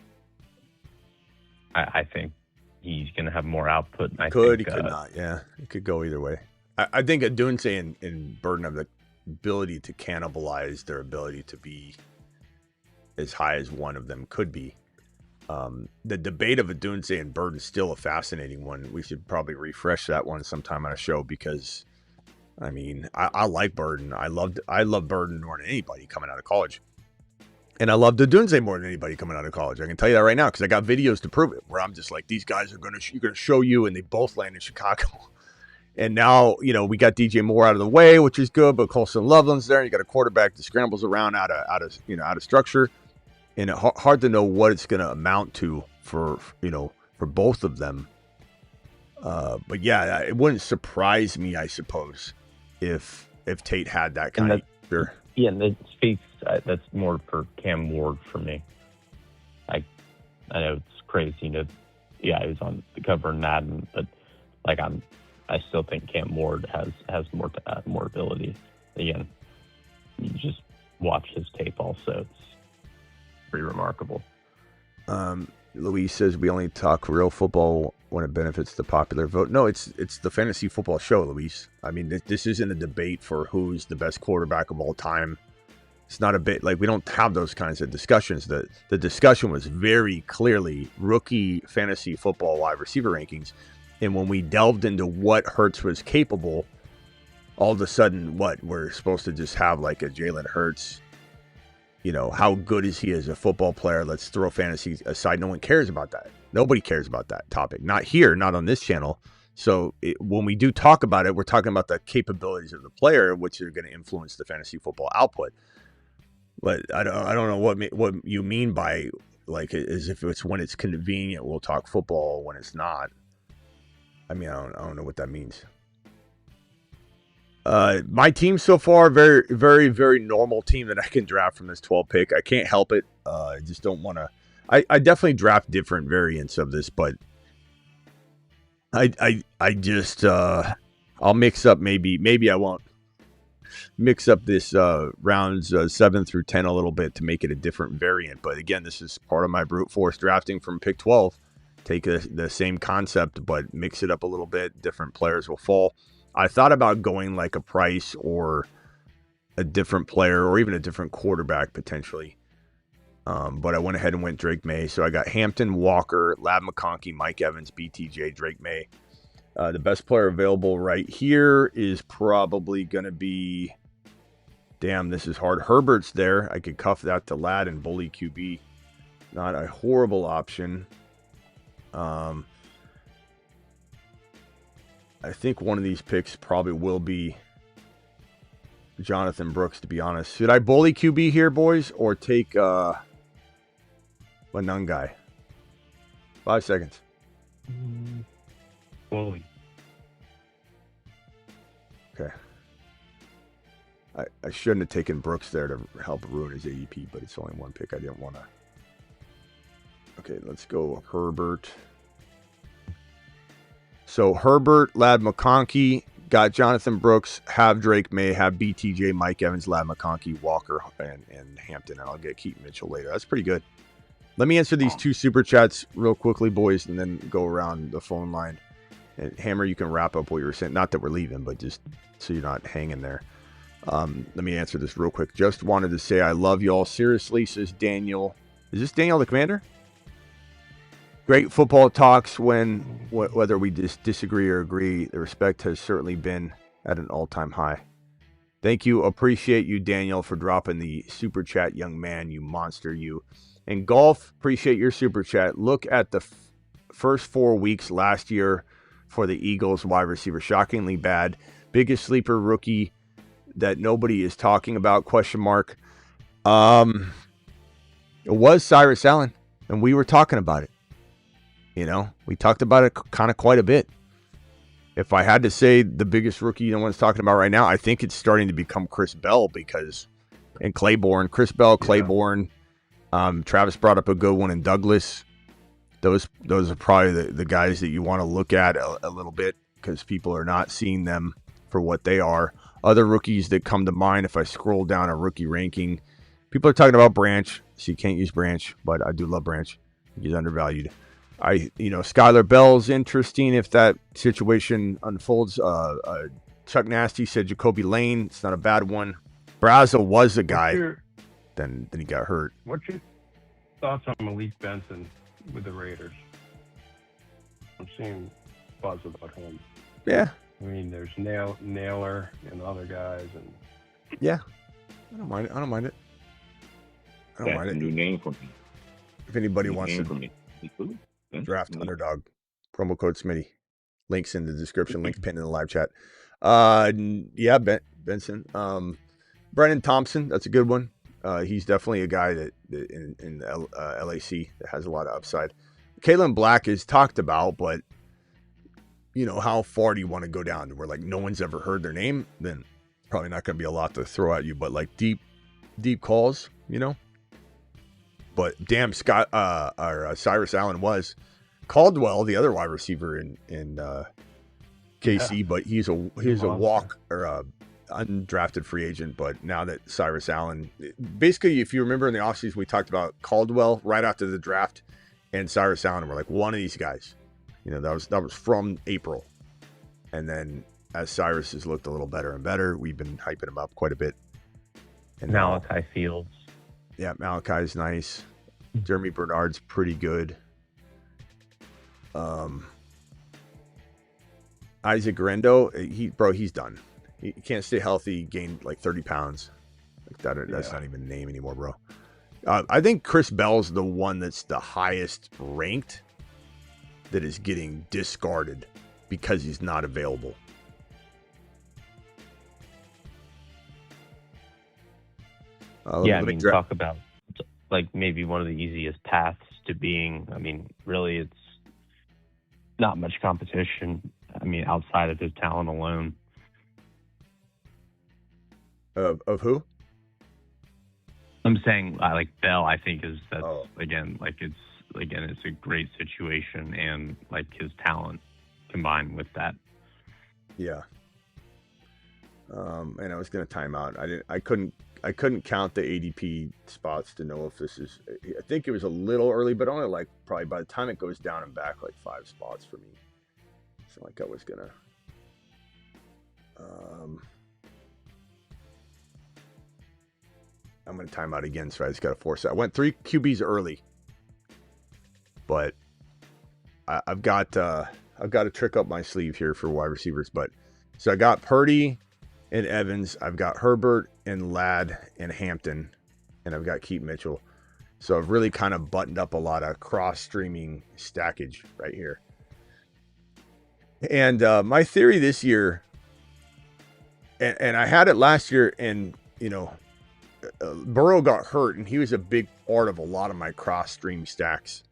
I think he's going to have more output. He could not. Yeah, it could go either way. I think Adunze and Burden have the ability to cannibalize their ability to be as high as one of them could be. The debate of Odunze and Burden is still a fascinating one. We should probably refresh that one sometime on a show because, I mean, I like Burden. I love Burden more than anybody coming out of college. And I love Odunze more than anybody coming out of college. I can tell you that right now because I got videos to prove it where I'm just like, these guys are going to show you, and they both land in Chicago. And now, we got DJ Moore out of the way, which is good, but Colson Loveland's there, and you got a quarterback that scrambles around out of structure. And it's hard to know what it's going to amount to for both of them. But yeah, it wouldn't surprise me, I suppose, if Tate had that kind of year. Yeah, and that speaks. That's more for Cam Ward for me. I know it's crazy he was on the cover in Madden, but I still think Cam Ward has more ability. Again, you just watch his tape also. It's pretty remarkable. Luis says we only talk real football when it benefits the popular vote. No, it's the fantasy football show, Luis. I mean, this isn't a debate for who's the best quarterback of all time. It's not a bit like we don't have those kinds of discussions. The discussion was very clearly rookie fantasy football wide receiver rankings. And when we delved into what Hurts was capable, all of a sudden, we're supposed to just have like a Jalen Hurts. How good is he as a football player? Let's throw fantasy aside. No one cares about that. Nobody cares about that topic. Not here, not on this channel. So when we do talk about it, we're talking about the capabilities of the player, which are going to influence the fantasy football output. But I don't know what you mean by as if it's when it's convenient, we'll talk football. When it's not, I mean, I don't know what that means. My team so far, very, very, very normal team that I can draft from this 12 pick. I can't help it. I just don't want to. I definitely draft different variants of this, but I just I'll mix up maybe I won't mix up this rounds 7 through 10 a little bit to make it a different variant. But again, this is part of my brute force drafting from pick 12. Take the same concept, but mix it up a little bit. Different players will fall. I thought about going like a Price or a different player or even a different quarterback potentially. But I went ahead and went Drake May. So I got Hampton, Walker, Lab McConkey, Mike Evans, BTJ, Drake May. The best player available right here is probably going to be, damn, this is hard. Herbert's there. I could cuff that to Lad and Bully QB. Not a horrible option. I think one of these picks probably will be Jonathan Brooks, to be honest. Should I bully QB here, boys, or take a none guy? 5 seconds. Bully. Okay. I shouldn't have taken Brooks there to help ruin his ADP, but it's only one pick. I didn't want to. Okay, let's go Herbert. So Herbert, Lad McConkey, got Jonathan Brooks, have Drake May, have BTJ, Mike Evans, Lad McConkey, Walker, and Hampton. And I'll get Keaton Mitchell later. That's pretty good. Let me answer these 2 super chats real quickly, boys, and then go around the phone line. And Hammer, you can wrap up what you were saying. Not that we're leaving, but just so you're not hanging there. Let me answer this real quick. Just wanted to say I love y'all. Seriously, says Daniel. Is this Daniel the Commander? Great football talks whether we disagree or agree. The respect has certainly been at an all-time high. Thank you. Appreciate you, Daniel, for dropping the super chat, young man, you monster, you. And Golf, appreciate your super chat. Look at the first 4 weeks last year for the Eagles wide receiver. Shockingly bad. Biggest sleeper rookie that nobody is talking about, question mark. It was Cyrus Allen, and we were talking about it. We talked about it kind of quite a bit. If I had to say the biggest rookie no one's talking about right now, I think it's starting to become Chris Bell and Claiborne. Chris Bell, Claiborne. Travis brought up a good one in Douglas. Those are probably the guys that you want to look at a little bit because people are not seeing them for what they are. Other rookies that come to mind, if I scroll down a rookie ranking, people are talking about Branch, so you can't use Branch, but I do love Branch. He's undervalued. Skylar Bell's interesting if that situation unfolds. Chuck Nasty said Jacoby Lane. It's not a bad one. Braza was a guy. then he got hurt. What's your thoughts on Malik Benson with the Raiders? I'm seeing buzz about him. Yeah. I mean, there's Naylor and other guys, and yeah, I don't mind it. I don't mind it. That's a new name for me. If anybody wants to draft Underdog, promo code Smitty. Links in the description. Links pinned in the live chat. Yeah, Benson. Brennan Thompson, that's a good one. He's definitely a guy that in LAC that has a lot of upside. Kalen Black is talked about, but how far do you want to go down? Where like no one's ever heard their name, then probably not going to be a lot to throw at you. But like deep calls, But damn, Cyrus Allen was Caldwell, the other wide receiver in KC, but he's a walk or a undrafted free agent. But now that Cyrus Allen, basically, if you remember in the offseason, we talked about Caldwell right after the draft and Cyrus Allen. We're like, one of these guys, that was from April. And then as Cyrus has looked a little better and better, we've been hyping him up quite a bit. And Malachi Fields. Yeah, Malachi's nice. Jeremy Bernard's pretty good. Isaac Rendo, he's done. He can't stay healthy. He gained like 30 pounds. That's not even a name anymore, bro. I think Chris Bell's the one that's the highest ranked that is getting discarded because he's not available. Talk about like maybe one of the easiest paths to being. I mean, really, it's not much competition. I mean, outside of his talent alone. Of who? I'm saying like Bell. I think it's a great situation, and like his talent combined with that. Yeah. And I was going to time out. I couldn't count the ADP spots to know if this is. I think it was a little early, but only like probably by the time it goes down and back, like 5 spots for me. So like I was gonna. I'm gonna time out again, so I just got to force it. I went 3 QBs early, but I've got a trick up my sleeve here for wide receivers. But so I got Purdy and Evans. I've got Herbert and Ladd and Hampton, and I've got Keith Mitchell. So I've really kind of buttoned up a lot of cross-streaming stackage right here. And my theory this year, and I had it last year, and Burrow got hurt, and he was a big part of a lot of my cross-stream stacks.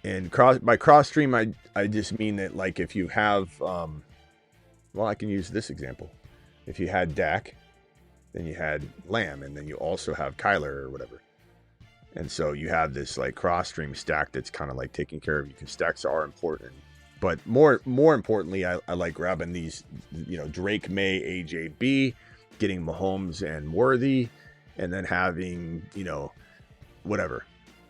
And by cross-stream, I just mean that like if you have, I can use this example. If you had Dak, then you had Lamb, and then you also have Kyler or whatever. And so you have this like cross-stream stack that's kind of like taking care of you, because stacks are important. But more importantly, I like grabbing these, Drake May, AJB, getting Mahomes and Worthy, and then having, whatever.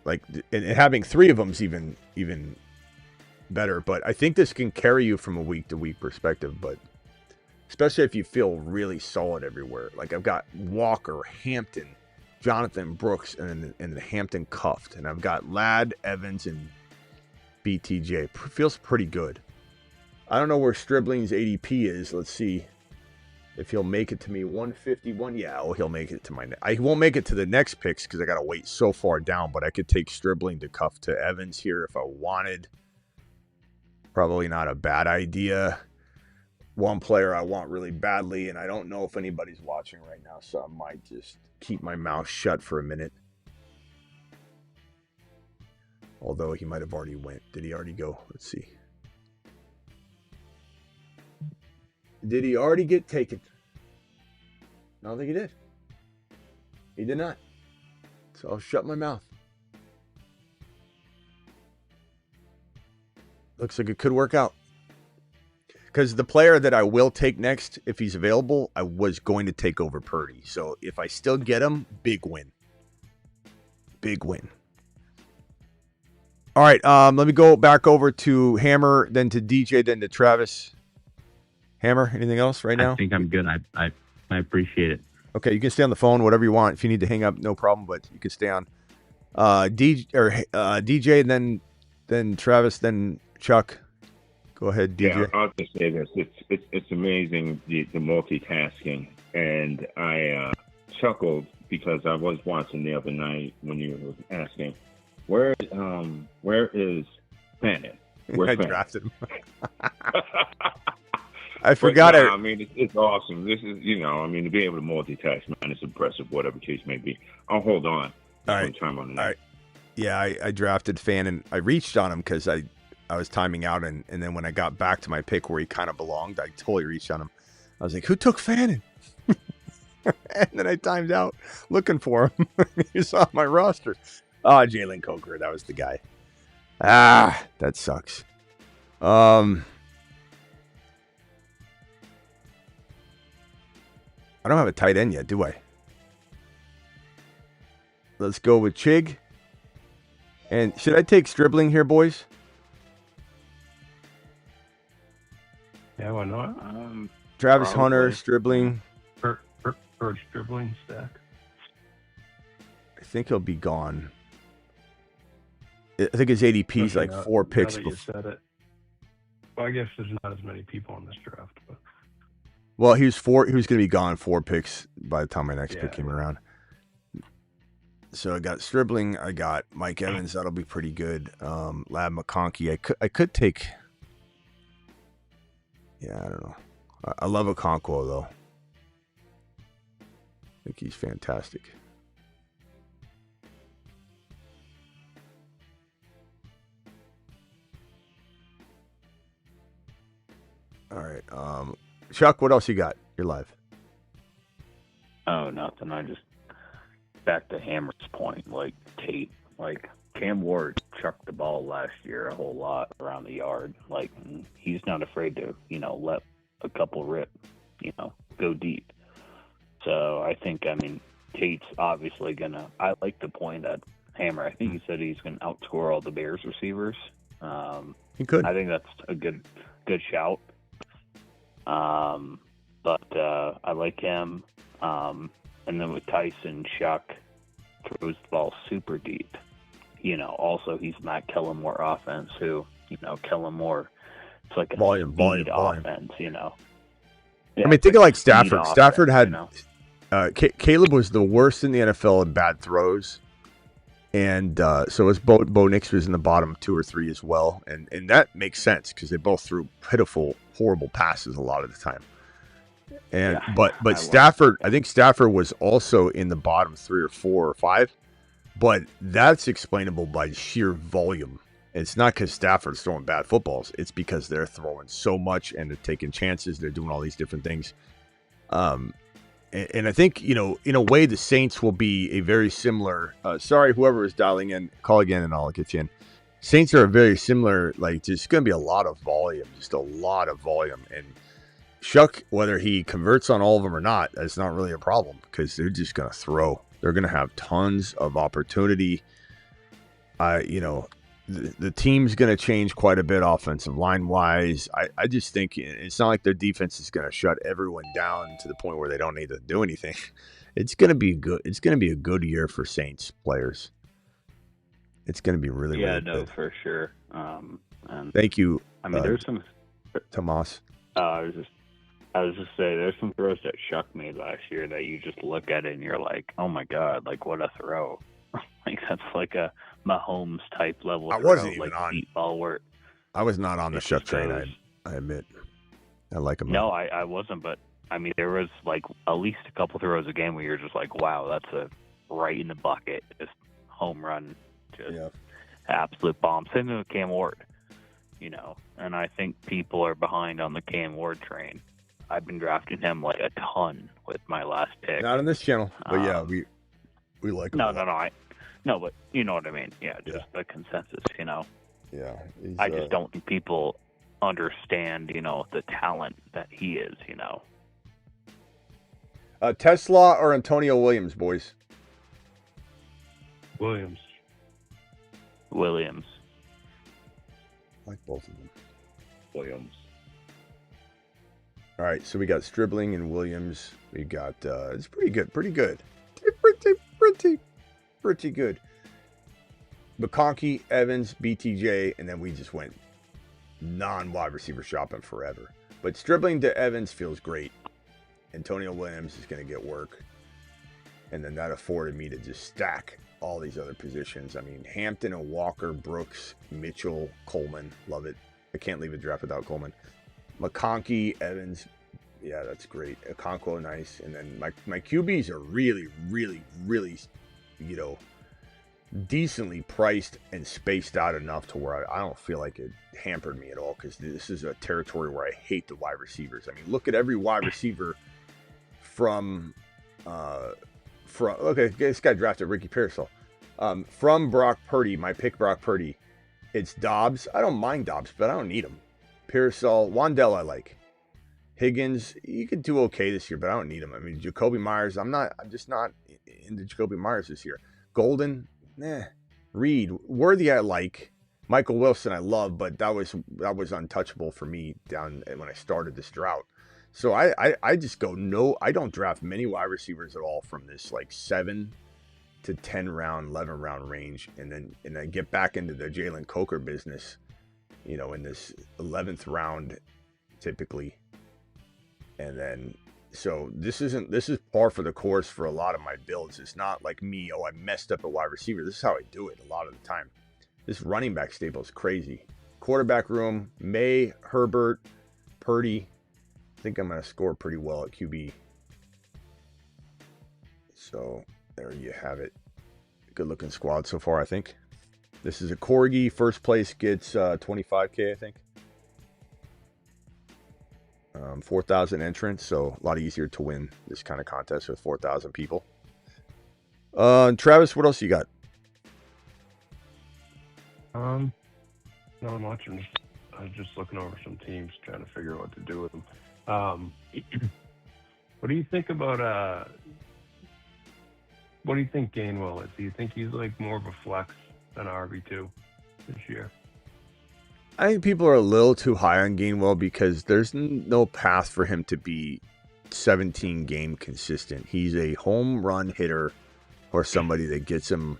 Like, and having 3 of them's even better. But I think this can carry you from a week-to-week perspective, but especially if you feel really solid everywhere. Like I've got Walker, Hampton, Jonathan Brooks, and the Hampton cuffed. And I've got Ladd, Evans, and BTJ. Feels pretty good. I don't know where Stribling's ADP is. Let's see if he'll make it to me. 151. Yeah, he'll make it to I won't make it to the next picks because I got to wait so far down. But I could take Stribling to cuff to Evans here if I wanted. Probably not a bad idea. One player I want really badly, and I don't know if anybody's watching right now, so I might just keep my mouth shut for a minute. Although he might have already went. Did he already go? Let's see. Did he already get taken? I don't think he did. He did not. So I'll shut my mouth. Looks like it could work out. Because the player that I will take next, if he's available, I was going to take over Purdy. So if I still get him, big win. Big win. All right, let me go back over to Hammer, then to DJ, then to Travis. Hammer, anything else right now? I think I'm good. I appreciate it. Okay, you can stay on the phone, whatever you want. If you need to hang up, no problem, but you can stay on. DJ, and then Travis, then Chuck. Go ahead, DJ. Yeah, I'll just say this: it's amazing the multitasking, and I chuckled because I was watching the other night when you were asking, where is Fannin? Where's I Fannin? drafted him. I forgot it. I mean, it's awesome. This is, to be able to multitask, man, it's impressive. Whatever case may be. I'll hold on. All right. All right. Yeah, I drafted Fannin. I reached on him because I was timing out, and then when I got back to my pick where he kind of belonged, I totally reached on him. I was like, who took Fannin? And then I timed out looking for him. He saw my roster. Oh, Jalen Coker. That was the guy. That sucks. I don't have a tight end yet, do I? Let's go with Chig. And should I take Stribling here, boys? Yeah, why not? Travis probably. Hunter, Stribling. First Stribling stack. I think he'll be gone. I think his ADP is like 4 picks. You said it. Well, I guess there's not as many people in this draft, but. Well, he was going to be gone 4 picks by the time my next pick came around. So I got Stribling. I got Mike Evans. That'll be pretty good. Lab McConkey. I could take. Yeah, I don't know. I love Okonkwo though. I think he's fantastic. All right. Chuck, what else you got? You're live. Oh, nothing. I just back to Hammer's point, like Tate, like Cam Ward chucked the ball last year a whole lot around the yard. Like he's not afraid to, let a couple rip, go deep. So I think, Tate's obviously gonna. I like the point that Hammer. I think he said he's gonna outscore all the Bears receivers. He could. I think that's a good shout. But I like him. And then with Tyson, Chuck throws the ball super deep. Also he's Matt Kellamore offense, who, Kellamore, it's like a volume offense, Yeah, think of like Stafford. Offense, Stafford had Caleb was the worst in the NFL in bad throws. And so was Bo Nix was in the bottom 2 or 3 as well. And that makes sense because they both threw pitiful, horrible passes a lot of the time. And but Stafford, I think Stafford was also in the bottom 3 or 4 or 5. But that's explainable by sheer volume. It's not because Stafford's throwing bad footballs. It's because they're throwing so much and they're taking chances. They're doing all these different things. And I think, in a way, the Saints will be a very similar. Sorry, whoever is dialing in, call again and I'll get you in. Saints are a very similar, like, there's going to be a lot of volume, just a lot of volume. And Shuck, whether he converts on all of them or not, that's not really a problem because they're just going to throw. They're going to have tons of opportunity. The team's going to change quite a bit offensive line-wise. I just think it's not like their defense is going to shut everyone down to the point where they don't need to do anything. It's going to be good. It's going to be a good year for Saints players. It's going to be really good. For sure. And thank you. There's some Tomas. I was just saying, there's some throws that Shuck made last year that you just look at it and you're like, oh my god, like what a throw! Like that's like a Mahomes type level. I wasn't even like on deep ball work. I was not on the Shuck train. I admit. I like him. No, I wasn't, but there was like at least a couple throws a game where you're just like, wow, that's a right in the bucket, just home run, just absolute bomb. Same thing with Cam Ward, and I think people are behind on the Cam Ward train. I've been drafting him like a ton with my last pick. Not on this channel, but we like him. No, but you know what I mean. Yeah, just the consensus, Yeah. I just don't think people understand, the talent that he is, Tesla or Antonio Williams, boys? Williams. I like both of them. Williams. All right, so we got Stribling and Williams. We got it's pretty good. Pretty good. Pretty good. McConkey, Evans, BTJ, and then we just went non-wide receiver shopping forever. But Stribling to Evans feels great. Antonio Williams is going to get work. And then that afforded me to just stack all these other positions. I mean, Hampton and Walker, Brooks, Mitchell, Coleman. Love it. I can't leave a draft without Coleman. McConkey, Evans. Yeah, that's great. Okonkwo, nice. And then my QBs are really, really, really, decently priced and spaced out enough to where I don't feel like it hampered me at all, because this is a territory where I hate the wide receivers. I mean, look at every wide receiver from okay, this guy drafted Ricky Pearsall. From Brock Purdy, my pick Brock Purdy, it's Dobbs. I don't mind Dobbs, but I don't need him. Pearsall, Wandell I like. Higgins, you could do okay this year, but I don't need him. I mean, Jacoby Myers, I'm just not into Jacoby Myers this year. Golden, Reed, Worthy I like. Michael Wilson I love, but that was untouchable for me down when I started this drought. So I just go I don't draft many wide receivers at all from this like 7 to 10 round, 11 round range, and then get back into the Jalen Coker business, in this 11th round typically. And then so this is par for the course for a lot of my builds. It's not like me, I messed up a wide receiver. This is how I do it a lot of the time. This running back stable is crazy. Quarterback room, May, Herbert, Purdy. I think I'm going to score pretty well at QB. So there you have it. Good looking squad so far, I think. This is a Corgi. First place gets $25K, I think. 4,000 entrants, so a lot easier to win this kind of contest with 4,000 people. Travis, what else you got? Not much. I was just looking over some teams, trying to figure out what to do with them. What do you think about what do you think Gainwell is? Do you think he's like more of a flex than RB2 this year? I think people are a little too high on Gainwell because there's no path for him to be 17 game consistent. He's a home run hitter or somebody that gets him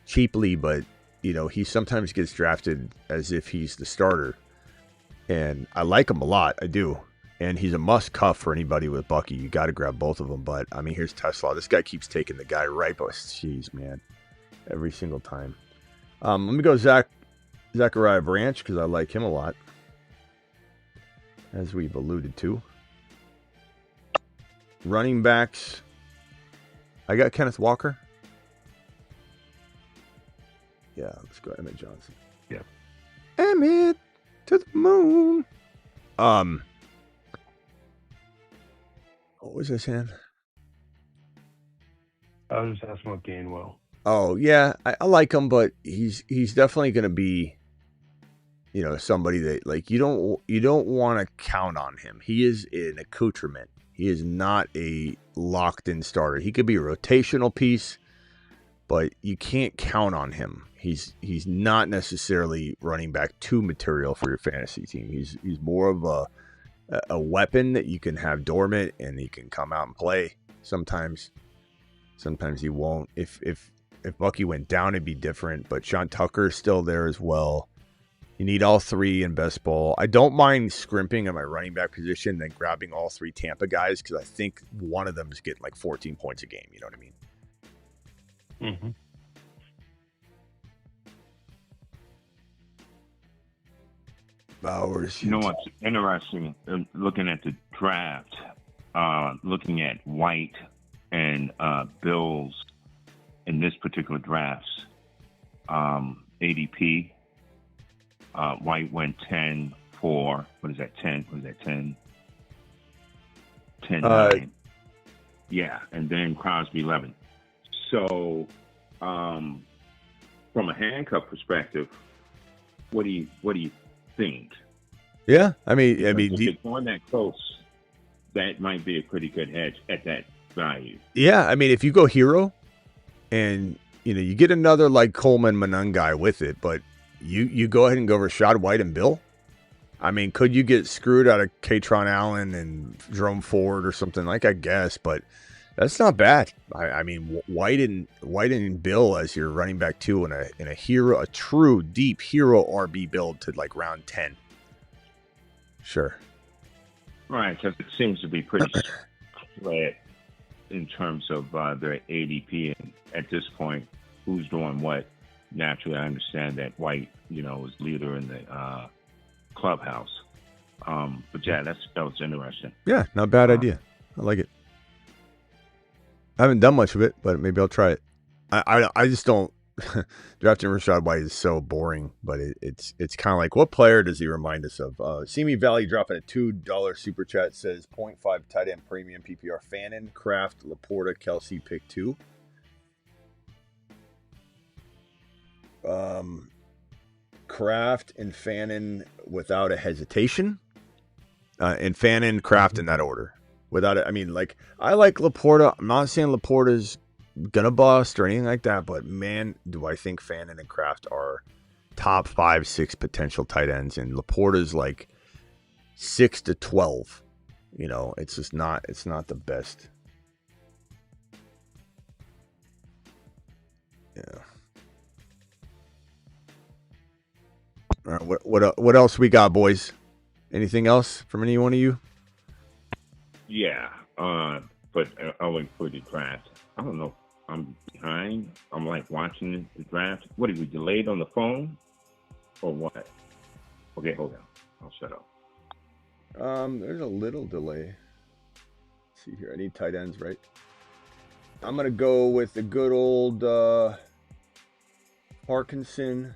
cheaply, but he sometimes gets drafted as if he's the starter. And I like him a lot. I do. And he's a must cuff for anybody with Bucky. You got to grab both of them. But I mean, here's Tesla. This guy keeps taking the guy right. But jeez, man, every single time. Let me go Zachariah Branch, because I like him a lot, as we've alluded to. Running backs, I got Kenneth Walker. Yeah, let's go Emmett Johnson. Yeah. Emmett to the moon. What was I saying? I was just asking about Gainwell. Oh, yeah, I like him, but he's definitely going to be, somebody that like you don't want to count on him. He is an accoutrement. He is not a locked-in starter. He could be a rotational piece, but you can't count on him. He's not necessarily running back 2 material for your fantasy team. He's more of a weapon that you can have dormant and he can come out and play. Sometimes he won't. If Bucky went down, it'd be different. But Sean Tucker is still there as well. You need all 3 in best ball. I don't mind scrimping at my running back position, then grabbing all 3 Tampa guys, because I think one of them is getting like 14 points a game. You know what I mean? Mm-hmm. Bowers. You know what's interesting? Looking at the draft, looking at White and Bills in this particular draft, ADP. White went 10 for, what is that, 10? What is that, 10? 10-9. Yeah, and then Crosby 11. So, from a handcuff perspective, what do you think? Yeah, I mean, if it's on that close, that might be a pretty good hedge at that value. Yeah, I mean, if you go hero, and you get another like Coleman Manung guy with it, but you go ahead and go Rashad White and Bill. I mean, could you get screwed out of Katron Allen and Jerome Ford or something like? I guess, but that's not bad. I mean, White and Bill as your running back 2 in a hero, a true deep hero RB build to like round 10. Sure. Right, because it seems to be pretty split in terms of their ADP, and at this point, who's doing what. Naturally, I understand that White, is leader in the clubhouse. But yeah, that was interesting. Yeah, not a bad idea. I like it. I haven't done much of it, but maybe I'll try it. I just don't. Drafting Rachaad White is so boring, but it's kind of like, what player does he remind us of? Simi Valley dropping a $2 super chat says 0.5 tight end premium PPR Fannin, Kraft, Laporta, Kelsey, pick 2. Kraft and Fannin without a hesitation, and Fannin, Kraft in that order. Without it, I mean, like, I like Laporta. I'm not saying Laporta's gonna bust or anything like that, but man, do I think Fannin and Kraft are top 5, 6 potential tight ends, and Laporta's like 6 to 12. It's just not. It's not the best. Yeah. All right, what else we got, boys? Anything else from any one of you? Yeah, but I went for the draft. I don't know. I'm behind. I'm like watching the draft. What, are we delayed on the phone? Or what? Okay, hold on. I'll shut up. There's a little delay. Let's see here. I need tight ends, right? I'm going to go with the good old Parkinson.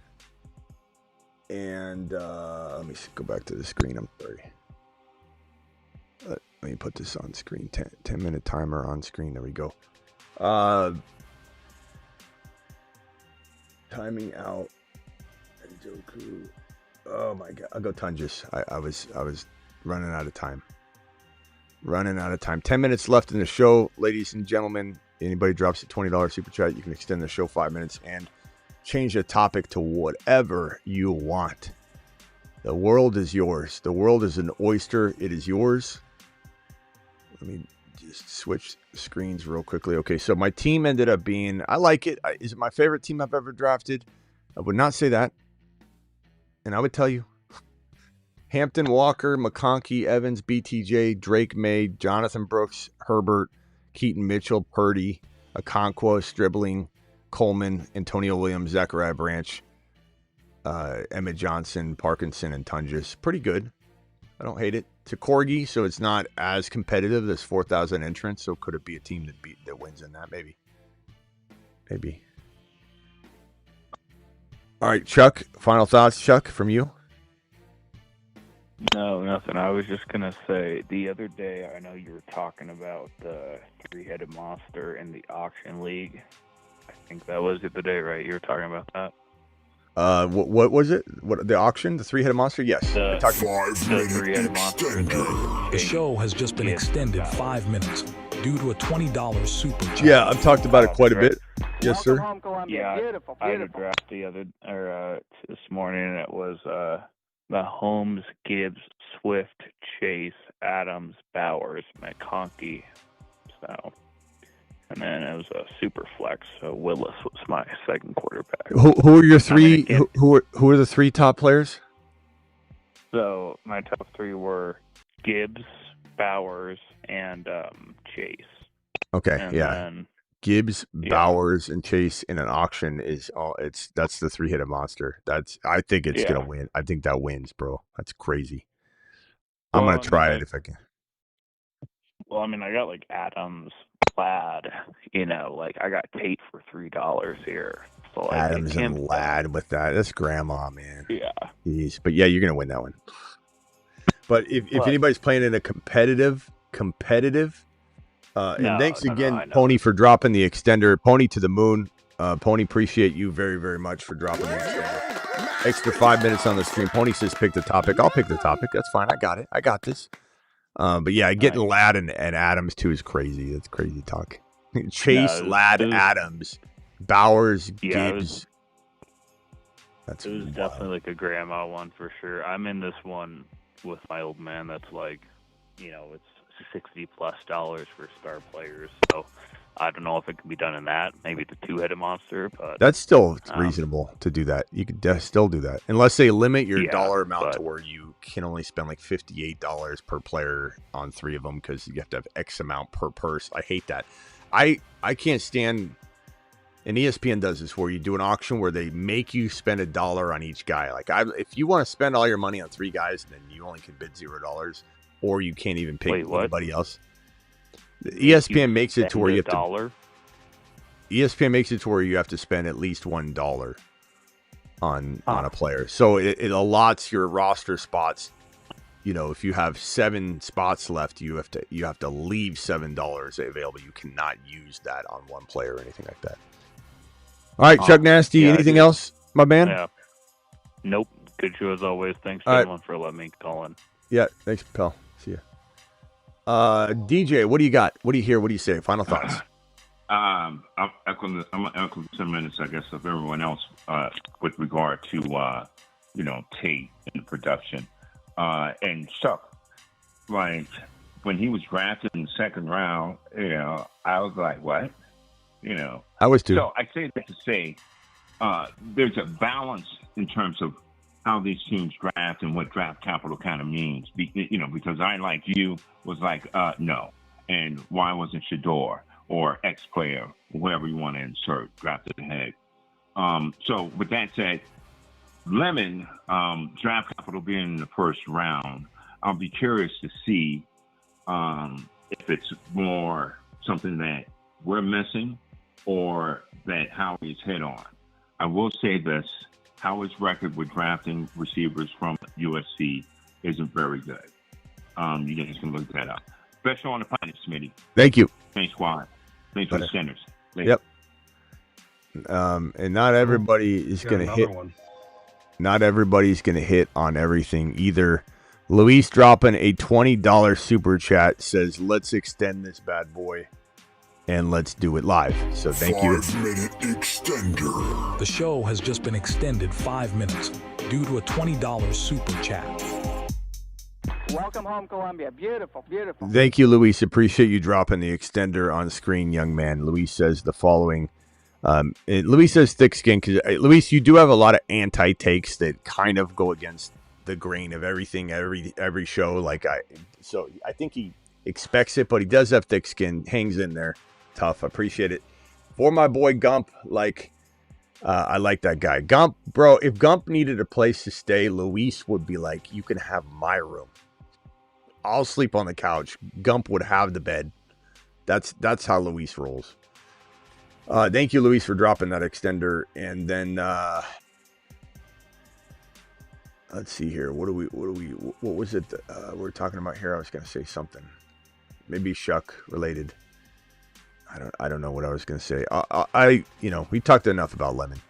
And let me go back to the screen. I'm sorry. Let me put this on screen. 10-minute timer on screen. There we go. Timing out. Njoku. Oh my God. I'll go Tungus. I was running out of time. 10 minutes left in the show, ladies and gentlemen. Anybody drops a $20 super chat, you can extend the show 5 minutes and change the topic to whatever you want. The world is yours. The world is an oyster. It is yours. Let me just switch screens real quickly. Okay, so my team ended up being, I like it. Is it my favorite team I've ever drafted? I would not say that. And I would tell you. Hampton, Walker, McConkey, Evans, BTJ, Drake May, Jonathan Brooks, Herbert, Keaton Mitchell, Purdy, Okonkwo, Stribling, Coleman, Antonio Williams, Zachariah Branch, Emmett Johnson, Parkinson, and Tungus. Pretty good. I don't hate it. It's a corgi, so it's not as competitive. There's 4,000 entrants, so could it be a team that wins in that? Maybe. All right, Chuck. Final thoughts, Chuck, from you? No, nothing. I was just going to say, the other day, I know you were talking about the three-headed monster in the auction league. I think that was the day, right? You were talking about that? What was it? What, the auction? The three-headed monster? Yes. The three-headed monster. The show has just been extended 5 minutes due to a $20 super chat. Yeah, I've talked about it quite a bit. Yes, sir. Yeah, I had a draft this morning, and it was Mahomes, Gibbs, Swift, Chase, Adams, Bowers, McConkey. So, and then it was a super flex. So Willis was my second quarterback. Who are your three? Who are the three top players? So my top three were Gibbs, Bowers, and Chase. Okay, and yeah. Then, Gibbs, Bowers, and Chase in an auction is that's the three-headed monster. I think it's gonna win. I think that wins, bro. That's crazy. I'm gonna try it if I can. Well, I mean, I got like Adams, Ladd. Like I got Tate for $3 here. So like, Adams and Ladd with that. That's grandma, man. Yeah. Jeez. But yeah, you're gonna win that one. But if anybody's playing in a competitive. And thanks again, Pony, for dropping the extender. Pony to the moon. Pony, appreciate you very, very much for dropping the extender. Extra 5 minutes on the stream. Pony says pick the topic. I'll pick the topic. That's fine. I got it. I got this. But yeah, getting Ladd and Adams too is crazy. That's crazy talk. Chase, Ladd, Adams, Bowers, Gibbs. It was definitely like a grandma one for sure. I'm in this one with my old man that's like, it's $60+ for star players. So I don't know if it can be done in that. Maybe the two-headed monster, but that's still reasonable to do that. You could still do that unless they limit your dollar amount to where you can only spend like $58 per player on 3 of them because you have to have X amount per purse. I hate that. I can't stand. And ESPN does this where you do an auction where they make you spend $1 on each guy. Like if you want to spend all your money on 3 guys, then you only can bid $0, or you can't even pick anybody else. ESPN makes it to where you have to. ESPN makes it to where you have to spend at least $1 on a player. So it allots your roster spots. If you have 7 spots left, you have to leave $7 available. You cannot use that on one player or anything like that. All right, Chuck Nasty, anything else, my man? Yeah. Nope. Good show as always. Thanks, gentlemen, for letting me call in. Yeah, thanks, pal. See ya. DJ, what do you got? What do you hear? What do you say? Final thoughts. I'm echoing the sentiments, I guess, of everyone else with regard to, Tate and production. And Chuck, like, when he was drafted in the second round, I was like, what? I was too. So I say that to say there's a balance in terms of how these teams draft and what draft capital kind of means. Because I, like you, was like, no. And why wasn't Shador or X player, whoever you want to insert, drafted ahead? So with that said, Lemon, draft capital being in the first round, I'll be curious to see if it's more something that we're missing or that Howie's hit on. I will say this, Howie's record with drafting receivers from USC isn't very good. You guys can look that up. Special on the planet, Smitty. Thank you. Thanks, Squad. Thanks for the centers. Yep. And not everybody is going to hit. Not everybody's going to hit on everything either. Luis dropping a $20 super chat says, let's extend this bad boy. And let's do it live. So thank you. 5-minute extender. The show has just been extended 5 minutes due to a $20 super chat. Welcome home, Columbia. Beautiful, beautiful. Thank you, Luis. Appreciate you dropping the extender on screen, young man. Luis says the following. Luis says thick skin because Luis, you do have a lot of anti-takes that kind of go against the grain of everything, every show. So I think he expects it, but he does have thick skin. Hangs in there. Tough. Appreciate it. For my boy Gump, I like that guy. Gump, bro, if Gump needed a place to stay, Luis would be like, you can have my room. I'll sleep on the couch. Gump would have the bed. That's how Luis rolls. Thank you, Luis, for dropping that extender. And then let's see here. What was it we're talking about here? I was gonna say something. Maybe Shuck related. I don't know what I was going to say. We talked enough about Lemon,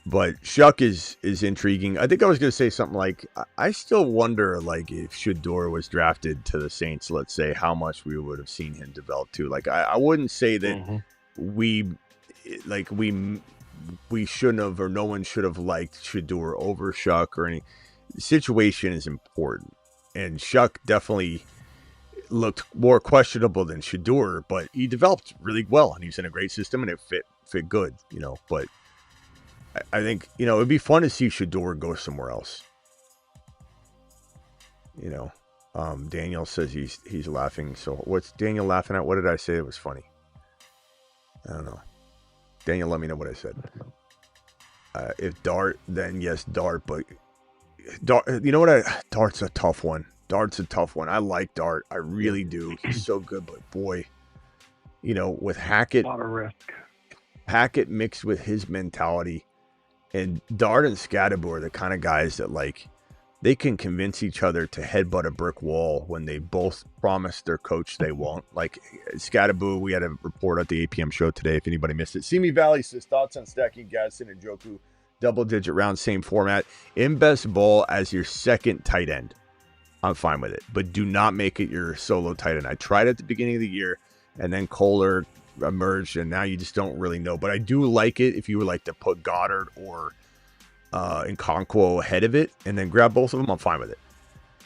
but Shuck is intriguing. I think I was going to say something like, I still wonder, if Shador was drafted to the Saints, let's say, how much we would have seen him develop to. I wouldn't say that we shouldn't have, or no one should have liked Shador over Shuck or any. The situation is important, and Shuck definitely looked more questionable than Shador, but he developed really well and he's in a great system and it fit good, but I think, it'd be fun to see Shador go somewhere else. Daniel says he's laughing. So what's Daniel laughing at? What did I say? It was funny. I don't know. Daniel, let me know what I said. If Dart, then yes, Dart, but Dart, Dart's a tough one. Dart's a tough one. I like Dart. I really do. He's so good, but boy, with Hackett, a lot of risk. Hackett mixed with his mentality, and Dart and Scadaboo are the kind of guys that they can convince each other to headbutt a brick wall when they both promise their coach they won't. Like Scadaboo, we had a report at the 8 p.m. show today. If anybody missed it, Simi Valley says thoughts on stacking Gadsden and Njoku, double-digit round, same format. In best ball as your second tight end. I'm fine with it, but do not make it your solo tight end. I tried at the beginning of the year, and then Kohler emerged, and now you just don't really know. But I do like it if you would like to put Goddard or and Conquo ahead of it, and then grab both of them, I'm fine with it.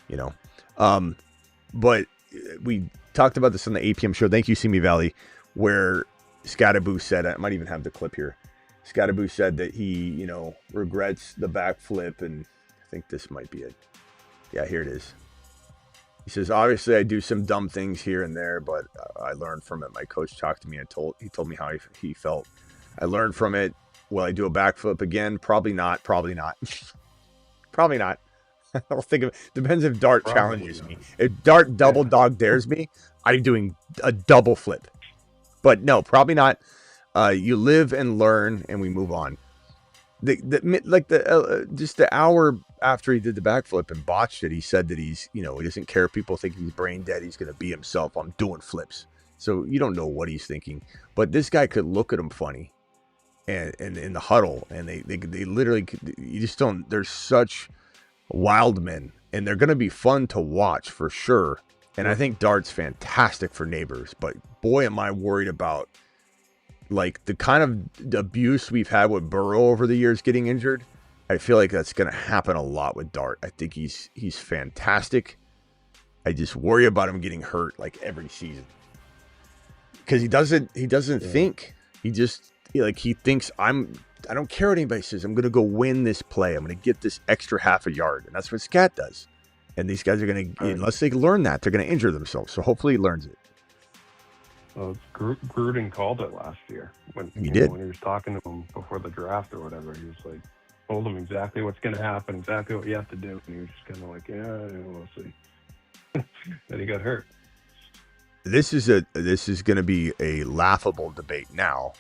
You know, but we talked about this on the 8 p.m. show. Thank you, Simi Valley, where Scattaboo said, I might even have the clip here. Scattaboo said that he, you know, regrets the backflip, and I think this might be it. Yeah, here it is. He says, obviously I do some dumb things here and there, but I learned from it. My coach talked to me and he told me how he felt. I learned from it. Will I do a backflip again? Probably not. Probably not. Probably not. I'll think of it. Depends if Dart challenges me. If Dart double dog dares me, I'm doing a double flip. But no, probably not. You live and learn, and we move on. Just the hour after he did the backflip and botched it, he said that he's, you know, he doesn't care if people think he's brain dead. He's going to be himself. I'm doing flips. So you don't know what he's thinking. But this guy could look at him funny, and in the huddle, and they literally, you just don't. They're such wild men, and they're going to be fun to watch for sure. And I think Dart's fantastic for neighbors, but boy, am I worried about like the kind of abuse we've had with Burrow over the years getting injured. I feel like that's going to happen a lot with Dart. I think he's fantastic. I just worry about him getting hurt like every season because he doesn't think. He just he thinks I don't care what anybody says. I'm going to go win this play. I'm going to get this extra half a yard, and that's what Scat does. And these guys are going to, unless they learn that, they're going to injure themselves. So hopefully he learns it. Well, Gruden called it last year when he did. When he was talking to him before the draft or whatever. He was like, told him exactly what's going to happen, exactly what you have to do, and he was just kind of like, yeah, we'll see. Then he got hurt. This is going to be a laughable debate now,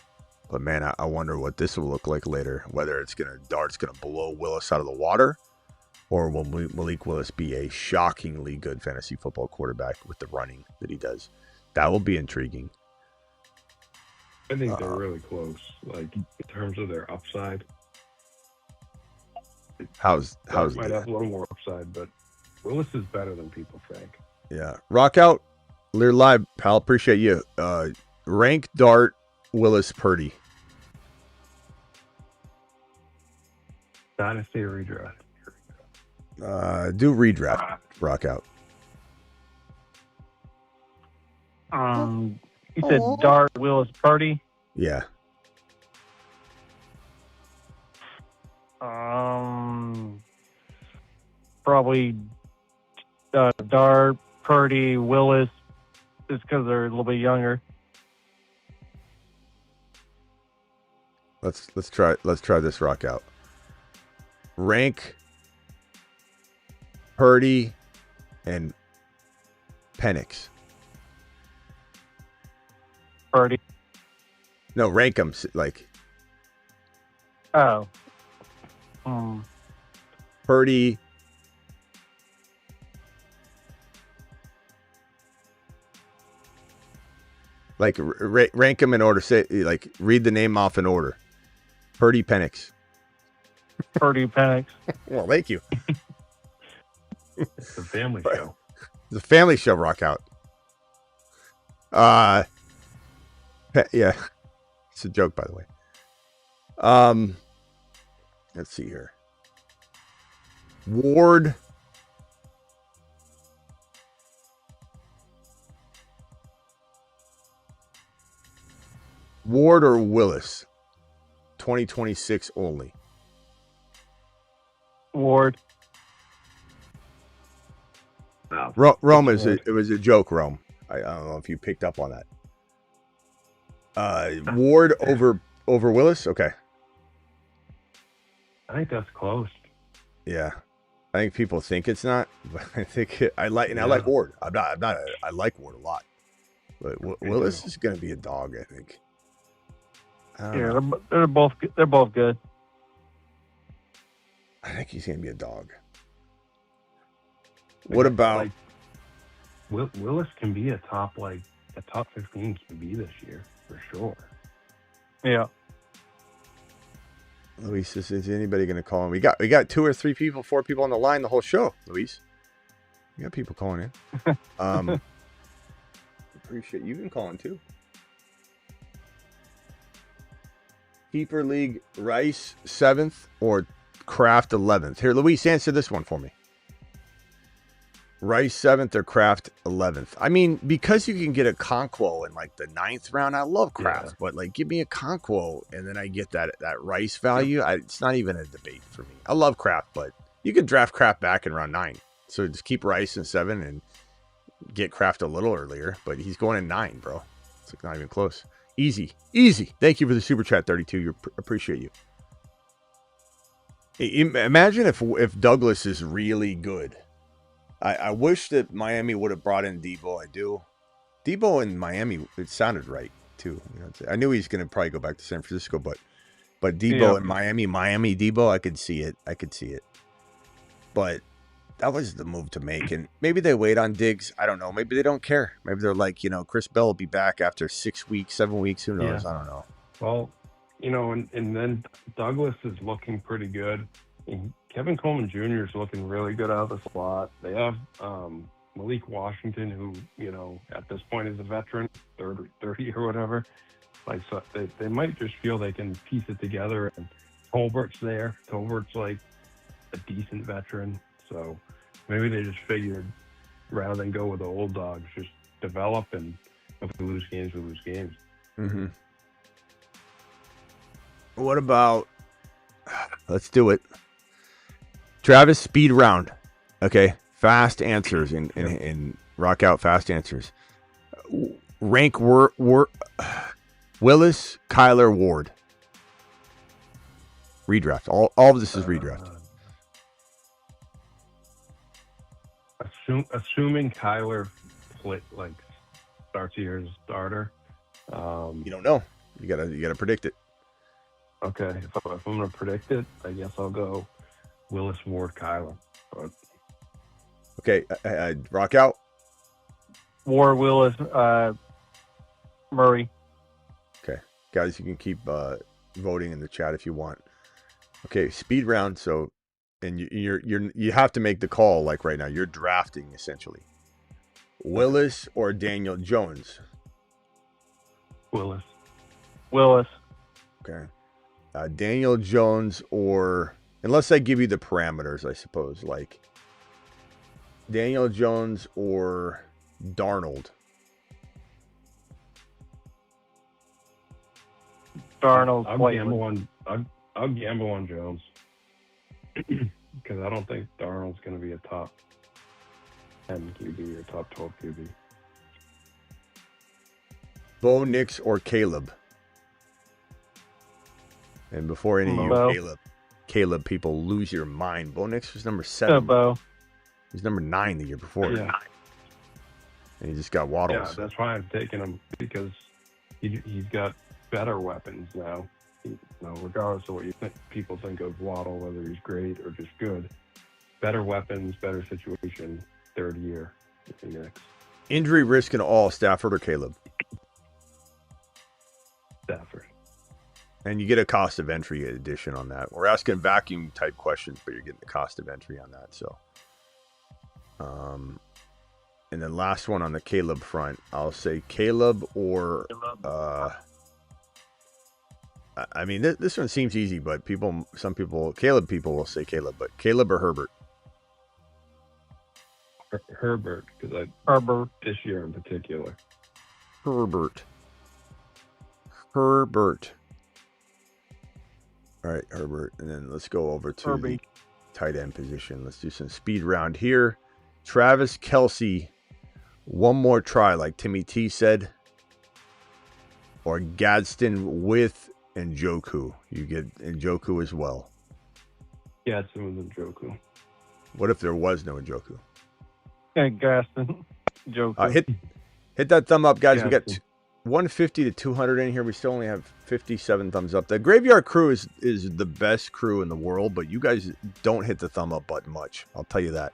but man, I wonder what this will look like later. Whether Dart's going to blow Willis out of the water, or will Malik Willis be a shockingly good fantasy football quarterback with the running that he does? That will be intriguing. I think they're really close, like in terms of their upside. How's might have a little more upside, but Willis is better than people think. Yeah, rock out, Lear Live, pal. Appreciate you. Rank Dart, Willis, Purdy. Dynasty or redraft? Do redraft. Rock out. You said Dart, Willis, Purdy. Yeah. Probably Dart, Purdy, Willis, just because they're a little bit younger. Let's try this rock out. Rank Purdy and Penix. Purdy. No, rank them like. Oh. Purdy. Like rank them in order. Say like read the name off in order. Purdy, Penix. Purdy, Penix. Well, thank you. It's a family show. It's a family show. Rock out. Yeah, it's a joke, by the way. Let's see here. Ward. Ward or Willis? 2026 only. Ward. Rome it was a joke, Rome. I don't know if you picked up on that. Ward over Willis? Okay. I think that's close. Yeah. I think people think it's not, but I think I like Ward. I like Ward a lot. But Willis is going to be a dog, I think. Yeah, they're both good. I think he's going to be a dog. What about Willis can be a top 15 QB this year for sure. Yeah. Luis, is anybody going to call him? We got 2 or 3 people, 4 people on the line the whole show, Luis. We got people calling in. Appreciate you can call in too. Keeper League, Rice 7th or Kraft 11th. Here, Luis, answer this one for me. Rice 7th or Kraft 11th? I mean, because you can get a Conquo in like the 9th round, I love Kraft, but like give me a Conquo and then I get that Rice value. It's not even a debate for me. I love Kraft, but you can draft Kraft back in round 9. So just keep Rice in 7 and get Kraft a little earlier, but he's going in 9, bro. It's like not even close. Easy. Thank you for the super chat, 32. Appreciate you. Imagine if Douglas is really good. I wish that Miami would have brought in Debo. I do. Debo in Miami, it sounded right too. You know, I knew he's going to probably go back to San Francisco, but Debo in Miami Debo, I could see it. But that was the move to make, and maybe they wait on Diggs. I don't know. Maybe they don't care. Maybe they're like, Chris Bell will be back after 6 weeks, 7 weeks. Who knows? Yeah. I don't know. Well, and then Douglas is looking pretty good. And Kevin Coleman Jr. is looking really good out of the slot. They have Malik Washington, who, at this point is a veteran, 30 or whatever. Like, so they might just feel they can piece it together. And Tolbert's there. Tolbert's like a decent veteran. So maybe they just figured rather than go with the old dogs, just develop, and if we lose games, we lose games. Mm-hmm. What about, let's do it. Travis, speed round. Okay. Fast answers and rock out fast answers. Rank Willis, Kyler, Ward. Redraft. All of this is redraft. Assuming Kyler starts here as a starter. You don't know. You gotta predict it. Okay. If I'm gonna predict it, I guess I'll go Willis, Ward, Kyler. But... Okay, rock out. Ward, Willis, Murray. Okay, guys, you can keep voting in the chat if you want. Okay, speed round. So, and you have to make the call like right now. You're drafting essentially. Willis or Daniel Jones? Willis. Okay. Daniel Jones or, unless I give you the parameters, I suppose, like Daniel Jones or Darnold. Darnold. I'll gamble on Jones because I don't think Darnold's going to be a top 10 QB or top 12 QB. Bo Nix or Caleb? And before any of you Caleb people lose your mind, Bo Nix was number 7. Bo. He was number 9 the year before. Yeah. And he just got Waddles. Yeah, that's why I'm taking him, because he's got better weapons now. Regardless of what people think of Waddle, whether he's great or just good, better weapons, better situation, third year. Next. Injury risk and all, Stafford or Caleb? Stafford. And you get a cost of entry addition on that. We're asking vacuum type questions, but you're getting the cost of entry on that. So, and then last one on the Caleb front, I'll say Caleb or, I mean, this one seems easy, but some people will say Caleb, but Caleb or Herbert? Herbert, because this year in particular. Herbert. All right, Herbert, and then let's go over to the tight end position. Let's do some speed round here. Travis Kelce, one more try, like Timmy T said, or Gadsden with Njoku. You get Njoku as well. Gadsden with Njoku. What if there was no Njoku? Yeah, Gadsden. Njoku. Hit that thumb up, guys. Gadsden. We got 150 to 200 in here. We still only have 57 thumbs up. The Graveyard Crew is the best crew in the world, but you guys don't hit the thumb up button much. I'll tell you that.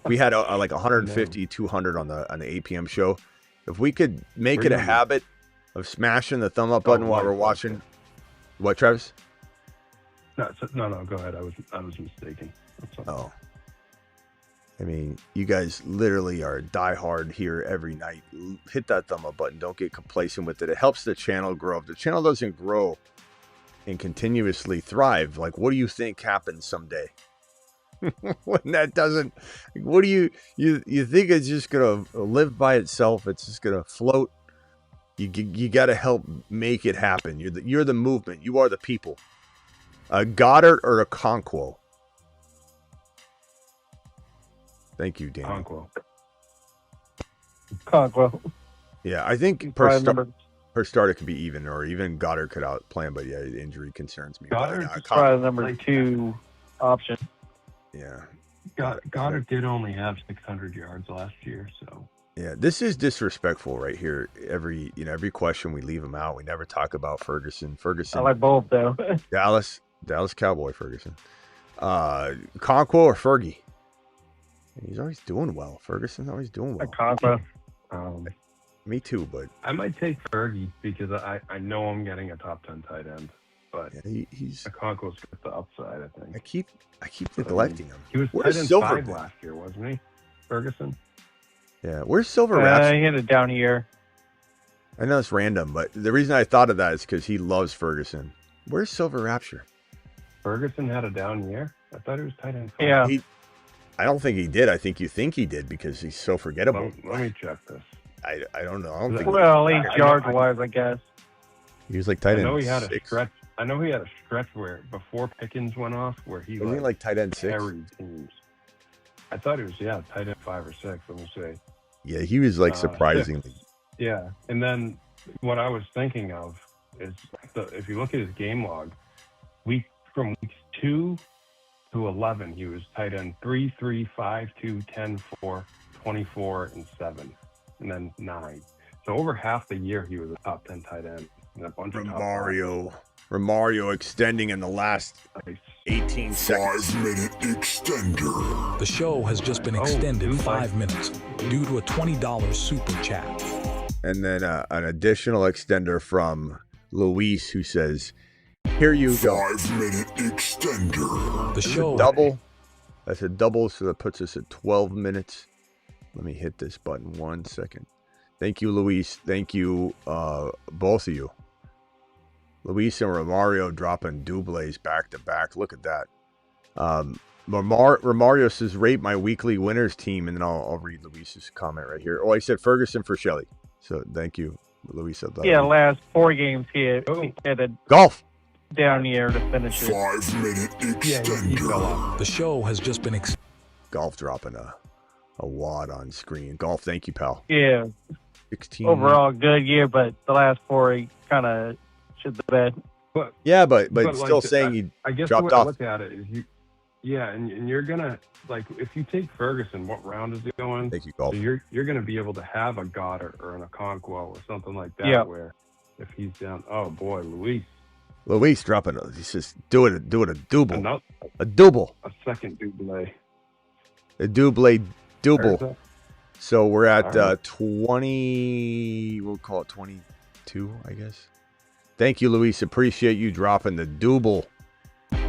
We had like 150, 200 on the 8 p.m. show. If we could make it a habit of smashing the thumb up button while we're watching. What, Travis? No, go ahead. I was mistaken. Oh. I mean, you guys literally are diehard here every night. Hit that thumb up button. Don't get complacent with it. It helps the channel grow. If the channel doesn't grow, and continuously thrive. Like, what do you think happens someday? When that doesn't, what do you think it's just gonna live by itself? It's just gonna float. You got to help make it happen. You're the movement. You are the people. A Goddard or a Conquo? Thank you, Dan. Conquo. Yeah, I think per start it could be even, or even Goddard could outplay him. But yeah, the injury concerns me. Goddard's probably the number 2 option. Yeah. Goddard did only have 600 yards last year, so. Yeah, this is disrespectful right here. Every question we leave him out. We never talk about Ferguson. I like both though. Dallas Cowboy Ferguson. Conquo or Fergie? He's always doing well. Ferguson's always doing well. Conquo. Me too, but I might take Fergie because I know I'm getting a top 10 tight end. But yeah, he's Conquo's got the upside, I think. I keep neglecting him. He was tight end 5 last year, wasn't he? Ferguson. Yeah, where's Silver Rapture? He had a down year. I know it's random, but the reason I thought of that is because he loves Ferguson. Where's Silver Rapture? Ferguson had a down year? I thought he was tight end 5. Yeah. I don't think he did. I think you think he did because he's so forgettable. Let me check this. I don't know. I don't think well, he's yard-wise, I guess. He was like tight end 6. I know he had a stretch. I know he had a stretch where before Pickens went off, where he like tight end 6. Carried teams. I thought he was tight end 5 or 6. Let me see. Yeah, he was like surprisingly. 6. Yeah, and then what I was thinking of is if you look at his game log, from weeks 2 to 11, he was tight end 3, 3, 5, 2, 10, 4, 24, and 7, and then 9. So over half the year, he was a top 10 tight end. And a bunch of Romario extending in the last 18 seconds. 5-minute extender. The show has just been extended 5 minutes due to a $20 super chat. And then an additional extender from Luis, who says, "Here you go." 5-minute extender. The show double. That's a double, so that puts us at 12 minutes. Let me hit this button 1 second. Thank you, Luis. Thank you, both of you. Luis and Romario dropping doubles back to back. Look at that. Romario says, "Rate my weekly winners team," and then I'll read Luis's comment right here. Oh, I said Ferguson for Shelley. So thank you, Luis. Yeah, last 4 games he had a golf down year to finish it. 5-minute extender. The show has just been golf dropping a wad on screen. Golf, thank you, pal. Yeah. 16. Overall good year, but the last 4 he kind of shit the bed. But still like, saying he I guess dropped the way off. I look at it is and you're gonna if you take Ferguson, what round is he going? Thank you, golf. So you're gonna be able to have a Goddard or an Okonkwo or something like that where if he's down, oh boy, Luis dropping he says do it a double. A second double. A double. So we're at 20, we'll call it 22, I guess. Thank you, Luis. Appreciate you dropping the double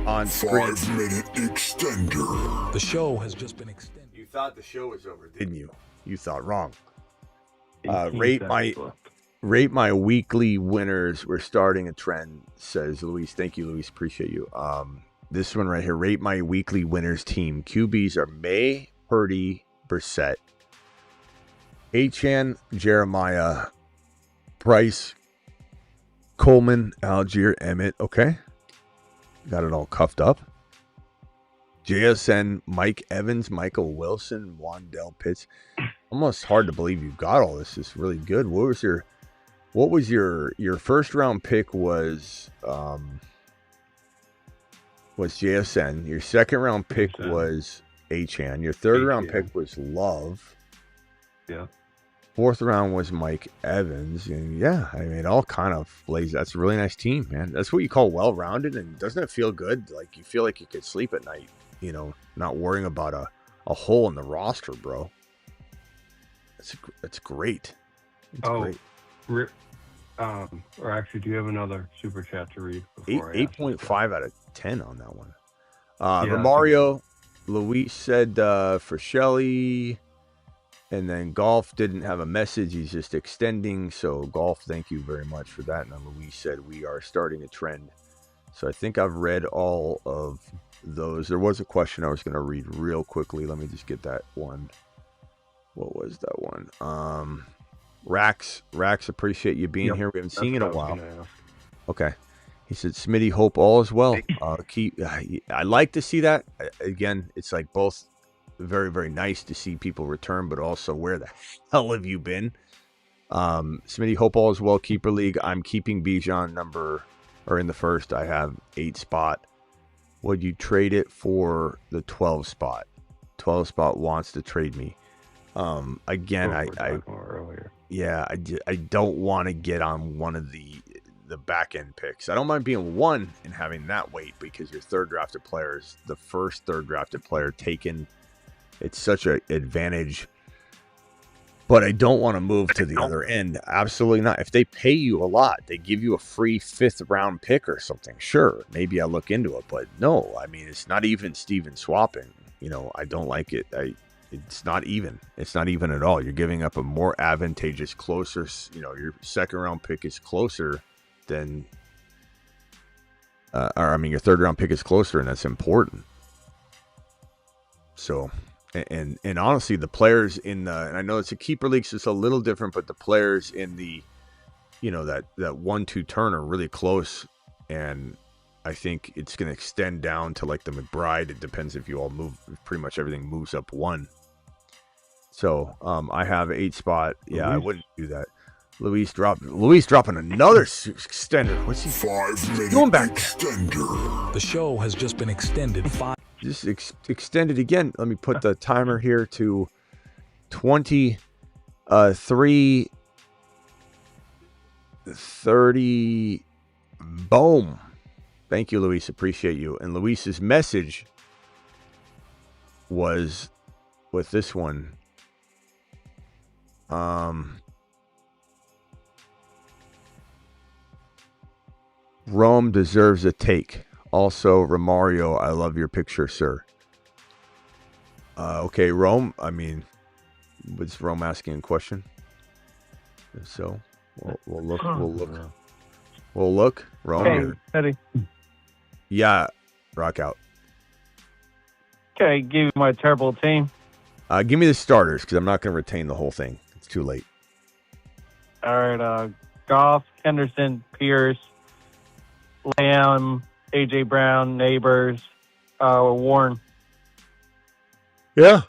on screen. 5-minute extender. The show has just been extended. You thought the show was over, didn't you? You thought wrong. Rate my weekly winners. We're starting a trend, says Luis. Thank you, Luis. Appreciate you. This one right here. Rate my weekly winners team. QBs are May, Purdy, Brissett, Achane, Jeremiah, Price, Coleman, Algier, Emmett. Okay. Got it all cuffed up. JSN, Mike Evans, Michael Wilson, Wandell Pitts. Almost hard to believe you got all this. It's really good. What was your first round pick was JSN. Your second round pick was Achane. Your third round pick was Love. Yeah. Fourth round was Mike Evans. And yeah, I mean, it all kind of plays. That's a really nice team, man. That's what you call well-rounded. And doesn't it feel good? Like you feel like you could sleep at night, not worrying about a hole in the roster, bro. It's great. It's great. Or actually, do you have another super chat to read? 8.5 out of 10 on that one. Romario, Luis said for Shelley. And then Golf didn't have a message. He's just extending. So Golf, thank you very much for that. And then Luis said we are starting a trend. So I think I've read all of those. There was a question I was going to read real quickly. Let me just get that one. What was that one? Rax, appreciate you being here. We haven't seen you in a while. Okay. He said, Smitty, hope all is well. I like to see that. Again, it's like both very, very nice to see people return, but also where the hell have you been? Smitty, hope all is well. Keeper League. I'm keeping Bijan in the first. I have 8 spot. Would you trade it for the 12 spot? 12 spot wants to trade me. Again, I don't want to get on one of the back end picks. I don't mind being 1 and having that weight because your third drafted player is the first third drafted player taken. It's such an advantage. But I don't want to move to the other end. Absolutely not. If they pay you a lot, they give you a free 5th round pick or something. Sure, maybe I look into it. But no, I mean, it's not even Steven swapping. I don't like it. It's not even. It's not even at all. You're giving up a more advantageous, closer, your second round pick is closer than, your third round pick is closer, and that's important. So, and honestly, the players in the, and I know it's a keeper league, so it's a little different, but the players in the, that 1-2 turn are really close, and I think it's going to extend down to like the McBride. It depends if you all move, pretty much everything moves up 1. So, I have 8 spot. Yeah, I wouldn't do that. Luis dropping another extender. What's he 5-minute doing back? The show has just been extended 5. Just extended again. Let me put the timer here to 23:30. Boom. Thank you, Luis. Appreciate you. And Luis's message was with this one. Rome deserves a take. Also, Romario, I love your picture, sir. Okay, Rome. I mean, was Rome asking a question? If so, we'll look. We'll look. Rome. Hey, Eddie. Yeah, rock out. Okay, give you my terrible team. Give me the starters because I'm not going to retain the whole thing. It's too late. All right, Goff, Henderson, Pierce, Lamb, A.J. Brown, Neighbors, Warren. Yeah.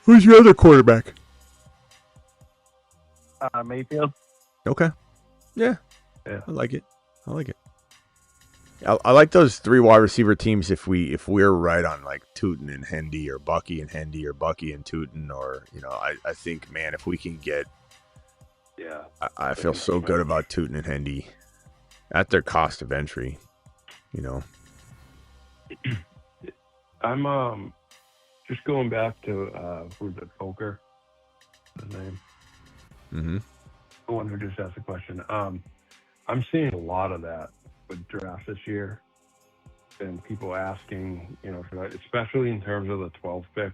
Who's your other quarterback? Mayfield. Okay. Yeah. I like it. I like those 3 wide receiver teams if we're right on like Tootin and Hendy or Bucky and Hendy or Bucky and Tootin or I think, man, if we can get I feel so good about Tootin and Hendy at their cost of entry. I'm just going back to who's it, Poker? His name. Mm-hmm. The one who just asked the question. I'm seeing a lot of that with drafts this year, and people asking, especially in terms of the 12th pick.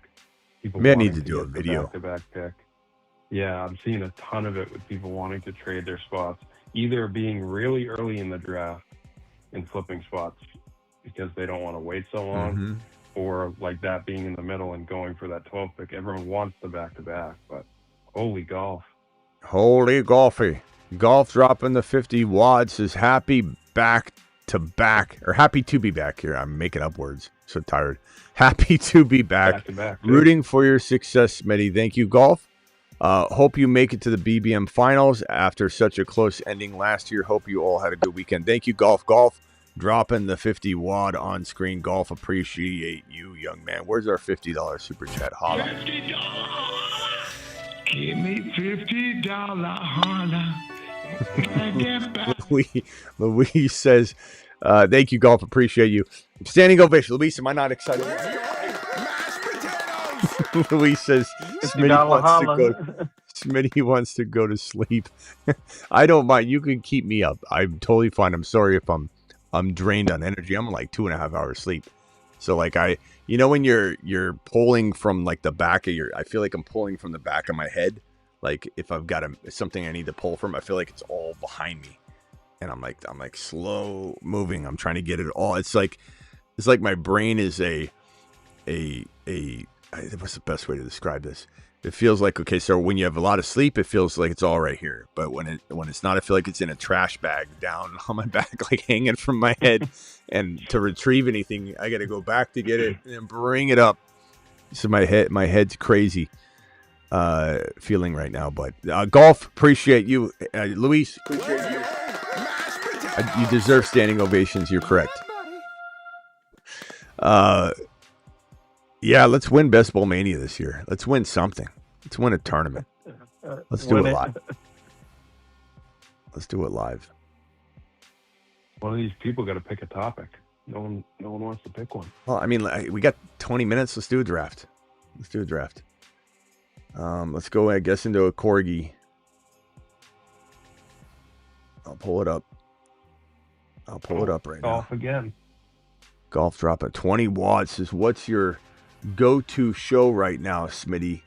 People may need to do a video. Back-to-back pick. Yeah, I'm seeing a ton of it with people wanting to trade their spots, either being really early in the draft and flipping spots because they don't want to wait so long, or like that being in the middle and going for that 12th pick. Everyone wants the back-to-back, but holy golf. Holy golfy. Golf dropping the 50 wads is happy back to back, or happy to be back here. I'm making up words. So tired. Happy to be back. Rooting for your success, Smitty. Thank you, Golf. Hope you make it to the BBM finals after such a close ending last year. Hope you all had a good weekend. Thank you, Golf. Golf dropping the 50 wad on screen. Golf, appreciate you, young man. Where's our $50 super chat? Holla. $50. Give me $50. Holla. Louise says, thank you, Golf. Appreciate you. Standing ovation. Louise, am I not excited? Louise says, Smitty wants to go to sleep. I don't mind. You can keep me up. I'm totally fine. I'm sorry if I'm drained on energy. I'm like 2.5 hours sleep. So like when you're pulling from like the back of I feel like I'm pulling from the back of my head. Like if I've got something I need to pull from, I feel like it's all behind me. and I'm like slow moving. I'm trying to get it all. It's like my brain is a what's the best way to describe this? It feels like, okay, so when you have a lot of sleep, it feels like it's all right here. But when it's not, I feel like it's in a trash bag down on my back, like hanging from my head. And to retrieve anything, I got to go back to get it and then bring it up. So my head's crazy feeling right now. But golf, appreciate you. Luis, appreciate you. You deserve standing ovations. You're correct. Yeah, let's win Best Bowl Mania this year. Let's win something. Let's win a tournament. Let's do it live. Let's do it live. One of these people got to pick a topic. No one wants to pick one. Well, I mean, we got 20 minutes. Let's do a draft. Let's go, I guess, into a corgi. I'll pull it up right now. Golf again. Golf drop at 20 watts is what's your go-to show right now, Smitty?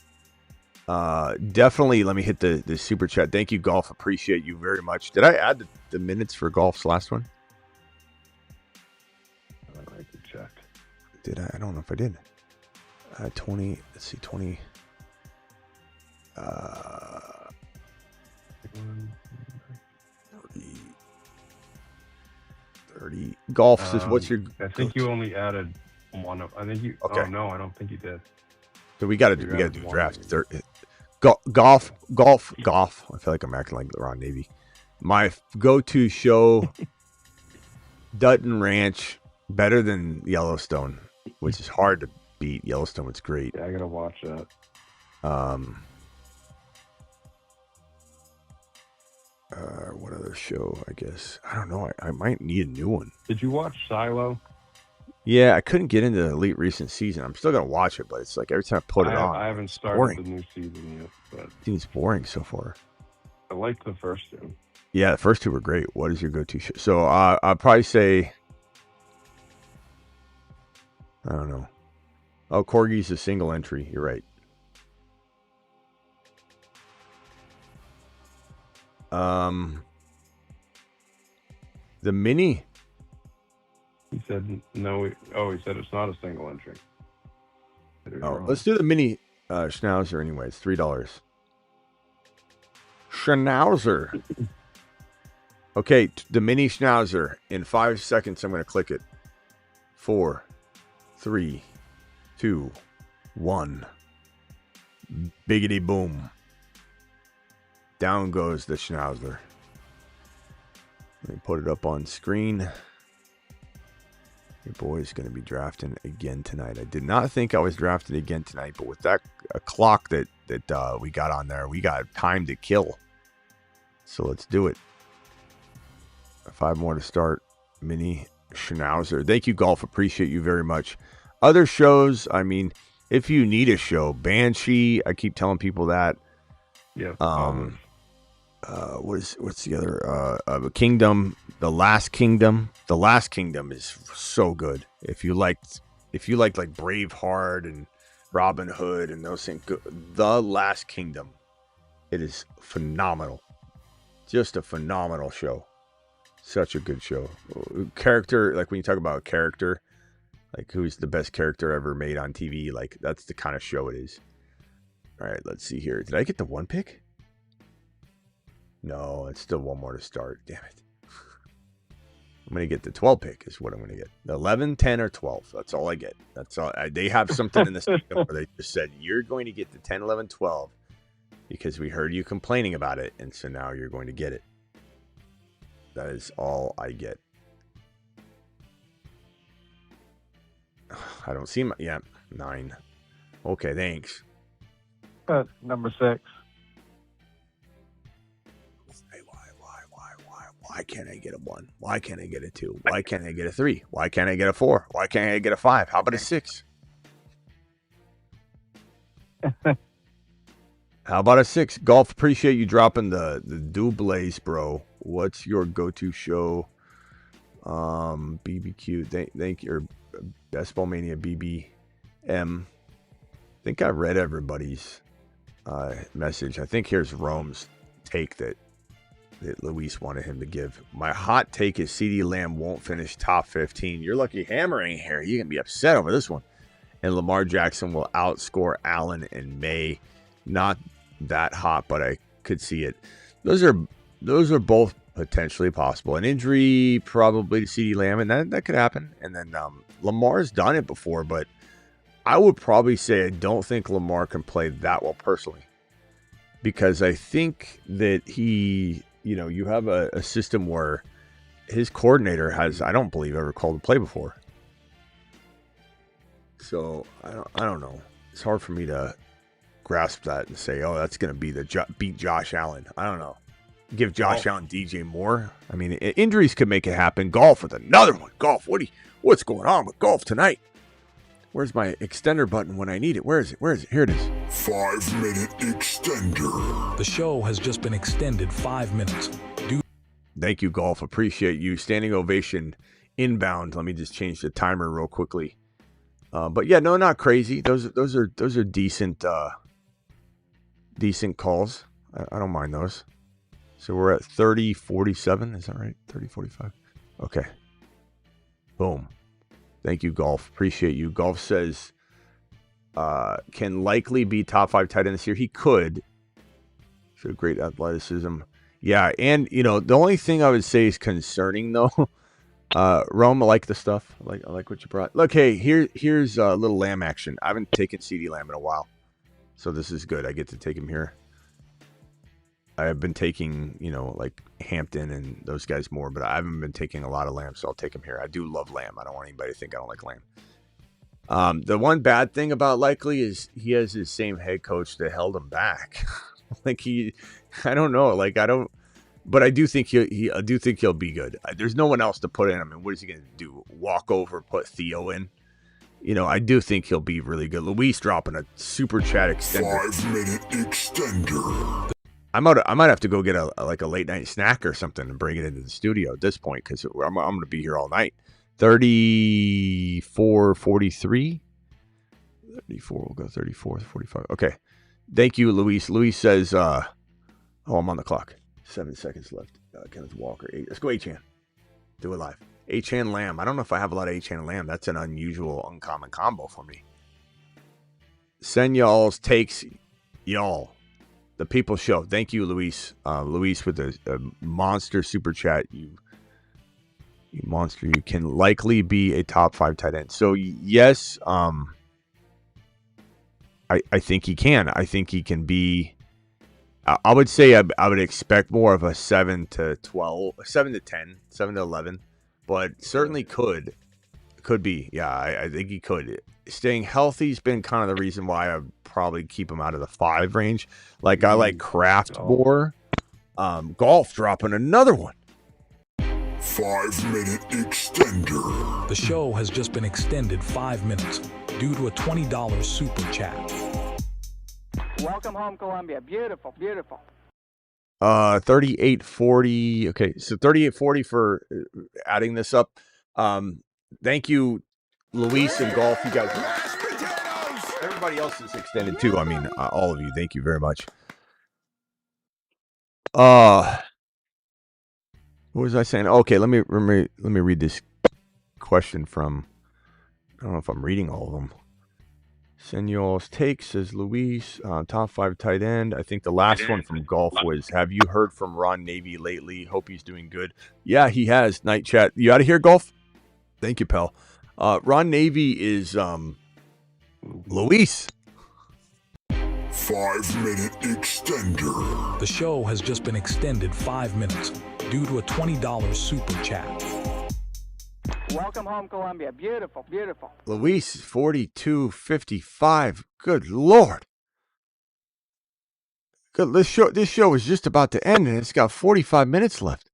Definitely let me hit the super chat. Thank you, Golf. Appreciate you very much. Did I add the minutes for Golf's last one? I can check. Did I? I don't know if I did. 20. Let's see, 20. 30. Golf says, what's your... I think you only added one of... I think you... Okay. Oh, no, I don't think you did. So we got to do a draft. Golf. I feel like I'm acting like Ron Navy. My go-to show, Dutton Ranch, better than Yellowstone, which is hard to beat. Yellowstone was great. Yeah, I got to watch that. What other show, I guess? I don't know. I might need a new one. Did you watch Silo? Yeah, I couldn't get into the Elite recent season. I'm still going to watch it, but it's like every time I put it on. I haven't started the new season yet. But it seems boring so far. I liked the first two. Yeah, the first two were great. What is your go-to show? So I'll probably say... I don't know. Oh, Corgi's a single entry. You're right. The mini. He said no. He said it's not a single entry. Let's do the mini Schnauzer anyway. It's $3. Schnauzer. Okay, the mini Schnauzer. In 5 seconds, I'm going to click it. 4, 3, 2, 1. Biggity boom. Down goes the Schnauzer. Let me put it up on screen. Your boy's going to be drafting again tonight. I did not think I was drafting again tonight, but with that clock that we got on there, we got time to kill. So let's do it. 5 more to start. Mini Schnauzer. Thank you, Golf. Appreciate you very much. Other shows, I mean, if you need a show, Banshee, I keep telling people that. Yeah. What's the other? Kingdom, The Last Kingdom. The Last Kingdom is so good. If you like like Braveheart and Robin Hood and those things, The Last Kingdom, it is phenomenal. Just a phenomenal show. Such a good show. Character, like when you talk about character, like who's the best character ever made on TV, like that's the kind of show it is. All right, let's see here. Did I get the 1 pick? No, it's still 1 more to start. Damn it. I'm going to get the 12 pick is what I'm going to get. The 11, 10, or 12. That's all I get. That's all. They have something in the system where they just said, you're going to get the 10, 11, 12 because we heard you complaining about it. And so now you're going to get it. That is all I get. I don't see my... Yeah, 9. Okay, thanks. Number 6. Why can't I get a 1? Why can't I get a 2? Why can't I get a 3? Why can't I get a 4? Why can't I get a 5? How about a 6? How about a 6? Golf, appreciate you dropping the doubles, bro. What's your go-to show? BBQ. Thank you. Best Ball Mania BBM. I think I read everybody's message. I think here's Rome's take that that Luis wanted him to give. My hot take is CeeDee Lamb won't finish top 15. You're lucky Hammer ain't here. You're going to be upset over this one. And Lamar Jackson will outscore Allen in May. Not that hot, but I could see it. Those are both potentially possible. An injury probably to CeeDee Lamb, and that could happen. And then Lamar's done it before, but I would probably say I don't think Lamar can play that well personally. Because I think that you have a system where his coordinator has, I don't believe, ever called a play before. So I don't know. It's hard for me to grasp that and say, oh, that's going to be beat Josh Allen. I don't know. Give Josh Allen DJ Moore. I mean, injuries could make it happen. Golf with another one. Golf. What's going on with golf tonight? Where's my extender button when I need it? Where is it? Here it is. 5-minute extender. The show has just been extended 5 minutes. Thank you, Golf. Appreciate you. Standing ovation inbound. Let me just change the timer real quickly. But yeah, no, not crazy. Those are decent calls. I don't mind those. So we're at 30-47. Is that right? 30-45. Okay. Boom. Thank you, Golf. Appreciate you. Golf says can likely be top 5 tight end this year. He could. Should have great athleticism. Yeah, and the only thing I would say is concerning though. Rome, I like the stuff. I like what you brought. Look, hey, here's a little Lamb action. I haven't taken CeeDee Lamb in a while, so this is good. I get to take him here. I have been taking, like Hampton and those guys more, but I haven't been taking a lot of Lamb, so I'll take him here. I do love Lamb. I don't want anybody to think I don't like Lamb. The one bad thing about Likely is he has his same head coach that held him back. I don't know. But I do think he'll be good. There's no one else to put in. I mean, what is he going to do? Walk over, put Theo in? I do think he'll be really good. Luis dropping a super chat extender. 5-minute extender. I might have to go get a late night snack or something and bring it into the studio at this point because I'm going to be here all night. 34-43. 34. We'll go 34-45. Okay. Thank you, Luis. Luis says, I'm on the clock. 7 seconds left. Kenneth Walker. 8. Let's go H-Han. Do it live. H-Han Lamb. I don't know if I have a lot of H-Han Lamb. That's an unusual, uncommon combo for me. Send y'all's takes, y'all. The People Show. Thank you, Luis. Luis with a monster super chat. You monster. You can likely be a top 5 tight end. So, yes, I think he can. I think he can be... I would say I would expect more of a 7 to 12, 7 to 10, 7 to 11, but certainly could be. Yeah, I think he could. Staying healthy's been kind of the reason why I probably keep him out of the 5 range. Like I like Kraft more. Golf dropping another one. 5-minute extender. The show has just been extended 5 minutes due to a $20 super chat. Welcome home, Columbia. Beautiful, beautiful. 3840. Okay, so 3840 for adding this up. Thank you, Luis and Golf. You guys, everybody else is extended too. I mean, all of you. Thank you very much. What was I saying? Okay, let me read this question from. I don't know if I'm reading all of them. Senyor's take, says Luis, top 5 tight end. I think the last one from Golf was, have you heard from Ron Navy lately? Hope he's doing good. Yeah, he has. Night chat. You out of here, Golf? Thank you, pal. Ron Navy is Luis. 5-minute extender. The show has just been extended 5 minutes due to a $20 super chat. Welcome home, Columbia. Beautiful, beautiful. Luis, 42-55. Good Lord. Good. This show is just about to end, and it's got 45 minutes left.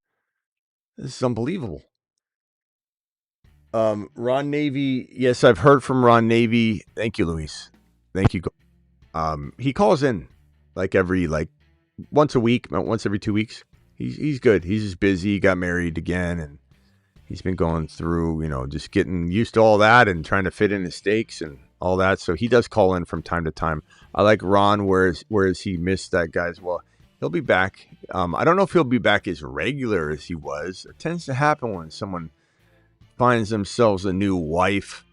This is unbelievable. Ron Navy. Yes, I've heard from Ron Navy. Thank you, Luis. Thank you. He calls in once a week, once every 2 weeks. He's good. He's just busy. He got married again, and he's been going through, just getting used to all that and trying to fit in his stakes and all that. So he does call in from time to time. I like Ron, whereas he missed that guy as well. He'll be back. I don't know if he'll be back as regular as he was. It tends to happen when someone finds themselves a new wife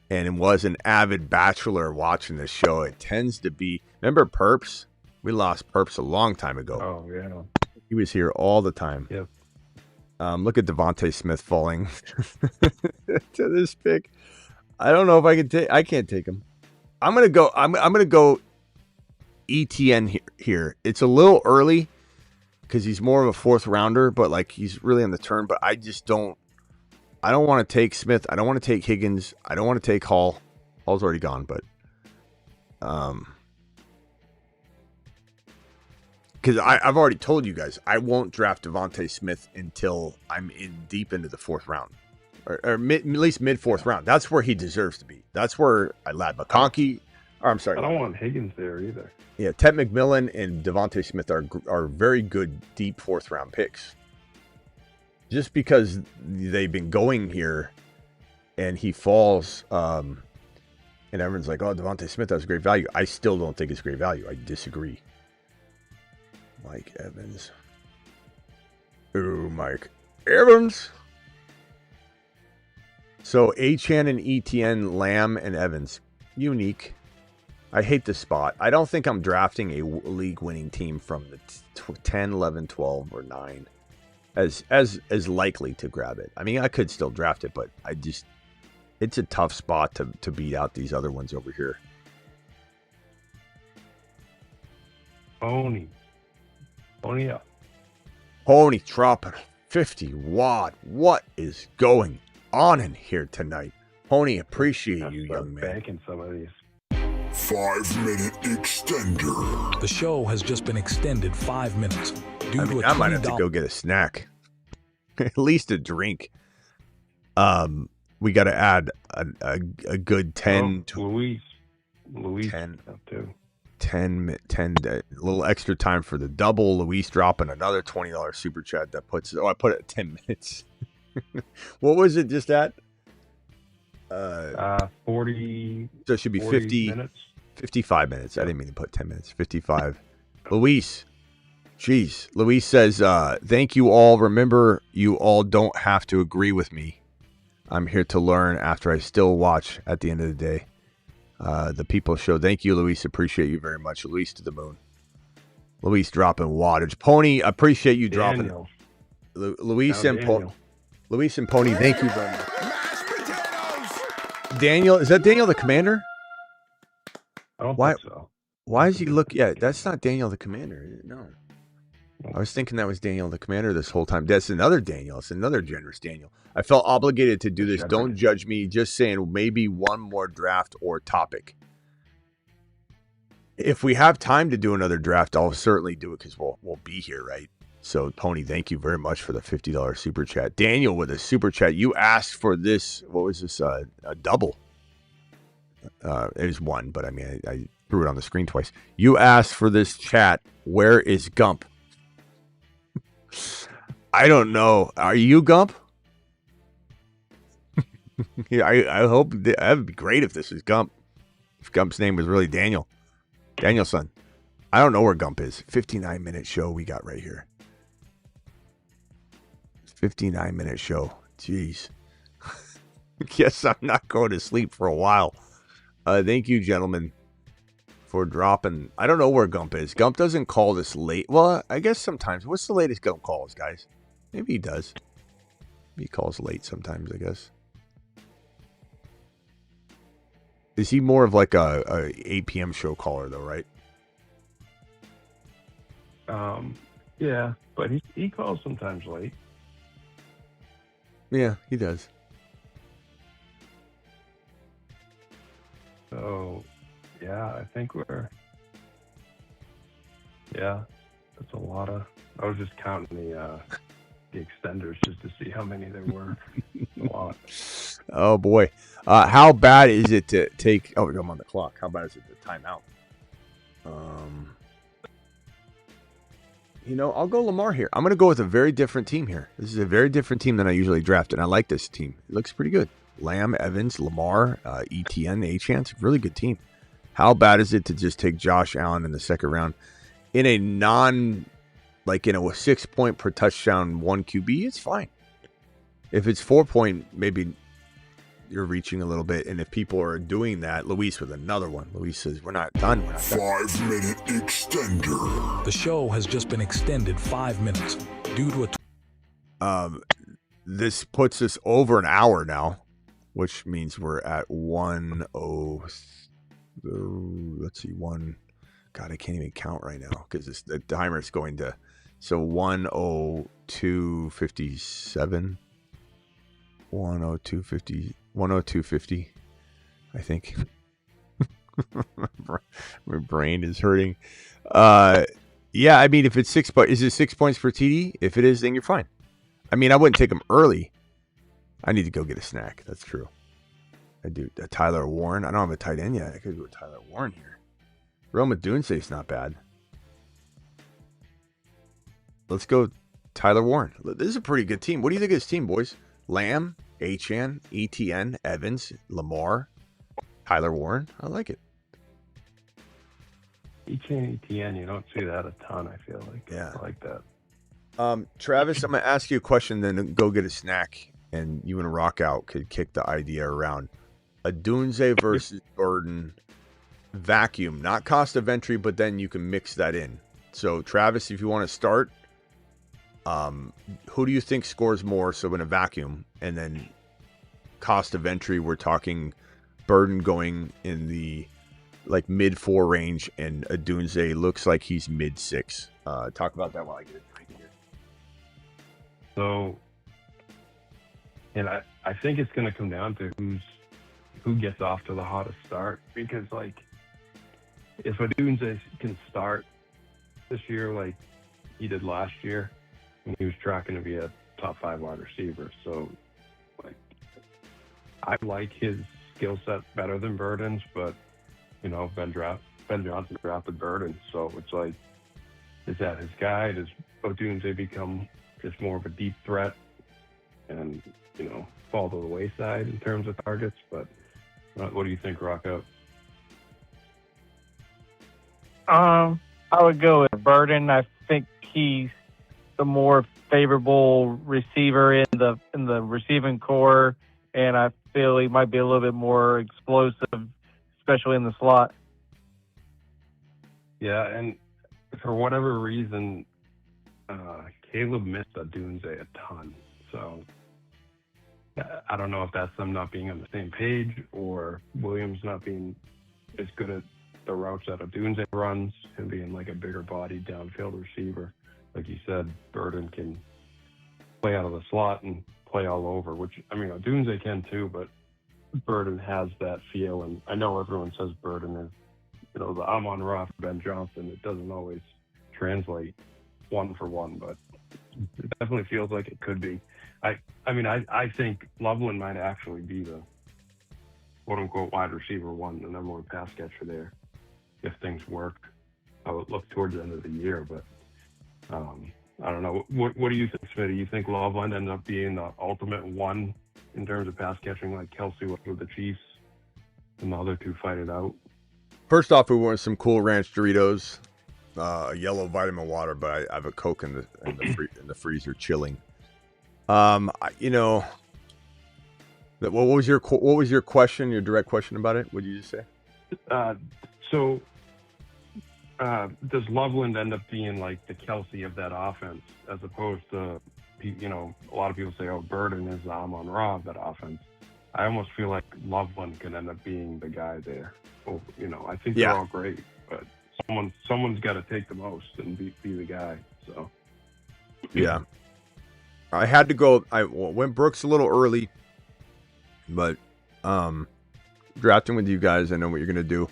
and was an avid bachelor watching the show. It tends to be. Remember Perps? We lost Perps a long time ago. Oh, yeah. He was here all the time. Yep. Look at Devontae Smith falling to this pick. I don't know if I can take. I can't take him. I'm gonna go. I'm gonna go ETN here. It's a little early because he's more of a fourth rounder, but like he's really on the turn. But I just don't. I don't want to take Smith. I don't want to take Higgins. I don't want to take Hall. Hall's already gone, but because I've already told you guys I won't draft Devontae Smith until I'm deep into the fourth round, or at least mid fourth round. That's where he deserves to be. That's where I lad McConkey. Or I'm sorry, I don't want Higgins there either. Yeah, Ted McMillan and Devontae Smith are very good deep fourth round picks. Just because they've been going here, and he falls, and everyone's like, "Oh, Devontae Smith has great value." I still don't think it's great value. I disagree. Mike Evans. Ooh, Mike Evans. So Achane and ETN, Lamb and Evans, unique. I hate this spot. I don't think I'm drafting a league-winning team from the 10, 11, 12, or 9 as likely to grab it. I mean, I could still draft it, but it's a tough spot to beat out these other ones over here. Pony up. Pony dropping 50 watt. What is going on in here tonight? Pony, appreciate you, young man. Banking some of these. 5-minute extender. The show has just been extended 5 minutes due to a I might have to go get a snack, at least a drink. We got to add a good 10 to Luis 10, too. 10, a little extra time for the double. Luis dropping another $20 super chat that puts. I put it at 10 minutes. What was it just at? 40. So it should be 50 minutes. 55 minutes. I didn't mean to put 10 minutes. 55. Luis. Jeez. Luis says, thank you all. Remember, you all don't have to agree with me. I'm here to learn after I still watch at the end of the day. The People Show. Thank you, Luis. Appreciate you very much. Luis to the moon. Luis dropping wattage. Pony, appreciate you dropping. Luis and Pony. Luis and Pony, thank you very much. Daniel, is that Daniel the Commander? I don't think so. Why does he look? Yeah, that's not Daniel the Commander. No. I was thinking that was Daniel the Commander this whole time. That's another Daniel. It's another generous Daniel. I felt obligated to do this. Don't judge me. Just saying maybe one more draft or topic. If we have time to do another draft, I'll certainly do it because we'll be here, right? So, Pony, thank you very much for the $50 super chat. Daniel with a super chat. You asked for this. What was this? A double. It was one, but I mean, I threw it on the screen twice. You asked for this chat. Where is Gump? I don't know. Are you Gump? Yeah, I hope that would be great if this is Gump. If Gump's name was really Daniel. Danielson. I don't know where Gump is. 59-minute show we got right here. 59-minute show. Jeez. Guess I'm not going to sleep for a while. Thank you, gentlemen, for dropping. I don't know where Gump is. Gump doesn't call this late. Well, I guess sometimes. What's the latest Gump calls, guys? Maybe he does. Maybe he calls late sometimes, I guess. Is he more of like a 8 p.m. show caller, though, right? Yeah, but he calls sometimes late. Yeah, he does. So, yeah, I think that's a lot of. I was just counting the extenders just to see how many there were. A lot. Oh boy, how bad is it to take? Oh, I'm on the clock. How bad is it to time out? I'll go Lamar here. I'm going to go with a very different team here. This is a very different team than I usually draft, and I like this team. It looks pretty good. Lamb, Evans, Lamar, ETN, Achane. Really good team. How bad is it to just take Josh Allen in the second round? in a in a 6 point per touchdown, 1 QB, it's fine. If it's 4 point, maybe you're reaching a little bit. And if people are doing that, Luis with another one. Luis says, we're not done. 5-minute extender. The show has just been extended 5 minutes due to a... This puts us over an hour now, which means we're at 1:0. Let's see, God, I can't even count right now because the timer is going to. So 1:02:57. 1:02:50, I think. My brain is hurting. Yeah, I mean, if it's 6 points, is it 6 points per TD? If it is, then you're fine. I mean, I wouldn't take them early. I need to go get a snack. That's true. I do. Tyler Warren. I don't have a tight end yet. I could go with Tyler Warren here. Roma Dunse's not bad. Let's go Tyler Warren. This is a pretty good team. What do you think of this team, boys? Lamb, Achane, ETN, Evans, Lamar, Tyler Warren. I like it. Achane, ETN, you don't see that a ton, I feel like. Yeah. I like that. Travis, I'm going to ask you a question, then go get a snack, and you and Rock Out could kick the idea around. A Dunze versus Burden vacuum, not cost of entry, but then you can mix that in. So, Travis, if you want to start, who do you think scores more? So in a vacuum, and then cost of entry, we're talking Burden going in the like mid 4 range, and a Dunze looks like he's mid 6. Talk about that while I get a drink here. So, and I think it's going to come down to who gets off to the hottest start, because like if a Dunze can start this year like he did last year, and he was tracking to be a top 5 wide receiver. So, like, I like his skill set better than Burden's, but, you know, Ben Johnson drafted Burden. So it's like, is that his guy? Does Odunze become just more of a deep threat and, you know, fall to the wayside in terms of targets? But what do you think, Rocco? I would go with Burden. I think he's the more favorable receiver in the receiving core, and I feel he might be a little bit more explosive, especially in the slot. Yeah, and for whatever reason, Caleb missed Odunze a ton. So I don't know if that's them not being on the same page, or Williams not being as good at the routes that Odunze runs, and being like a bigger body downfield receiver. Like you said, Burden can play out of the slot and play all over, which, I mean, Odunze can too, but Burden has that feel. And I know everyone says Burden is, you know, the Amon-Ra for Ben Johnson. It doesn't always translate one for one, but it definitely feels like it could be. I think Loveland might actually be the quote-unquote wide receiver one, the number one pass catcher there, if things work. I would look towards the end of the year, but I don't know. What do you think, Smitty? You think Loveland ends up being the ultimate one in terms of pass catching, like Kelsey was with the Chiefs, and the other two fight it out? First off, we want some Cool Ranch Doritos, yellow vitamin water, but I have a Coke in the freezer chilling. You know, what was your question? Your direct question about it? What did you just say? Does Loveland end up being like the Kelsey of that offense, as opposed to, you know, a lot of people say, oh, Burden is the Amon-Ra of that offense. I almost feel like Loveland can end up being the guy there. Oh, you know, I think they're all great, but someone's got to take the most and be the guy. So, yeah, I had to go. I went Brooks a little early, but drafting with you guys, I know what you're gonna do.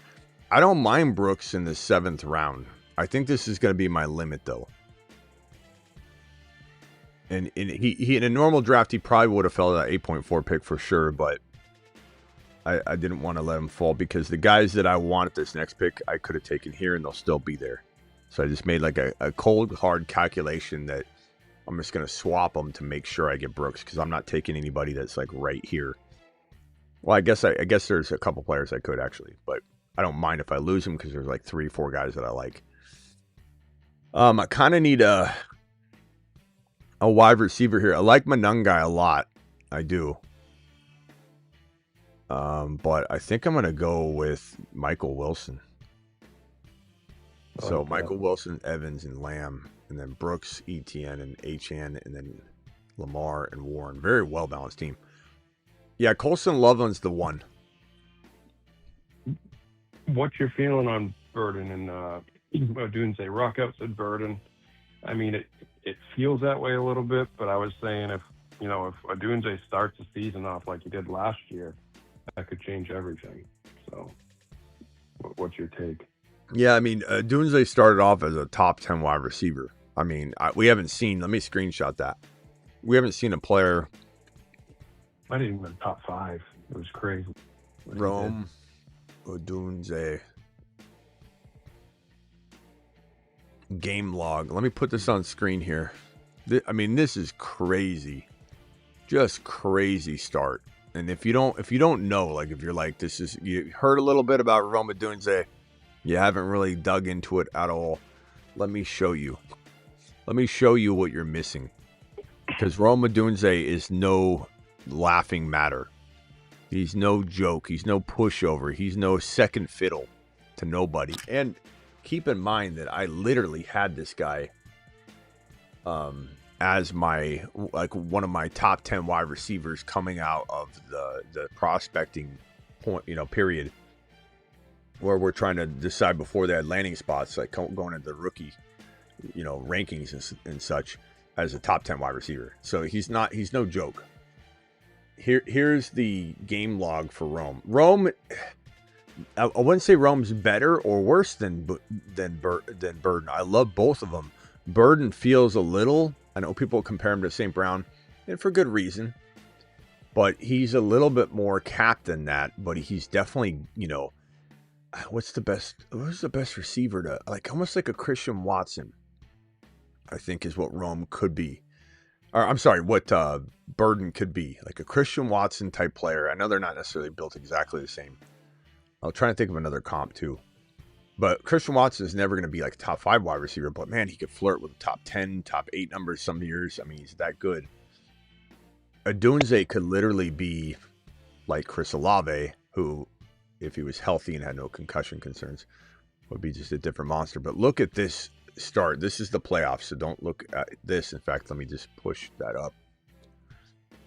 I don't mind Brooks in the 7th round. I think this is going to be my limit, though. And he in a normal draft, he probably would have fell at that 8.4 pick for sure, but I didn't want to let him fall, because the guys that I want at this next pick, I could have taken here, and they'll still be there. So I just made like a cold, hard calculation that I'm just going to swap them to make sure I get Brooks, because I'm not taking anybody that's like right here. Well, I guess there's a couple players I could actually, but I don't mind if I lose them, because there's like 3-4 guys that I like. I kind of need a wide receiver here. I like Manungai a lot. I do. But I think I'm going to go with Michael Wilson. So Michael Wilson, Evans, and Lamb, and then Brooks, Etienne, and HN, and then Lamar and Warren. Very well-balanced team. Yeah, Colson Loveland's the one. What's your feeling on Burden and Odunze? Rock out said Burden. I mean, it feels that way a little bit, but I was saying if Odunze starts the season off like he did last year, that could change everything. So, what's your take? Yeah, I mean, Odunze started off as a top 10 wide receiver. I mean, we haven't seen. Let me screenshot that. We haven't seen a player. Might have even been top 5. It was crazy. Rome, Odunze. Game log. Let me put this on screen here. I mean, this is crazy. Just crazy start. And if you don't know, like if you're like, you heard a little bit about Rome Odunze, you haven't really dug into it at all. Let me show you. Let me show you what you're missing. Because Rome Odunze is no laughing matter. He's no joke. He's no pushover. He's no second fiddle to nobody. And keep in mind that I literally had this guy as my one of my top 10 wide receivers coming out of the prospecting point, period, where we're trying to decide before they had landing spots, like going into the rookie, rankings and such, as a top 10 wide receiver. So he's no joke. Here's the game log for Rome. Rome, I wouldn't say Rome's better or worse than Burden. I love both of them. Burden feels a little, I know people compare him to St. Brown, and for good reason, but he's a little bit more capped than that. But he's definitely, who's the best receiver to, like, almost like a Christian Watson, I think is what Rome could be. Or I'm sorry, what Burden could be, like a Christian Watson type player. I know they're not necessarily built exactly the same. I'll try to think of another comp too. But Christian Watson is never going to be like a top 5 wide receiver, but man, he could flirt with top 10, top 8 numbers some years. I mean, he's that good. Odunze could literally be like Chris Olave, who, if he was healthy and had no concussion concerns, would be just a different monster. But look at this start. This is the playoffs, so don't look at this. In fact, let me just push that up.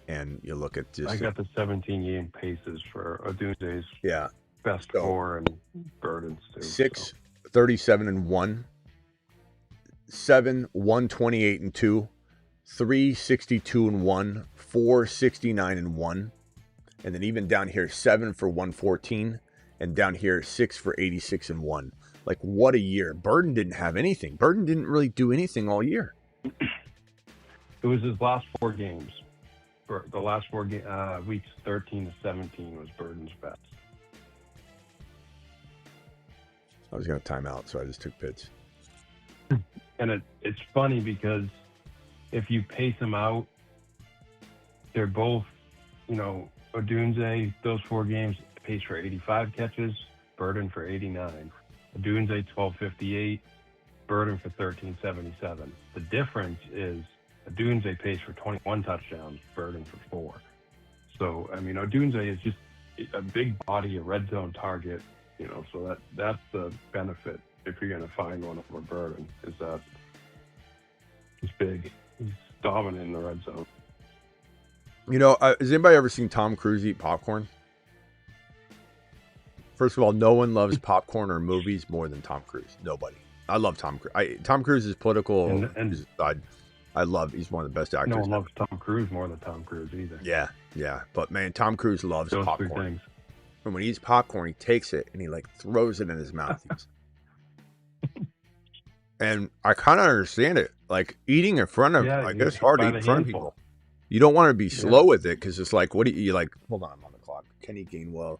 And you look at this. I got the 17-game paces for Odunze's. Yeah. Best 4 and Burden's too. 6, 37 and 1, 7, 128 and 2, 3, 62 and 1, 4, 69 and 1, and then even down here 7 for 114, and down here 6 for 86 and 1. Like, what a year! Burden didn't have anything. Burden didn't really do anything all year. It was his last 4 games. For the last 4 weeks, 13 to 17 was Burden's best. I was going to time out, so I just took pits. And it's funny because if you pace them out, they're both, Odunze, those 4 games, pace for 85 catches, Burden for 89. Odunze, 1258, Burden for 1377. The difference is Odunze pace for 21 touchdowns, Burden for 4. So, I mean, Odunze is just a big body, a red zone target. So that's the benefit if you're going to find one over Burden, is that he's big. He's dominant in the red zone. Has anybody ever seen Tom Cruise eat popcorn? First of all, no one loves popcorn or movies more than Tom Cruise. Nobody. I love Tom Cruise. Tom Cruise is political. And I love. He's one of the best actors. No one loves Tom Cruise more than Tom Cruise either. Yeah. But man, Tom Cruise loves those popcorn. 3 things. And when he eats popcorn, he takes it and he throws it in his mouth. And I kind of understand it. Like eating in front of, I guess, hard to eat in front of people. You don't want to be slow with it because it's like, what do you like? Hold on, I'm on the clock. Kenny Gainwell.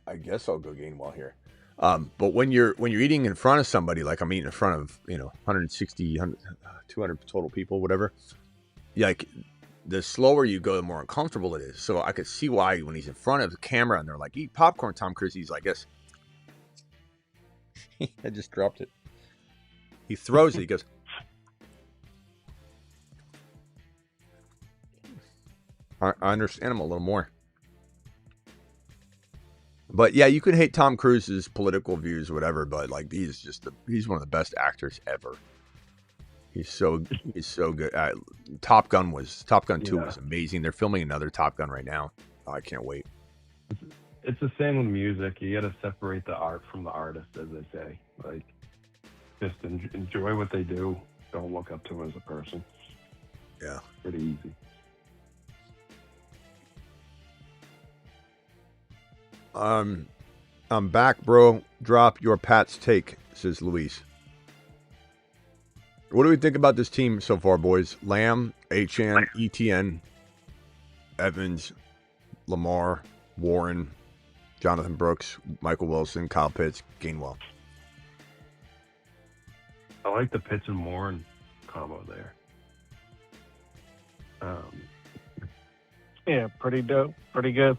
I guess I'll go Gainwell here. But when you're eating in front of somebody, like I'm eating in front of 160, 200 total people, whatever. Like the slower you go, the more uncomfortable it is. So I could see why when he's in front of the camera and they're like, eat popcorn, Tom Cruise, he's like this. I just dropped it. He throws it. He goes. I understand him a little more. But yeah, you can hate Tom Cruise's political views, whatever, but like he's one of the best actors ever. He's so good. Top Gun 2 was amazing. They're filming another Top Gun right now. Oh, I can't wait. It's the same with music. You got to separate the art from the artist, as they say. Like, just enjoy what they do. Don't look up to him as a person. Yeah. Pretty easy. I'm back, bro. Drop your Pat's take, says Luis. What do we think about this team so far, boys? Lamb, Achane, ETN, Evans, Lamar, Warren, Jonathan Brooks, Michael Wilson, Kyle Pitts, Gainwell. I like the Pitts and Warren combo there. Yeah, pretty dope. Pretty good.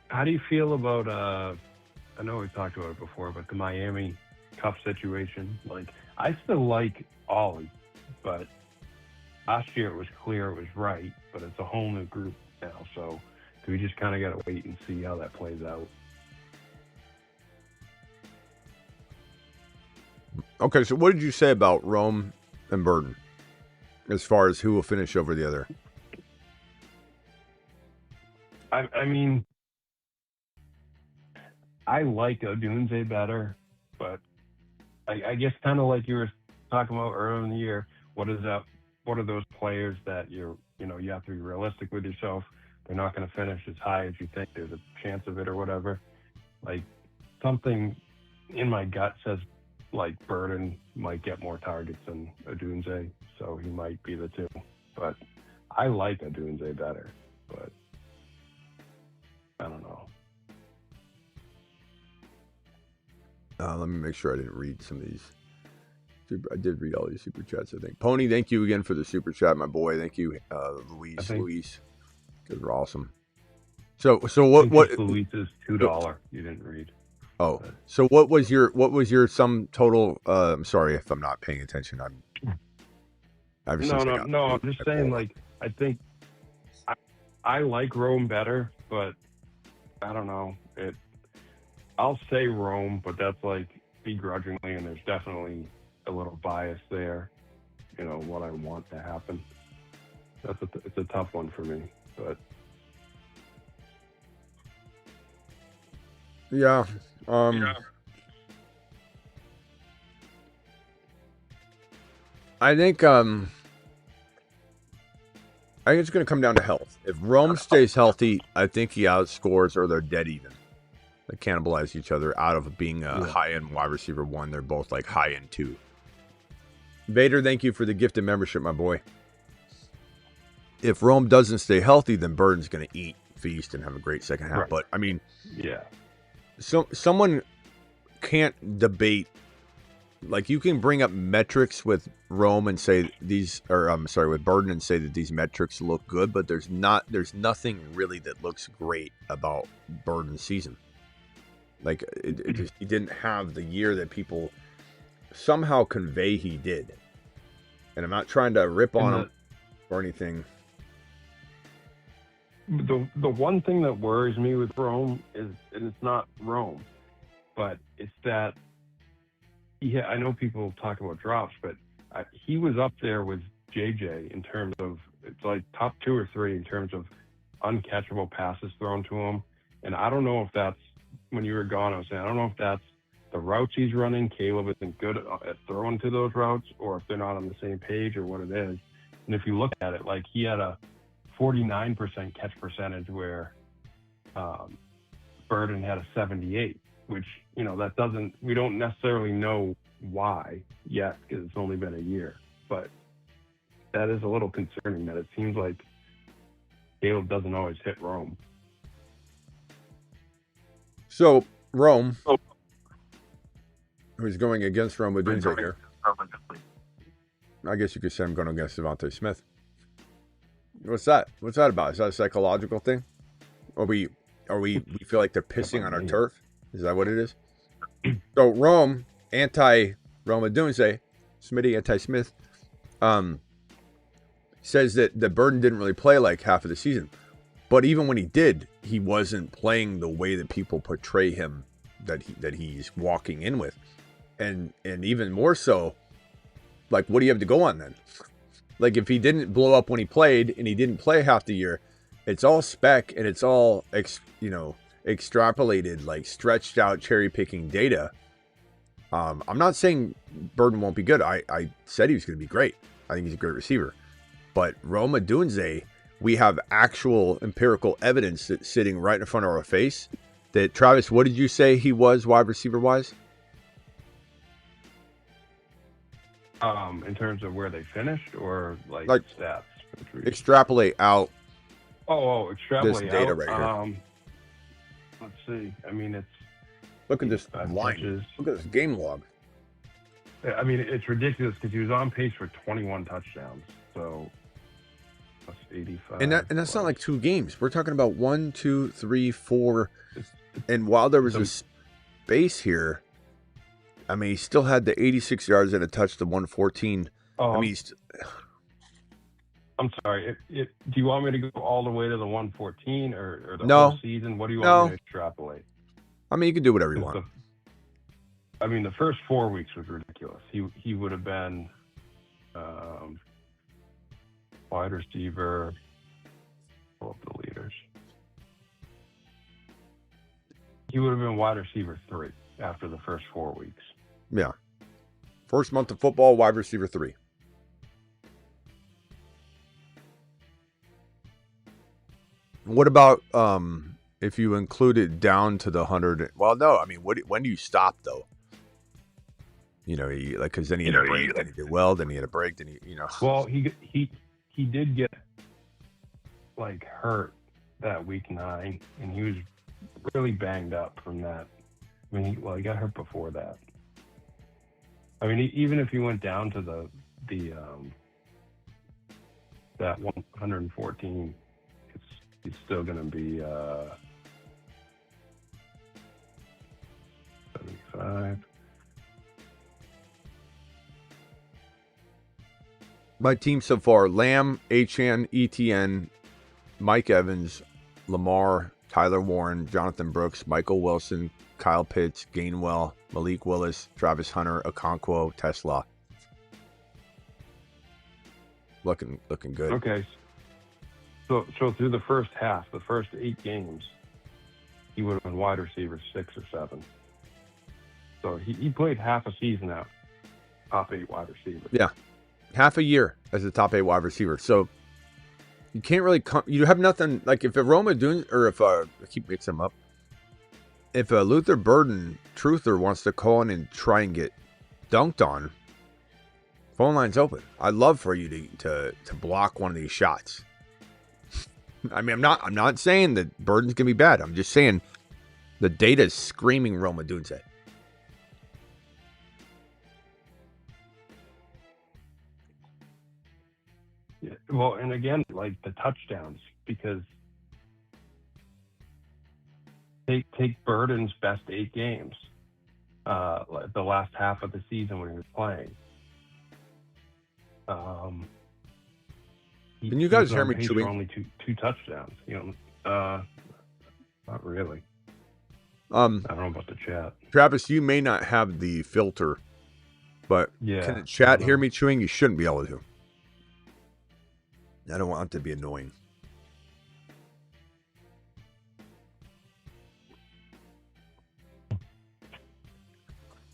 How do you feel about, I know we talked about it before, but the Miami Cup situation? Like, I still like Ollie, but last year it was clear it was right, but it's a whole new group now, so we just kind of got to wait and see how that plays out. Okay, so what did you say about Rome and Burden as far as who will finish over the other? I mean, I like Odunze better, but I guess kind of like you were talking about earlier in the year, what are those players that you have to be realistic with yourself. They're not going to finish as high as you think there's a chance of it or whatever. Like, something in my gut says like Burden might get more targets than Odunze, so he might be the two. But I like Odunze better, but I don't know. Let me make sure I didn't read some of these. I did read all these super chats, I think. Pony, thank you again for the super chat, my boy. Thank you, Luis. Luis, because we're awesome. So what? Luis's $2 you didn't read. Oh, so what was your sum total? I'm sorry if I'm not paying attention. No. I'm just saying, like, I think I like Rome better, but I don't know. I'll say Rome, but that's like begrudgingly, and there's definitely a little bias there. What I want to happen. It's a tough one for me, but yeah. I think it's going to come down to health. If Rome stays healthy, I think he outscores, or they're dead even. They cannibalize each other out of being a high-end wide receiver 1. They're both like high-end 2. Vader, thank you for the gifted membership, my boy. If Rome doesn't stay healthy, then Burden's going to eat, feast, and have a great second half. Right. But, I mean, yeah. So someone can't debate. Like, you can bring up metrics with Rome and say with Burden and say that these metrics look good, but there's nothing really that looks great about Burden's season. Like, he didn't have the year that people somehow convey he did. And I'm not trying to rip on him or anything. The one thing that worries me with Rome is, and it's not Rome, but it's that, I know people talk about drops, but he was up there with JJ in terms of, it's like top 2 or 3 in terms of uncatchable passes thrown to him. And I don't know if that's, when you were gone, I was saying, I don't know if that's the routes he's running. Caleb isn't good at throwing to those routes, or if they're not on the same page, or what it is. And if you look at it, like, he had a 49% catch percentage where Burden had a 78, which, we don't necessarily know why yet, because it's only been a year. But that is a little concerning that it seems like Caleb doesn't always hit Rome. So, Rome, who's going against Rome with Odunze here. I guess you could say I'm going against Devontae Smith. What's that? What's that about? Is that a psychological thing? Or we feel like they're pissing on our turf? Is that what it is? So Rome, anti-Roma Doomsday, Smitty, anti-Smith, says that Burden didn't really play like half of the season. But even when he did, he wasn't playing the way that people portray him that he's walking in with. And even more so, like, what do you have to go on then? Like, if he didn't blow up when he played and he didn't play half the year, it's all spec and it's all, extrapolated, like stretched out cherry picking data. I'm not saying Burden won't be good. I said he was going to be great. I think he's a great receiver. But Roma Dunze, we have actual empirical evidence that's sitting right in front of our face. That Travis, what did you say he was wide receiver wise? In terms of where they finished, or like stats? Extrapolate out. Extrapolate this data out. Right here. Let's see. I mean, it's look at this line. Look at this game log. I mean, it's ridiculous because he was on pace for 21 touchdowns. So that's 85. And that's not like 2 games. We're talking about 1, 2, 3, 4. And while there was a space here, I mean, he still had the 86 yards and a touch to 114. I mean, I'm sorry. Do you want me to go all the way to the 114 or the whole season? What do you want me to extrapolate? I mean, you can do whatever you want. The first 4 weeks was ridiculous. He would have been wide receiver. Pull up the leaders. He would have been wide receiver 3 after the first 4 weeks. Yeah. First month of football, wide receiver 3. What about if you include it down to the 100? Well, no. I mean, when do you stop though? Because then he had a break, then he did well, then he had a break, then he. Well, he did get like hurt that week 9, and he was really banged up from that. I mean, he got hurt before that. I mean, even if he went down to the that 114, he's still going to be 75. My team so far: Lamb, Achane, ETN, Mike Evans, Lamar, Tyler Warren, Jonathan Brooks, Michael Wilson, Kyle Pitts, Gainwell, Malik Willis, Travis Hunter, Okonkwo, Tesla. Looking good. Okay. So through the first half, the first 8 games, he would have been wide receiver 6 or 7. So he played half a season out, top 8 wide receiver. Yeah, half a year as a top 8 wide receiver. So you can't really you have nothing like if Roma doing or if I keep mixing them up. If Luther Burden Truther wants to call in and try and get dunked on, phone line's open. I'd love for you to block one of these shots. I mean, I'm not saying that Burden's gonna be bad. I'm just saying the data is screaming Roma Dunze. Yeah, well, and again, like the touchdowns, because take Burden's best 8 games, the last half of the season when he was playing. Can you guys hear me chewing? Only two touchdowns. Not really. I don't know about the chat. Travis, you may not have the filter, but can the chat hear me chewing? You shouldn't be able to. I don't want it to be annoying.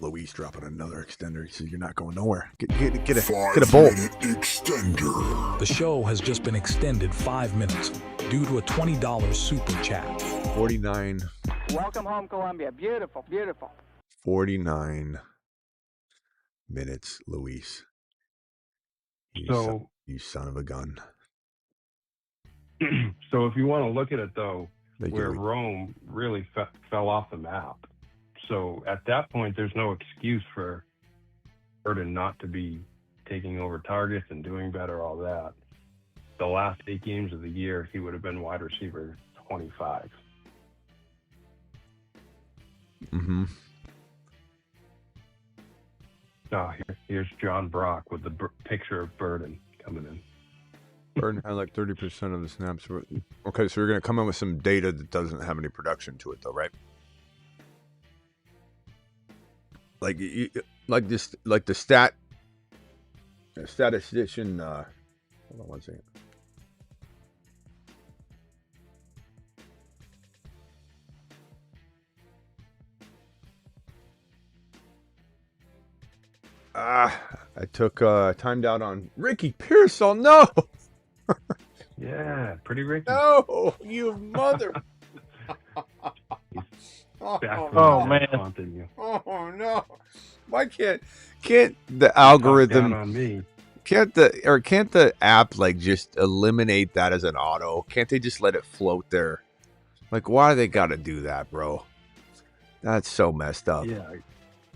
Luis dropping another extender. He says, "You're not going nowhere. Get a bowl." Extender. The show has just been extended 5 minutes due to a $20 super chat. 49. Welcome home, Columbia. Beautiful, beautiful. 49 minutes, Luis. You son of a gun. So if you want to look at it, though, where Rome really fell off the map. So at that point, there's no excuse for Burden not to be taking over targets and doing better, all that. the last 8 games of the year, he would have been wide receiver 25. Mm-hmm. Oh, here's John Brock with the picture of Burden coming in. Burden had like 30% of the snaps. Okay, so you're going to come in with some data that doesn't have any production to it, though, right? Like the statistician. Hold on one second. I took timed out on Ricky Pearsall. No. Yeah, pretty Ricky. No, you mother. Oh man. Oh no. Why can't the algorithm on me? Can't the app like just eliminate that as an auto? Can't they just let it float there? Like, why do they got to do that, bro? That's so messed up. Yeah.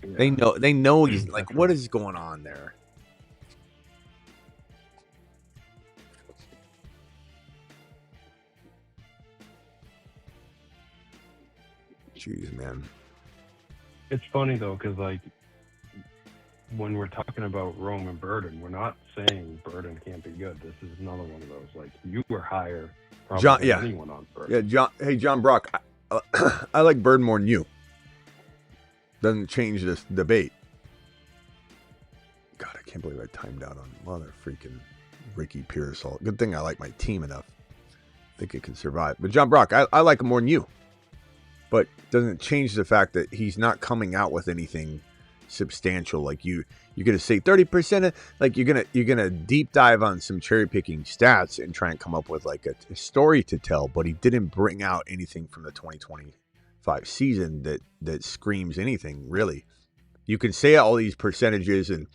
They know he's like, what is going on there? Jeez, man. It's funny though, because like when we're talking about Rome and Burden, we're not saying Burden can't be good. This is another one of those. Like, you were higher probably than anyone on Burden. Yeah, John. Hey, John Brock. I like Burden more than you. Doesn't change this debate. God, I can't believe I timed out on mother freaking Ricky Pearsall. Good thing I like my team enough. I think it can survive. But John Brock, I like him more than you. But doesn't change the fact that he's not coming out with anything substantial. Like you're gonna say 30% of, like you're gonna deep dive on some cherry picking stats and try and come up with like a story to tell. But he didn't bring out anything from the 2025 season that screams anything really. You can say all these percentages and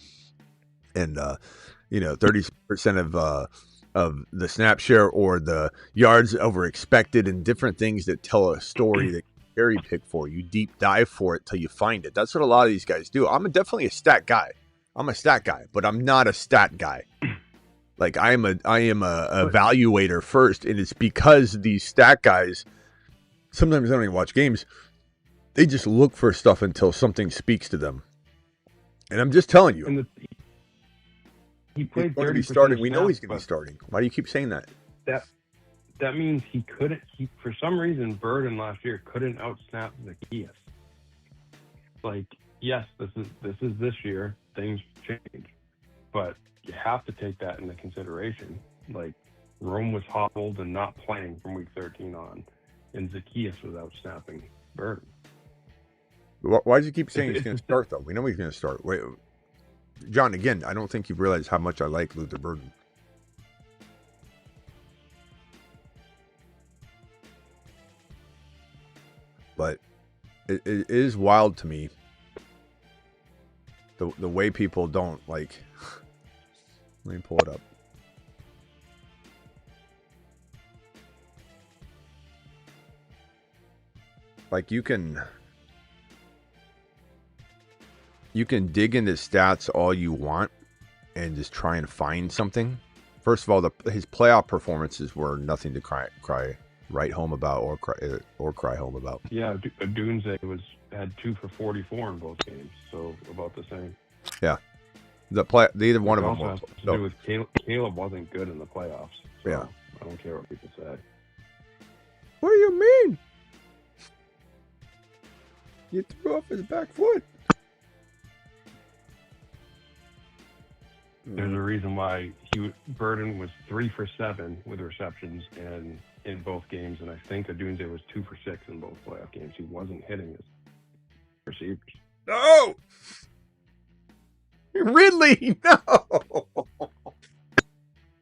30% of the snap share or the yards over expected and different things that tell a story that cherry pick for you, deep dive for it till you find it. That's what a lot of these guys do. I'm definitely a stat guy. I'm a stat guy, but I'm not a stat guy. Like I am a evaluator first, and it's because these stat guys sometimes I don't even watch games. They just look for stuff until something speaks to them. And I'm just telling you. He played 30% starting. We know he's going to be starting. Why do you keep saying that? That means he couldn't. For some reason, Burden last year couldn't outsnap Zacchaeus. Like, yes, this is this year. Things change, but you have to take that into consideration. Like, Rome was hobbled and not playing from week 13 on, and Zacchaeus was outsnapping Burden. Why does he keep saying he's going to start though? We know he's going to start. Wait, John. Again, I don't think you realize how much I like Luther Burden. But it is wild to me the way people don't like. Let me pull it up. Like you can dig into stats all you want and just try and find something. First of all, his playoff performances were nothing to cry right home about or cry home about. Yeah, Dunze had 2 for 44 in both games, so about the same. Yeah, neither one of them was. To do with Caleb wasn't good in the playoffs. So yeah, I don't care what people say. What do you mean? You threw off his back foot. There's a reason why Burden was 3 for 7 with receptions in both games, and I think Adunze was 2 for 6 in both playoff games. He wasn't hitting his receivers. No! Ridley, no!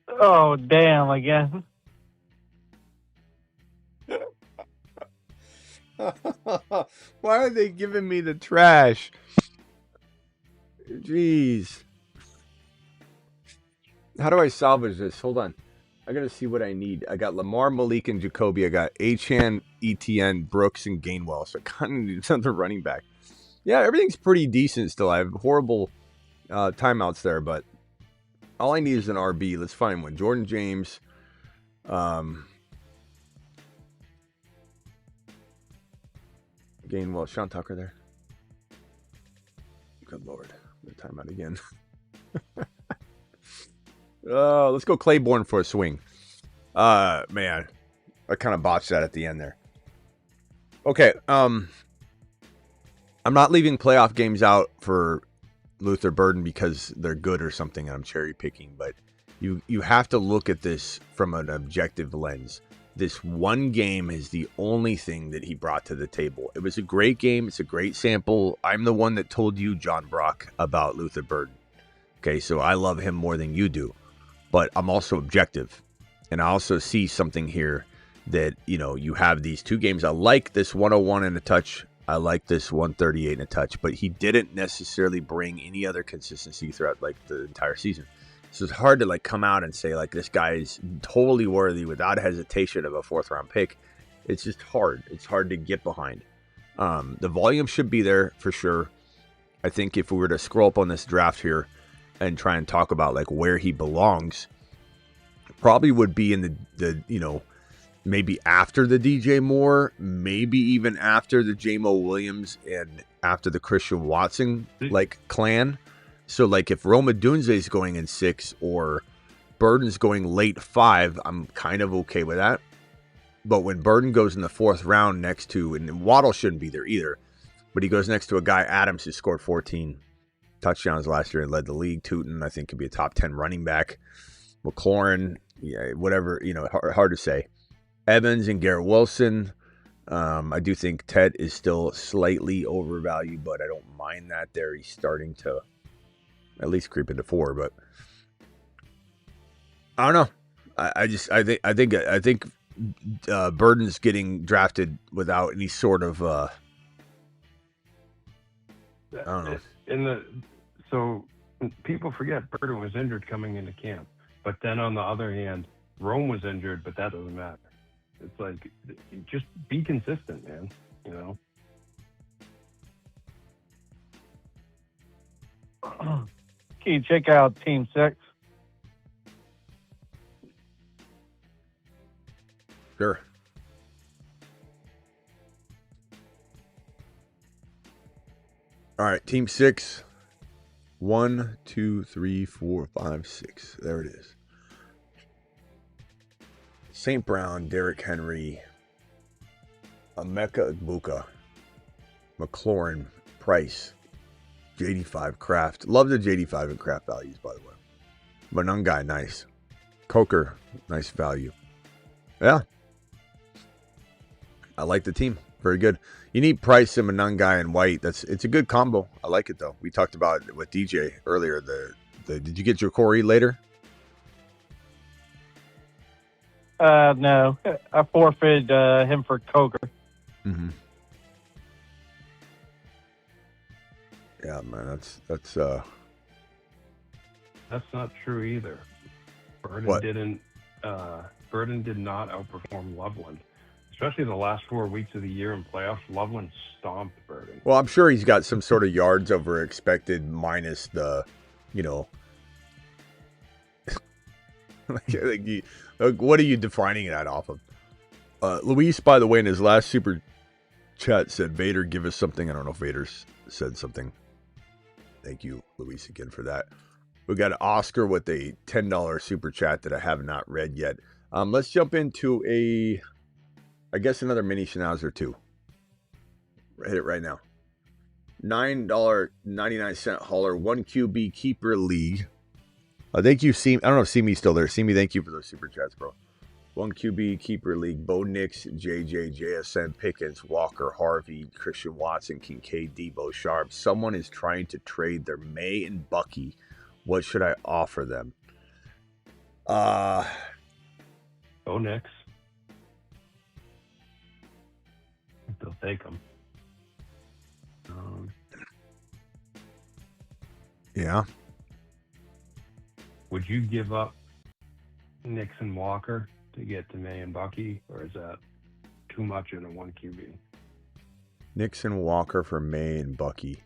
Oh, damn, again. Why are they giving me the trash? Jeez. How do I salvage this? Hold on. I got to see what I need. I got Lamar, Malik, and Jacoby. I got Achane, ETN, Brooks, and Gainwell. So I kind of need another running back. Yeah, everything's pretty decent still. I have horrible timeouts there, but all I need is an RB. Let's find one. Jordan James, Gainwell, Sean Tucker there. Good Lord. The timeout again. Let's go Claiborne for a swing. Man. I kind of botched that at the end there. Okay. I'm not leaving playoff games out for Luther Burden because they're good or something and I'm cherry picking, but you have to look at this from an objective lens. This one game is the only thing that he brought to the table. It was a great game. It's a great sample. I'm the one that told you, John Brock, about Luther Burden. Okay, so I love him more than you do, but I'm also objective. And I also see something here that, you have these two games. I like this 101 and a touch. I like this 138 and a touch, but he didn't necessarily bring any other consistency throughout the entire season. So it's hard to come out and say this guy is totally worthy without hesitation of a 4th round pick. It's just hard. It's hard to get behind. The volume should be there for sure. I think if we were to scroll up on this draft here and try and talk about where he belongs, probably would be in the maybe after the DJ Moore, maybe even after the J-Mo Williams and after the Christian Watson clan. So if Roma Dunze is going in 6 or Burden's going late 5, I'm kind of okay with that. But when Burden goes in the 4th round next to, and Waddle shouldn't be there either, but he goes next to a guy, Adams, who scored 14 touchdowns last year and led the league. Tootin, I think, could be a top 10 running back. McLaurin, yeah, whatever, hard to say. Evans and Garrett Wilson. I do think Ted is still slightly overvalued, but I don't mind that there. He's starting to at least creep into 4, but I don't know. I think Burden's getting drafted without any sort of I don't know. So people forget Burden was injured coming into camp, but then on the other hand, Rome was injured, but that doesn't matter. It's just be consistent, man. Can you check out Team 6? Sure. All right, Team 6. 1, 2, 3, 4, 5, 6. There it is. St. Brown, Derrick Henry, Emeka Egbuka, McLaurin, Price, JD5, Kraft. Love the JD5 and Kraft values, by the way. Monungai, nice. Coker, nice value. Yeah. I like the team. Very good. You need Price and Monungai and White. It's a good combo. I like it, though. We talked about it with DJ earlier. Did you get your Corey later? No. I forfeited him for Coker. Mm-hmm. Yeah, man, that's not true either. Burden did not outperform Loveland, especially the last 4 weeks of the year in playoffs. Loveland stomped Burden. Well, I'm sure he's got some sort of yards over expected minus the, what are you defining that off of? Luis, by the way, in his last super chat said, Vader, give us something. I don't know if Vader said something. Thank you, Luis, again for that. We got Oscar with a $10 super chat that I have not read yet. Let's jump into another mini Schnauzer too. Hit it right now. $9.99 hauler, 1 QB keeper league. Thank you, Seamy. I don't know if Seamy's still there. Seamy, thank you for those super chats, bro. 1 QB keeper league. Bo Nix, JJ, JSN, Pickens, Walker, Harvey, Christian Watson, Kincaid, Debo, Sharp. Someone is trying to trade their May and Bucky. What should I offer them? Bo Nix. They'll take them. Yeah. Would you give up Nix and Walker to get to May and Bucky, or is that too much in a 1 QB? Nix and Walker for May and Bucky.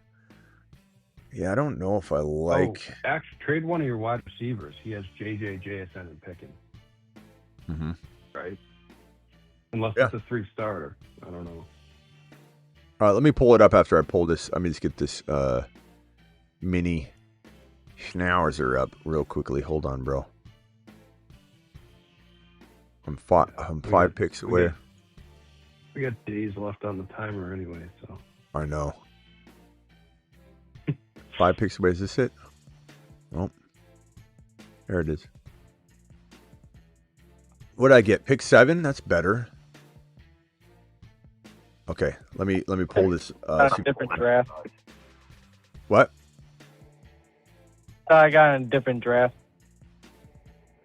Yeah, I don't know if I like. Actually, trade one of your wide receivers. He has JJ, JSN, and Pickens. Mm-hmm. Right? Unless it's a 3-starter. I don't know. All right, let me pull it up after I pull this. Let me just get this mini Schnauzer up real quickly. Hold on, bro. I'm 5 picks away. We got days left on the timer anyway, so. I know. 5 picks away. Is this it? Oh, there it is. What did I get? Pick 7? That's better. Okay, let me pull this. Different draft. What? I got a different draft.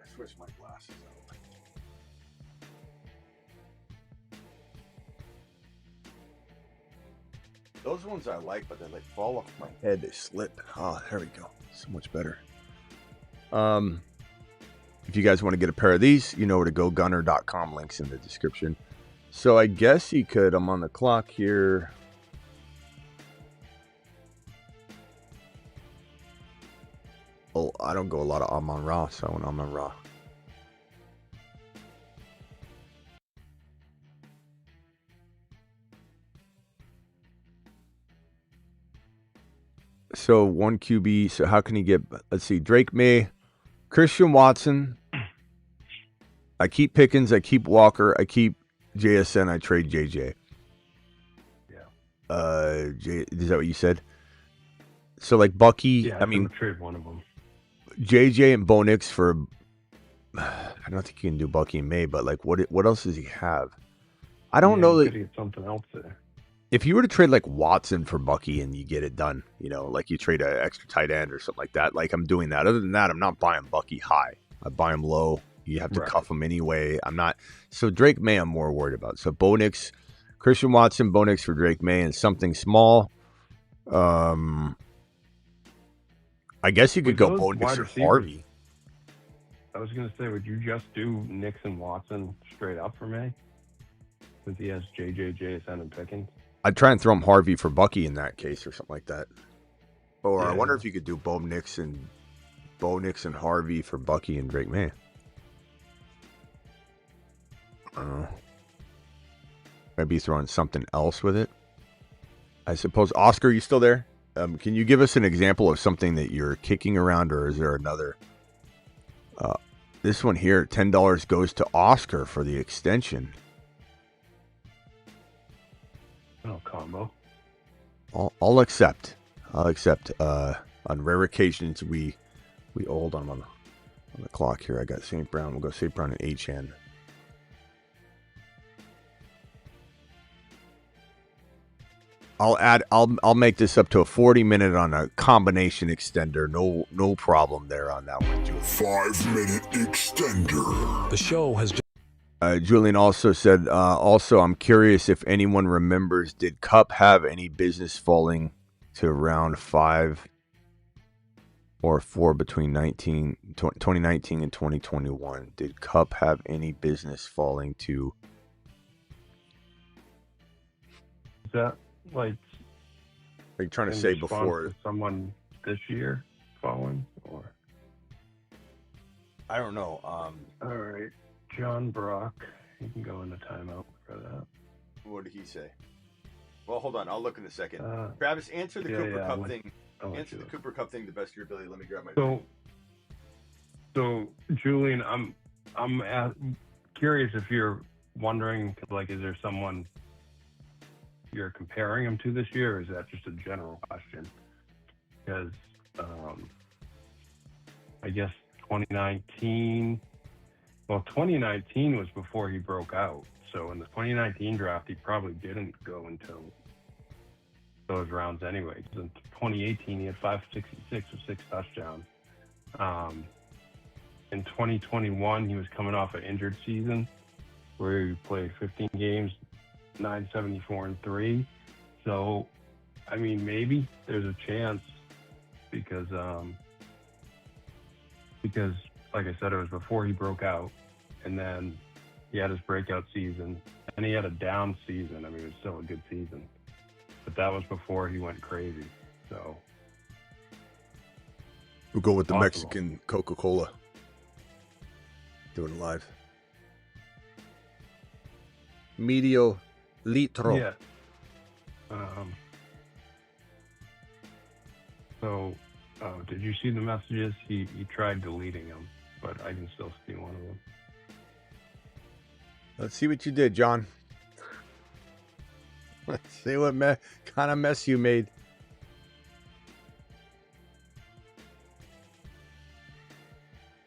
I switched my glasses out. Those ones I like, but they like fall off my head. They slip. Oh, there we go. So much better. If you guys want to get a pair of these, you know where to go. Gunner.com. Links in the description. So I guess he could. I'm on the clock here. Oh, I don't go a lot of Amon Ra, so I went Amon Ra. So 1 QB. So how can he get? Let's see. Drake May, Christian Watson. I keep Pickens. I keep Walker. I keep JSN. I trade JJ. Yeah. Is that what you said? So like Bucky. Yeah, I mean, trade one of them. JJ and Bo Nix for. I don't think you can do Bucky and May, but like, what else does he have? I don't know that. Get something else there. If you were to trade like Watson for Bucky and you get it done, you know, like you trade an extra tight end or something like that, like I'm doing that. Other than that, I'm not buying Bucky high. I buy him low. You have to cuff him anyway. I'm not. So Drake May, I'm more worried about. So Bo Nix, Christian Watson, Bo Nix for Drake May, and something small. I guess you could go Bo Nix or Harvey. I was going to say, would you just do Nix and Watson straight up for May? Since he has JJ, JSN, and Pickens? I'd try and throw him Harvey for Bucky in that case or something like that. Or I wonder if you could do Bo Nix and Harvey for Bucky and Drake May. Maybe throwing something else with it. I suppose. Oscar, you still there? Can you give us an example of something that you're kicking around, or is there another? This one here, $10 goes to Oscar for the extension. Oh, combo. I'll accept. On rare occasions, we hold on the clock here. I got St. Brown. We'll go St. Brown and HN. I'll make this up to a 40-minute on a combination extender. No problem there on that one, Julian. 5-minute extender. The show has just... Julian also said, I'm curious if anyone remembers, did Cup have any business falling to round 5 or 4 between 2019 and 2021? Did Cup have any business falling to... Is that like... Are you trying to say before... To someone this year falling, or... I don't know. All right. John Brock, you can go in the timeout for that. What did he say? Well, hold on. I'll look in a second. Travis, answer the Cooper Cup thing. Answer the Cooper Cup thing the best of your ability. Let me grab my... So Julian, I'm curious if you're wondering, like, is there someone you're comparing him to this year, or is that just a general question? Because I guess 2019 was before he broke out. So in the 2019 draft, he probably didn't go until those rounds anyway. In 2018, he had 566 with 6 touchdowns. In 2021, he was coming off an injured season where he played 15 games, 974 and 3. So, I mean, maybe there's a chance because like I said, it was before he broke out, and then he had his breakout season, and he had a down season. I mean, it was still a good season, but that was before he went crazy. So we'll go with the Mexican Coca-Cola. Doing it live. Medio litro. Yeah. So, did you see the messages? He tried deleting them, but I can still see one of them. Let's see what you did, John. Let's see what kind of mess you made.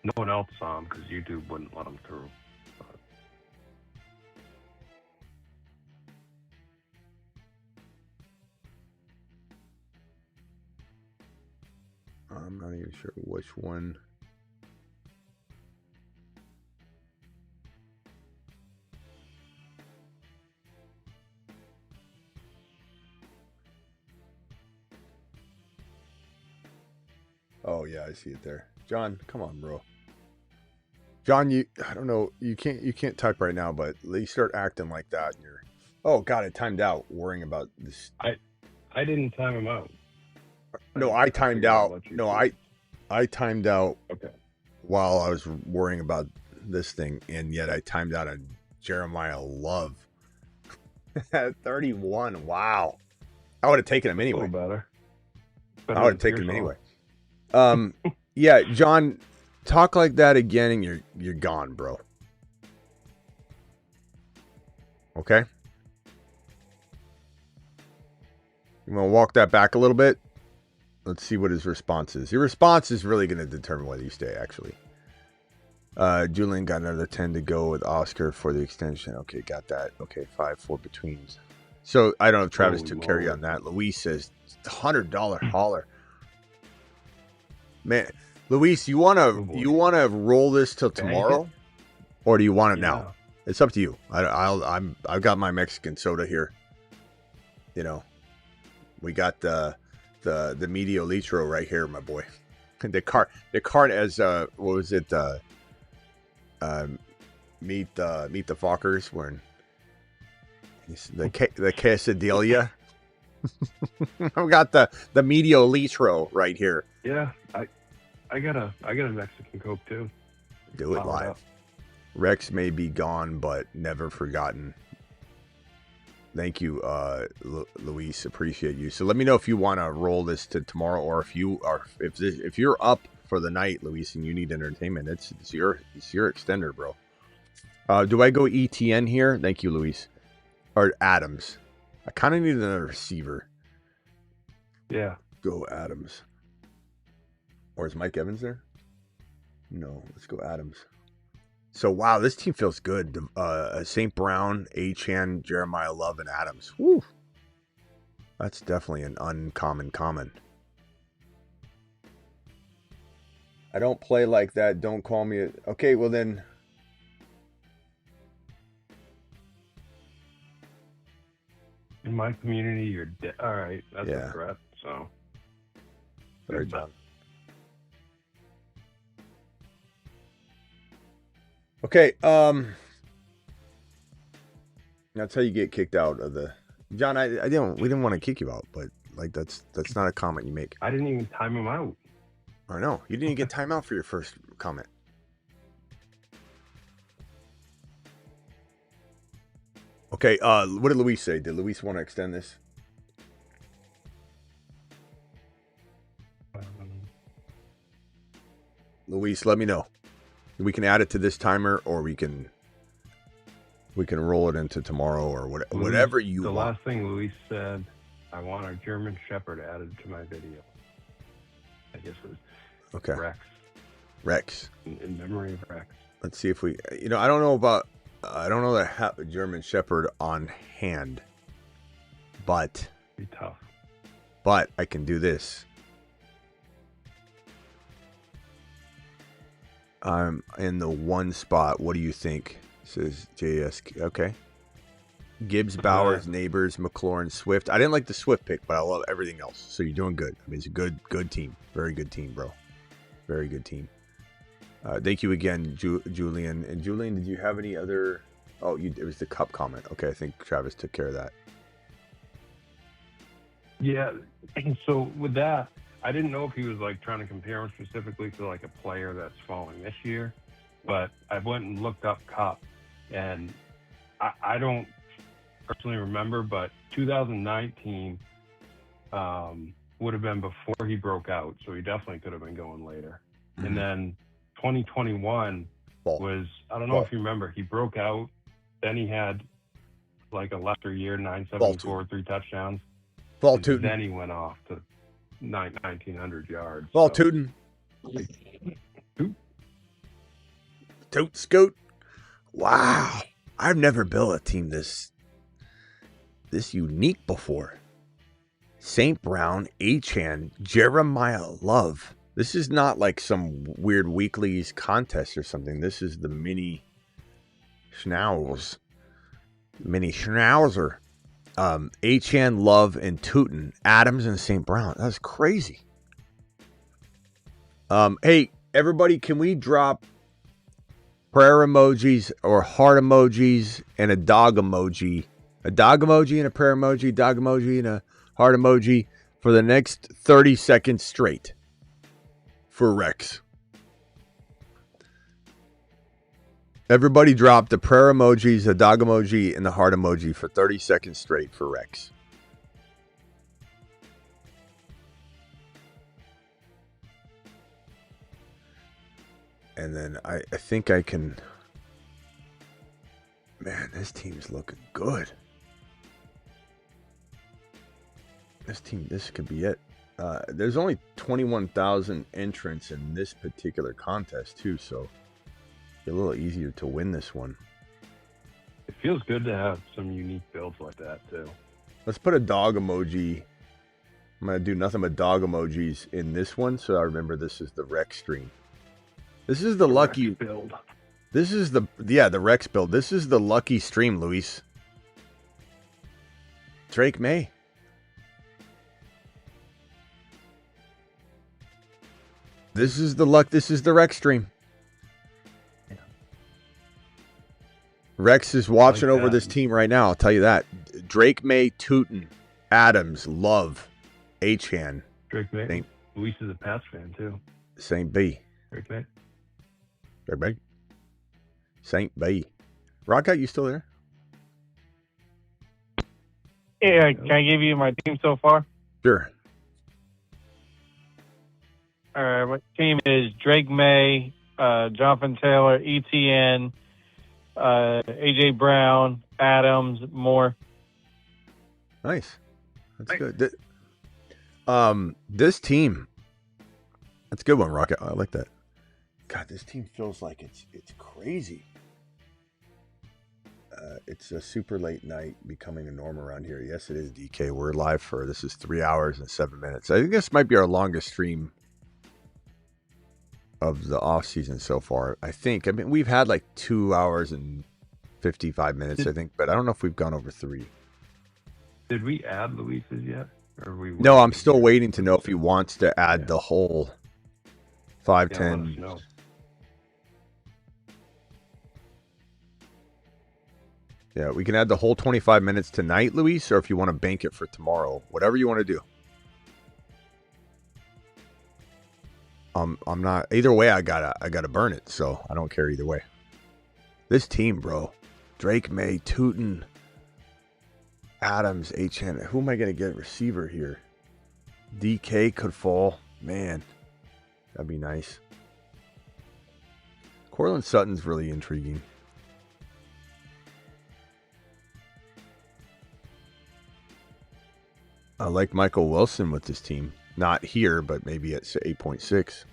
No one else saw him because YouTube wouldn't let him through. I'm not even sure which one. Oh yeah, I see it there. John, come on, bro. John, I don't know, you can't type right now, but you start acting like that and you're, oh god, it timed out worrying about this. I didn't time him out. No, I timed out. No, I timed out. Okay. While I was worrying about this thing, and yet I timed out on Jeremiah Love at 31. Wow, I would have taken him anyway. Better I would have taken him anyway. Yeah, John, talk like that again, and you're gone, bro. Okay. You want to walk that back a little bit? Let's see what his response is. Your response is really going to determine whether you stay, actually. Julian got another 10 to go with Oscar for the extension. Okay, got that. Okay, 5-4 betweens. So, I don't know if Travis took carry on that. Luis says, $100 hauler. Man, Luis, you want to roll this till tomorrow? Or do you want it now? It's up to you. I've got my Mexican soda here. You know, we got the Medio Litro right here, my boy. The cart as what was it? Meet the Fockers wearing the quesadilla. I've got the Medio Litro right here. Yeah, I got a Mexican Coke too. Do it live. Rex may be gone, but never forgotten. Thank you, Luis. Appreciate you. So let me know if you want to roll this to tomorrow, or if you're up for the night, Luis, and you need entertainment. It's your extender, bro. Do I go ETN here? Thank you, Luis. Or Adams. I kind of need another receiver. Yeah. Go Adams. Or is Mike Evans there? No, let's go Adams. So, wow, this team feels good. St. Brown, Achane, Jeremiah Love, and Adams. Woo. That's definitely an uncommon common. I don't play like that. Don't call me. Okay, well then. In my community, you're dead. All right, that's a threat. So. Sorry, John. Okay, that's how you get kicked out of the. John, we didn't want to kick you out, but like that's not a comment you make. I didn't even time him out. I know you didn't get time out for your first comment. Okay, what did Luis say? Did Luis want to extend this? Luis, let me know. We can add it to this timer, or we can roll it into tomorrow, or whatever you want. The last thing Luis said, I want a German Shepherd added to my video. I guess it was okay. Rex. In memory of Rex. Let's see if we. I don't know that I have a German Shepherd on hand, but be tough. But I can do this. I'm in the one spot. What do you think? Says JS. Okay. Gibbs, Bowers, Neighbors, McLaurin, Swift. I didn't like the Swift pick, but I love everything else. So you're doing good. I mean, it's a good team. Very good team, bro. Very good team. Thank you again, Julian. And Julian, did you have any other? Oh, it was the Cup comment. Okay, I think Travis took care of that. Yeah. So with that, I didn't know if he was like trying to compare him specifically to like a player that's falling this year, but I went and looked up Cup, and I don't personally remember, but 2019 would have been before he broke out, so he definitely could have been going later. Mm-hmm. And then 2021 was, I don't know if you remember, he broke out, then he had like a lesser year, 974, 3 touchdowns. Then he went off to 1,900 yards. Ball tootin'. Toot scoot. Wow. I've never built a team this unique before. St. Brown, Achane, Jeremiah Love. This is not like some weird weeklies contest or something. This is the mini Schnauzer. Achane, Love, and Tootin. Adams and St. Brown. That's crazy. Hey, everybody, can we drop prayer emojis or heart emojis and a dog emoji? A dog emoji and a prayer emoji, dog emoji and a heart emoji for the next 30 seconds straight for Rex. Everybody drop the prayer emojis, the dog emoji, and the heart emoji for 30 seconds straight for Rex. And then I think I can... Man, this team's looking good. This could be it. There's only 21,000 entrants in this particular contest, too, so it's a little easier to win this one. It feels good to have some unique builds like that, too. Let's put a dog emoji. I'm going to do nothing but dog emojis in this one, so I remember this is the Rex stream. This is the lucky build. This is the Rex build. This is the lucky stream, Luis. Drake May. This is the luck. This is the Rex stream. Yeah. Rex is watching over this team right now. I'll tell you that. Drake May, Tootin, Adams, Love, Achane. Drake May. Luis is a Pats fan too. St. B. Drake May. Drake May. St. B. Rockout, you still there? Yeah, can I give you my team so far? Sure. All right, my team is Drake May, Jonathan Taylor, ETN, AJ Brown, Adams, Moore. Nice. That's good. This team, that's a good one, Rocket. I like that. God, this team feels like it's crazy. It's a super late night becoming a norm around here. Yes, it is, DK. We're live for, this is 3 hours and 7 minutes. I think this might be our longest stream of the off season so far. I mean, we've had like 2 hours and 55 minutes, I think, but I don't know if we've gone over 3. Did we add Luis's yet? Or no, I'm still waiting to know if he wants to add the whole 5, 10. No. Yeah, we can add the whole 25 minutes tonight, Luis, or if you want to bank it for tomorrow, whatever you want to do. I'm not, either way, I gotta burn it, so I don't care either way. This team, bro. Drake May, Tootin, Adams, Achane. Who am I gonna get receiver here? DK could fall. Man, that'd be nice. Cortland Sutton's really intriguing. I like Michael Wilson with this team. Not here, but maybe at 8.6.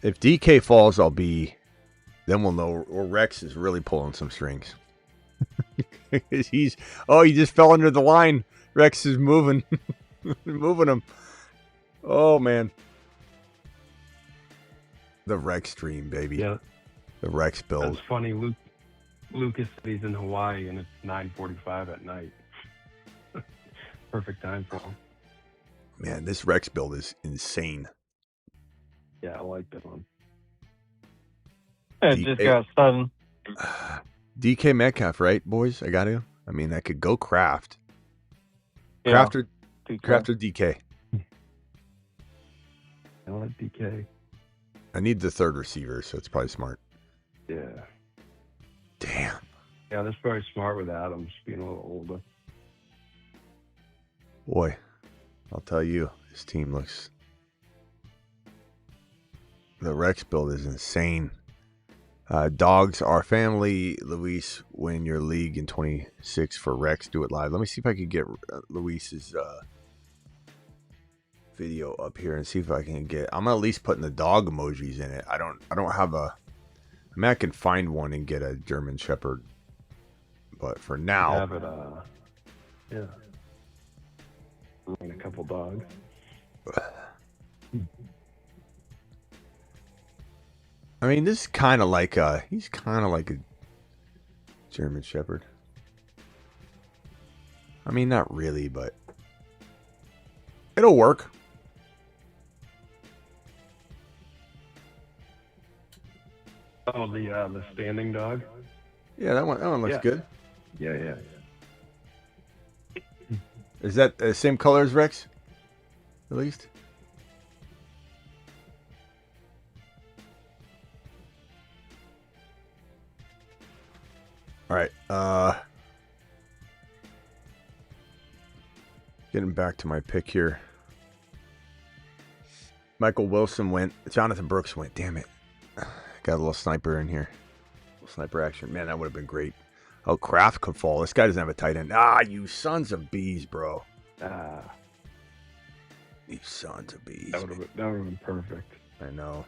If DK falls, then we'll know. Or Rex is really pulling some strings. He just fell under the line. Rex is moving, moving him. Oh man, the Rex stream, baby. Yeah, the Rex build. That's funny, Lucas said he's in Hawaii and it's 9:45 at night. Perfect time for him. Man, this Rex build is insane. Yeah, I like that one. It just got sudden. DK Metcalf, right, boys? I mean, I could go Kraft. Yeah. Kraft or DK. I like DK. I need the third receiver, so it's probably smart. Yeah. Damn. Yeah, that's very smart with Adams being a little older. Boy, I'll tell you, this team looks. The Rex build is insane. Dogs are family. Luis, win your league in 26 for Rex. Do it live. Let me see if I can get Luis's video up here and see if I can get. I'm at least putting the dog emojis in it. I don't have a. I mean, I can find one and get a German Shepherd, but for now, have it. Yeah, and a couple dogs. I mean, this is kind of like he's kind of like a German Shepherd. I mean, not really, but it'll work. Oh, the standing dog. Yeah, that one looks good. Yeah. Is that the same color as Rex? At least. All right. Getting back to my pick here. Michael Wilson went. Jonathan Brooks went. Damn it. Got a little sniper in here. Sniper action. Man, that would have been great. Oh, Kraft could fall. This guy doesn't have a tight end. You sons of bees, bro. You sons of bees. That would have been perfect. I know.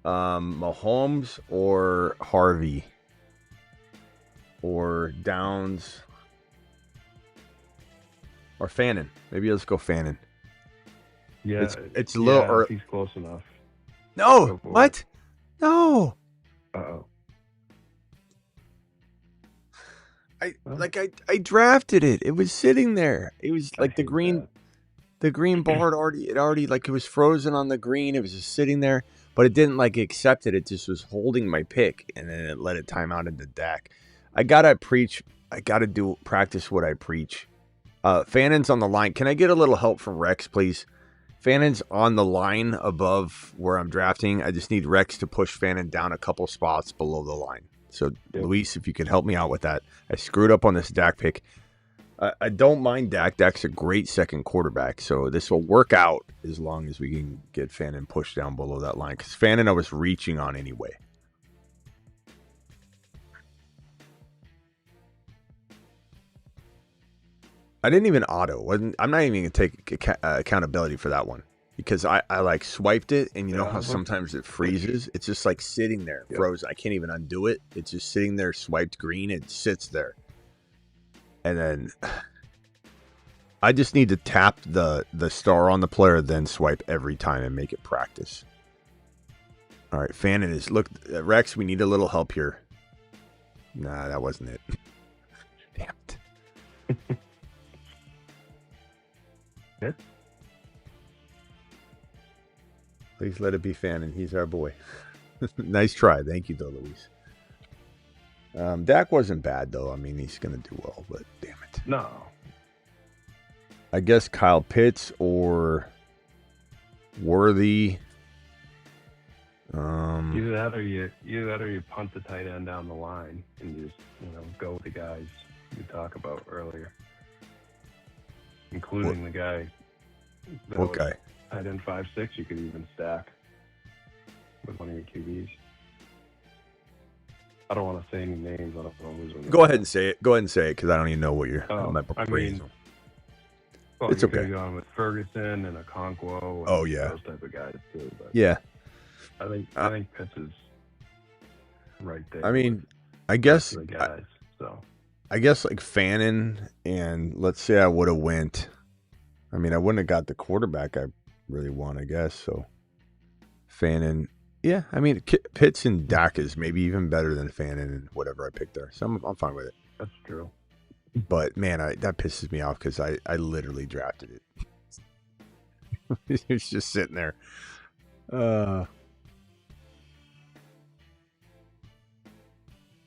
Mahomes or Harvey? Or Downs? Or Fannin? Maybe let's go Fannin. Yeah. It's a little early. He's close enough. No! What? No! Uh-oh. I drafted it. It was sitting there. It was like the green bar it was frozen on the green. It was just sitting there, but it didn't accept it. It just was holding my pick, and then it let it time out into Dak. I gotta practice what I preach. Fannin's on the line. Can I get a little help from Rex, please? Fannin's on the line above where I'm drafting. I just need Rex to push Fannin down a couple spots below the line. So, yep. Luis, if you could help me out with that. I screwed up on this Dak pick. I don't mind Dak. Dak's a great second quarterback. So this will work out as long as we can get Fannin pushed down below that line. Because Fannin I was reaching on anyway. I didn't even auto. I'm not even going to take accountability for that one. Because I swiped it, and you know how sometimes it freezes? It's just sitting there, frozen. I can't even undo it. It's just sitting there, swiped green. It sits there. And then I just need to tap the star on the player, then swipe every time and make it practice. All right, Fannin is... Look, Rex, we need a little help here. Nah, that wasn't it. Damn it. Good. Please let it be Fannin. He's our boy. Nice try. Thank you, though, Luis. Dak wasn't bad, though. I mean, he's going to do well, but damn it. No. I guess Kyle Pitts or Worthy. Either that or you punt the tight end down the line and you just go with the guys you talked about earlier, including the guy. What guy? Tight end 5'6", you could even stack with one of your QBs. I don't want to say any names. I don't want to lose one. Go ahead and say it. Go ahead and say it because I don't even know what you're. It's you okay. could go on with Ferguson and Okonkwo. Oh yeah, those type of guys too. But yeah, I think Pitts is right there. I mean, I guess the guys. So I guess Fannin, and let's say I would have went. I mean, I wouldn't have got the quarterback I really want, I guess. So Fannin, yeah. I mean, Pitts and Dak is maybe even better than Fannin and whatever I picked there. So I'm fine with it. That's true. But man, that pisses me off because I literally drafted it. It's just sitting there.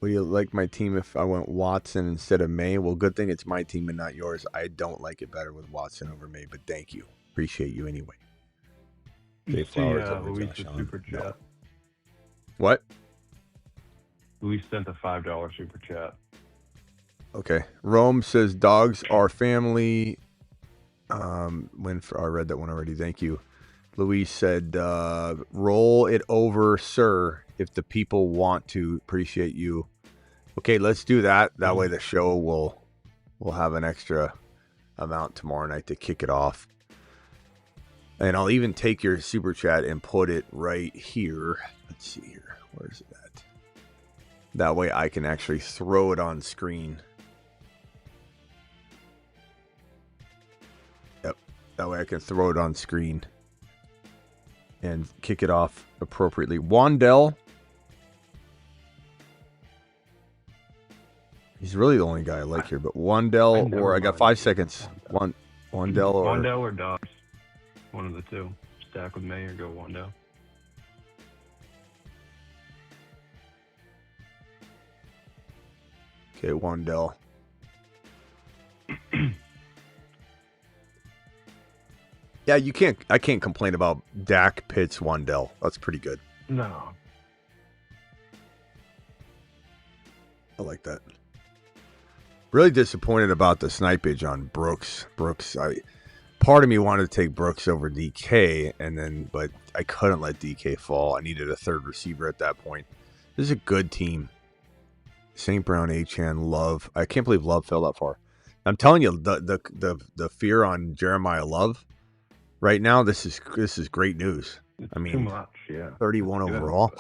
Would you like my team if I went Watson instead of May? Well, good thing it's my team and not yours. I don't like it better with Watson over May, but thank you. Appreciate you anyway. You see Luis' super chat. What? Luis sent a $5 super chat. Okay. Rome says dogs are family. I read that one already. Thank you. Luis said, roll it over, sir, if the people want to. Appreciate you. Okay, let's do that. That way the show will have an extra amount tomorrow night to kick it off. And I'll even take your super chat and put it right here. Let's see here. Where's it at? That way I can actually throw it on screen. Yep. That way I can throw it on screen and kick it off appropriately. Wandell. He's really the only guy I like here, but Wandell or I got 5 seconds. Wandell or Dobbs. One of the two. Stack with May or go Wandell. Okay, Wandell. Yeah, I can't complain about Dak, Pitts, Wandell. That's pretty good. No. I like that. Really disappointed about the snipage on Brooks. Part of me wanted to take Brooks over DK, but I couldn't let DK fall. I needed a third receiver at that point. This is a good team. St. Brown, Achane, Love. I can't believe Love fell that far. I'm telling you, the fear on Jeremiah Love right now. This is great news. It's I mean, too much, yeah. 31 overall,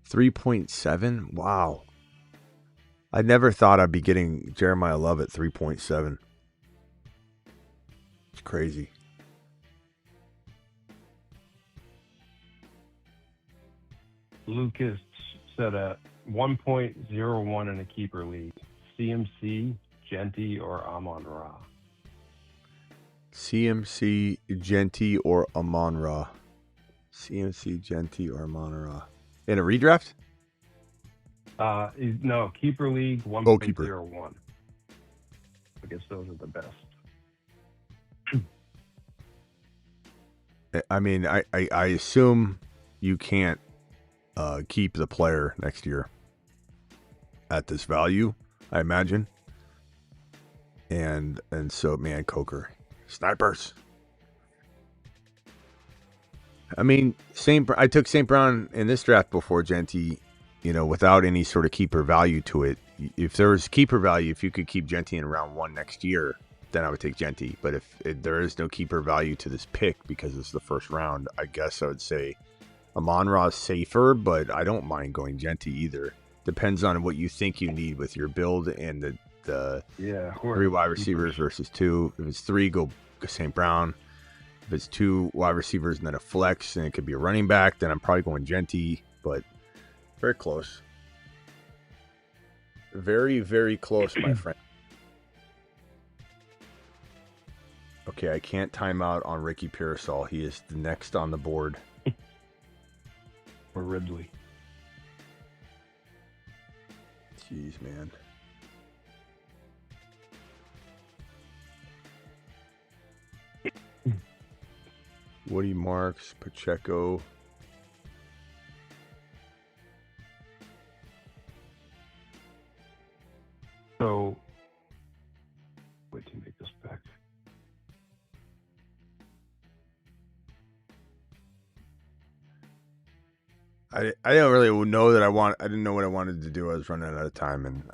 3.7. Wow. I never thought I'd be getting Jeremiah Love at 3.7. It's crazy. Lucas said at 1.01 in a keeper league. CMC, Genty, or Amon-Ra? CMC, Genty, or Amon-Ra? CMC, Genty, or Amon-Ra? In a redraft? No, keeper league 1.01. I guess those are the best. I mean, I assume you can't keep the player next year at this value, I imagine. And so, man, Coker. Snipers. I mean, I took St. Brown in this draft before Genty, without any sort of keeper value to it. If there was keeper value, if you could keep Genty in round 1 next year, then I would take Genty. But if there is no keeper value to this pick because it's the first round, I guess I would say Amon-Ra is safer, but I don't mind going Genty either. Depends on what you think you need with your build and the 3 wide receivers versus 2. If it's 3, go St. Brown. If it's 2 wide receivers and then a flex and it could be a running back, then I'm probably going Genty, but very close. Very, very close, my friend. Okay, I can't time out on Ricky Pearsall. He is the next on the board. Or Ridley. Jeez, man. Woody Marks, Pacheco. So, wait to make this back. I don't really know that I didn't know what I wanted to do. I was running out of time, and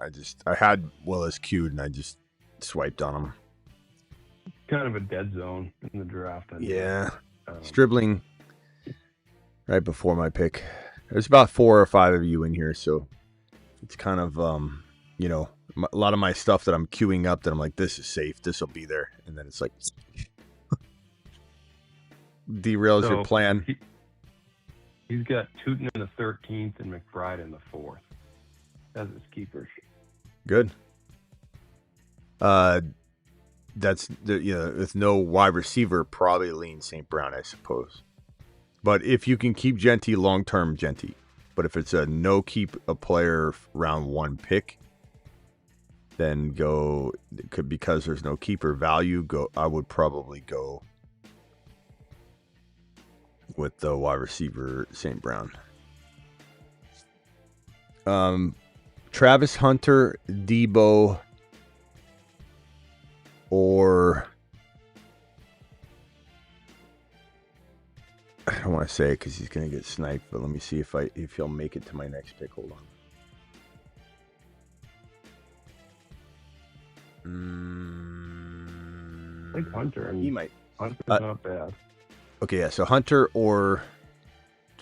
I had Willis queued, and I just swiped on him. Kind of a dead zone in the draft. Yeah. Dribbling right before my pick. There's about 4 or 5 of you in here, so it's kind of, a lot of my stuff that I'm queuing up that I'm like, this is safe, this will be there. And then it's like, derails your plan. He's got Tootin in the 13th and McBride in the 4th as his keepers. Good. That's with no wide receiver, probably lean St. Brown, I suppose. But if you can keep Genty long term, Genty. But if it's a no keep a player round 1 pick, then because there's no keeper value. I would probably go with the wide receiver St. Brown. Travis Hunter, Debo, or I don't want to say it because he's going to get sniped, but let me see if he'll make it to my next pick. Hold on. I think Hunter. He might. Hunter's not bad. Okay, yeah. So Hunter or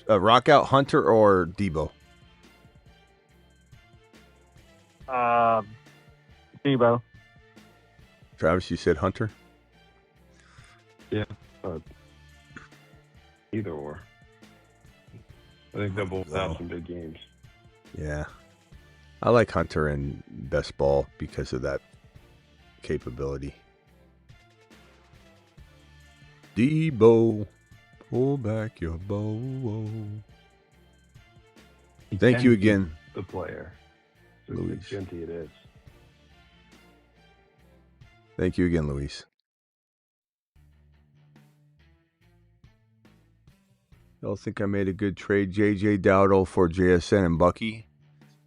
rock out Hunter or Debo. Debo. Travis, you said Hunter. Yeah, either or. I think they'll both have some big games. Yeah, I like Hunter in best ball because of that capability. Debo, pull back your bow. Thank you again. The player. So Luis. Genty it is. Thank you again, Luis. Y'all think I made a good trade, JJ Dowdle for JSN and Bucky?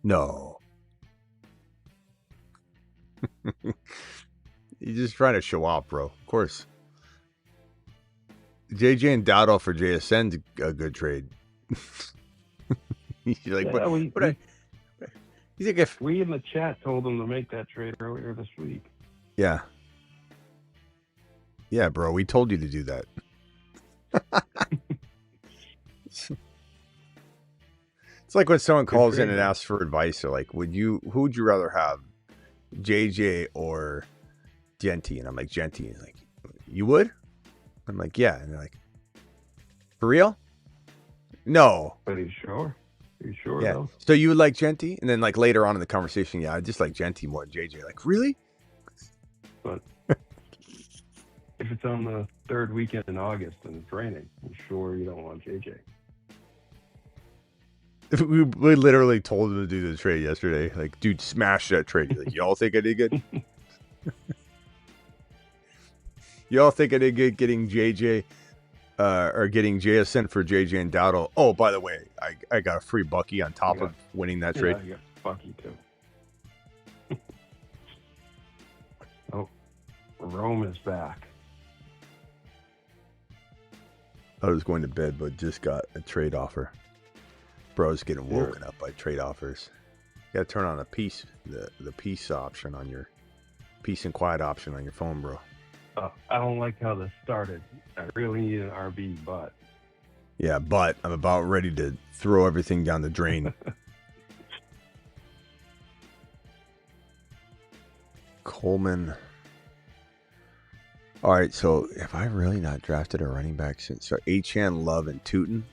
No. You're just trying to show off, bro. Of course. JJ and Dowdle for JSN's a good trade. You're like, yeah, you think if we in the chat told them to make that trade earlier this week? Yeah. Yeah, bro, we told you to do that. It's like when someone calls in and asks for advice, or like, who would you rather have, JJ or Genty? And I'm like, Genty. And like, you would? I'm like, yeah. And they're like, for real? No. Are you sure? Are you sure? Yeah. Though? So you would like Genty? And then like later on in the conversation, yeah, I just like Genty more than JJ. Like, really? But if it's on the third weekend in August and it's raining, I'm sure you don't want JJ. We literally told him to do the trade yesterday. Like, dude, smash that trade. Like, y'all think I did good? Y'all think I did good getting JJ or getting JSN for JJ and Dowdle? Oh, by the way, I got a free Bucky on top of winning that trade. Yeah, I got Bucky too. Oh, Rome is back. I was going to bed, but just got a trade offer. Bro's getting woken up by trade offers. You gotta turn on the peace option on your peace and quiet option on your phone, bro. I don't like how this started. I really need an RB, but yeah, but I'm about ready to throw everything down the drain. Coleman. All right, so have I really not drafted a running back since Achane, Love, and Tootin?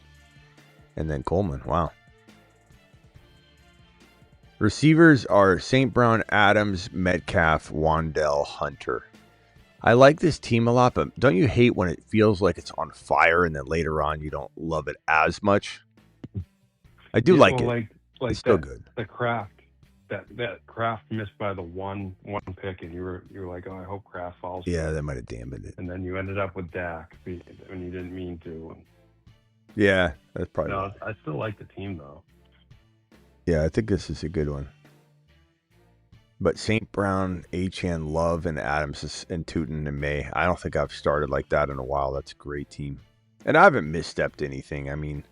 And then Coleman. Wow. Receivers are St. Brown, Adams, Metcalf, Wandell, Hunter. I like this team a lot, but don't you hate when it feels like it's on fire and then later on you don't love it as much? I do like it. Like it's still that, good. The Kraft, that Kraft missed by the one pick, and you were like, oh, I hope Kraft falls. Yeah, that might have dampened it. And then you ended up with Dak when you didn't mean to. Yeah, that's probably. No, I still like the team though. Yeah, I think this is a good one. But St. Brown, Achane, Love, and Adams and Tootin and May. I don't think I've started like that in a while. That's a great team. And I haven't misstepped anything. I mean,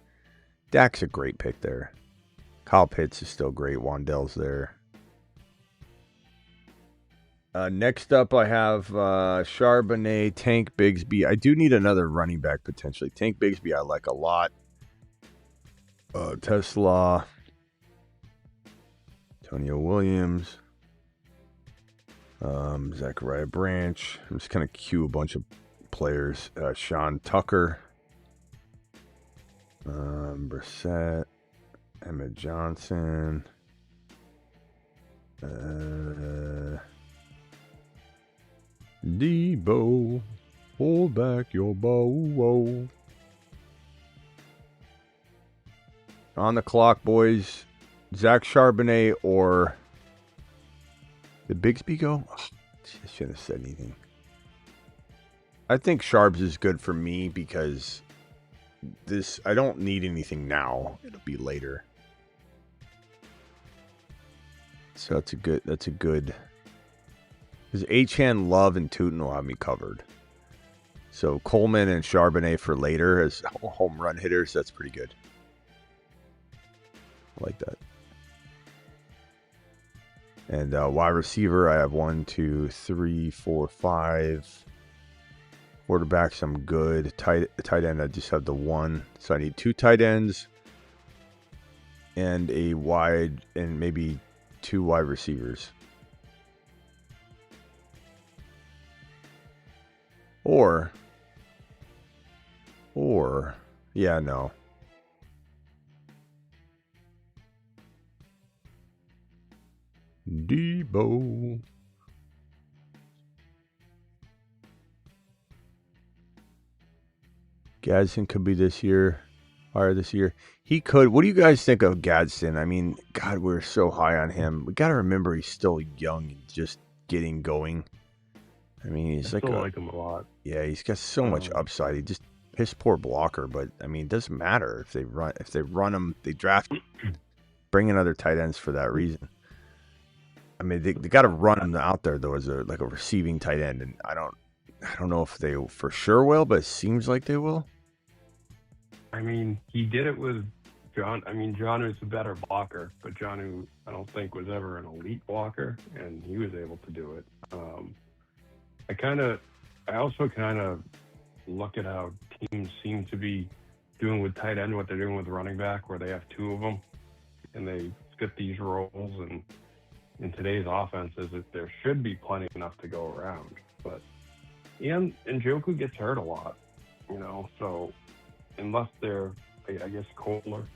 Dak's a great pick there. Kyle Pitts is still great. Wandell's there. Next up, I have Charbonnet, Tank Bigsby. I do need another running back potentially. Tank Bigsby I like a lot. Tesla. Antonio Williams. Zachariah Branch. I'm just going to cue a bunch of players. Sean Tucker. Brissett. Emmett Johnson. Debo, hold back your bow. On the clock, boys. Zach Charbonnet or did Bigsby go? Oh, I shouldn't have said anything. I think Sharps is good for me because I don't need anything now. It'll be later. So that's a good. Because Achane, Love, and Tootin will have me covered. So Coleman and Charbonnet for later as home run hitters. That's pretty good. I like that. And wide receiver, I have 1, 2, 3, 4, 5. Quarterbacks, I'm good. Tight end, I just have the 1. So I need 2 tight ends and a wide and maybe 2 wide receivers. Or, yeah, no. Debo. Gadsden could be this year. Higher this year. He could. What do you guys think of Gadsden? I mean, God, we're so high on him. We got to remember he's still young and just getting going. I mean, he's I still like him a lot. Yeah, he's got so much upside. He just piss poor blocker, but I mean, it doesn't matter if they run him. They draft, bring in other tight ends for that reason. I mean, they got to run him out there though as a receiving tight end, and I don't know if they for sure will, but it seems like they will. I mean, he did it with John. I mean, John is a better blocker, but John, I don't think was ever an elite blocker, and he was able to do it. I also kind of look at how teams seem to be doing with tight end what they're doing with running back, where they have 2 of them, and they fit these roles. And in today's offenses, there should be plenty enough to go around. But and Njoku gets hurt a lot, so unless they're, I guess Charlie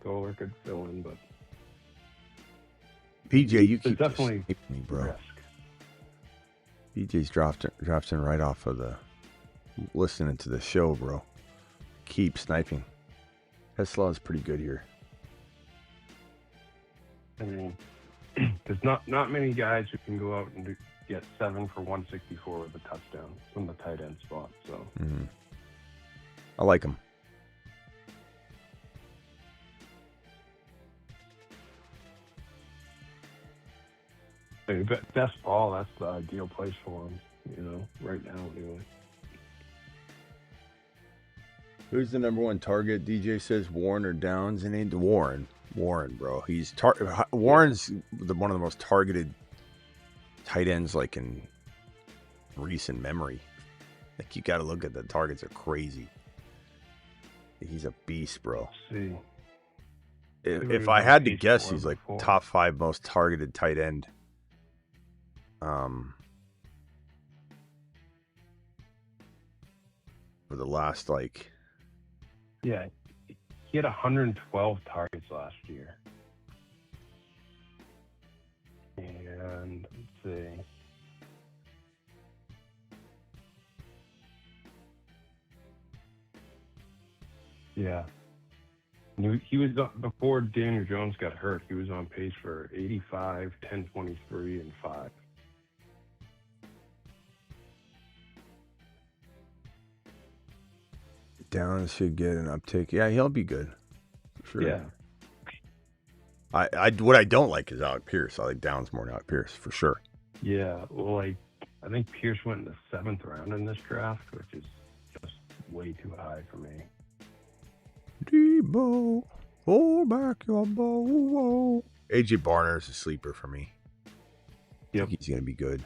Kohler could fill in, but PJ, you keep definitely me, bro. Risk. PJ's drafting right off of listening to the show, bro. Keep sniping. Tesla is pretty good here. I mean, there's not many guys who can go out and get 7 for 164 with a touchdown from the tight end spot. So I like him. Best ball, that's the ideal place for him, right now anyway. Who's the number 1 target? DJ says Warren or Downs, and ain't Warren, bro. He's Warren's one of the most targeted tight ends like in recent memory. Like you got to look at the targets are crazy. He's a beast, bro. Let's see. If I had to guess, he's like top 5 most targeted tight end. For the last yeah, he had 112 targets last year. And let's see. Yeah. He was before Daniel Jones got hurt. He was on pace for 85, 10, 23, and 5. Downs should get an uptake. Yeah, he'll be good. For sure. Yeah. What I don't like is Alec Pierce. I like Downs more than Alec Pierce for sure. Yeah, well, I think Pierce went in the 7th round in this draft, which is just way too high for me. Debo, hold back your bow. AJ Barner is a sleeper for me. Yep. I think he's gonna be good.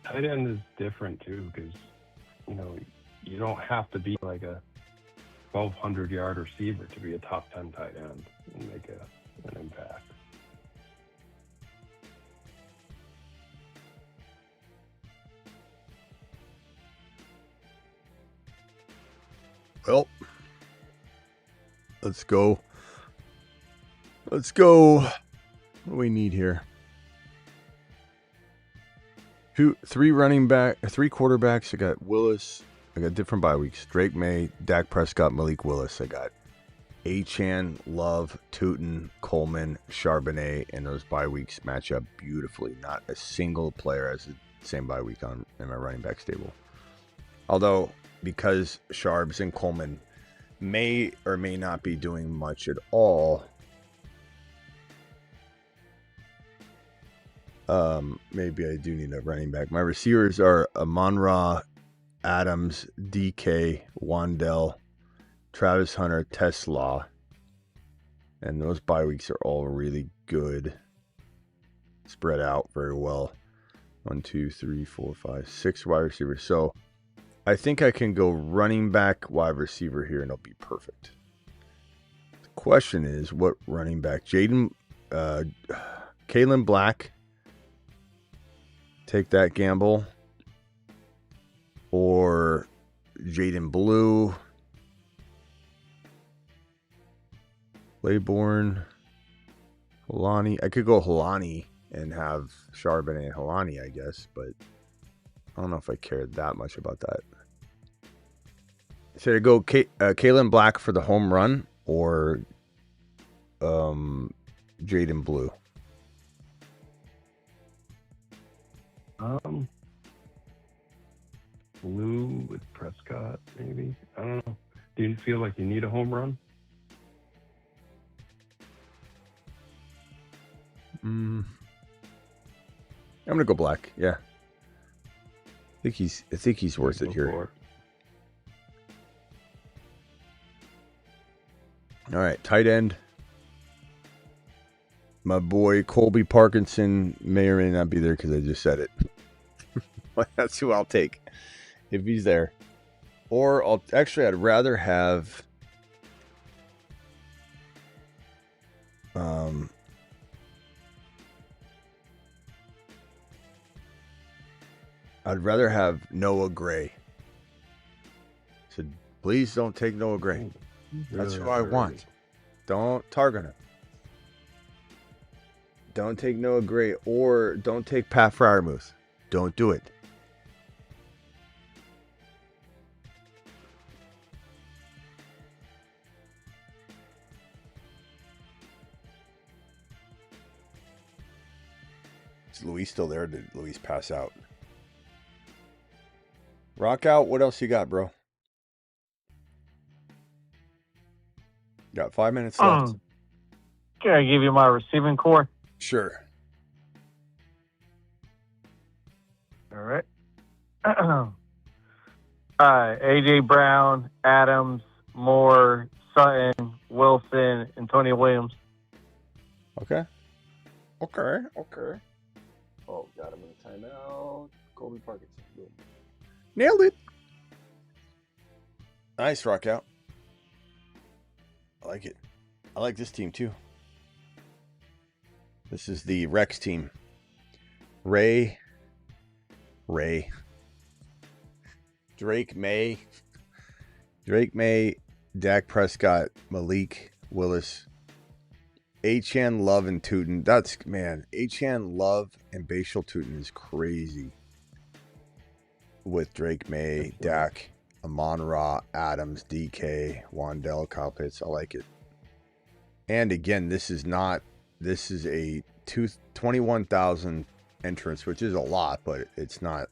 Tight end is different too, because you don't have to be like a 1,200-yard receiver to be a top 10 tight end and make an impact. Well, let's go. Let's go. What do we need here? 3 quarterbacks. I got Willis. I got different bye weeks. Drake May, Dak Prescott, Malik Willis. I got Achane, Love, Tootin, Coleman, Charbonnet, and those bye weeks match up beautifully. Not a single player has same bye week in my running back stable. Although, because Sharps and Coleman may or may not be doing much at all, maybe I do need a running back. My receivers are Amon-Ra, Adams, DK, Wandell, Travis Hunter, Tesla. And those bye weeks are all really good. Spread out very well. 1, 2, 3, 4, 5, 6 wide receivers. So I think I can go running back, wide receiver here, and it'll be perfect. The question is, what running back? Kalen Black. Take that gamble. Or Jaden Blue. Laybourne. Helani. I could go Helani and have Charbonnet and Helani, I guess, but I don't know if I cared that much about that. Should I go Kalen Black for the home run or Jaden Blue? Blue with Prescott, maybe. I don't know. Do you feel like you need a home run? I'm gonna go Black. Yeah, I think he's worth it here. All right, tight end. My boy Colby Parkinson may or may not be there because I just said it. That's who I'll take if he's there. Or I'd rather have Noah Gray. So please don't take Noah Gray. That's who I want. Don't target him. Don't take Noah Gray or don't take Pat Freiermuth. Don't do it. Is Luis still there? Did Luis pass out? Rock out. What else you got, bro? Got 5 minutes left. Can I give you my receiving core? Sure. All right. All right. A.J. Brown, Adams, Moore, Sutton, Wilson, and Tony Williams. Okay. Oh, got him in the timeout. Colby Parkinson. Boom. Nailed it. Nice rock out. I like it. I like this team too. This is the Rex team. Ray. Drake May, Dak Prescott, Malik Willis, Achane, Love, and Tootin. Achane, Love, and Bashal Tootin is crazy. With Drake May, Dak, Amon-Ra, Adams, DK, Wandell, Kyle Pitts. I like it. And again, this is a 21,000 entrance, which is a lot, but it's not.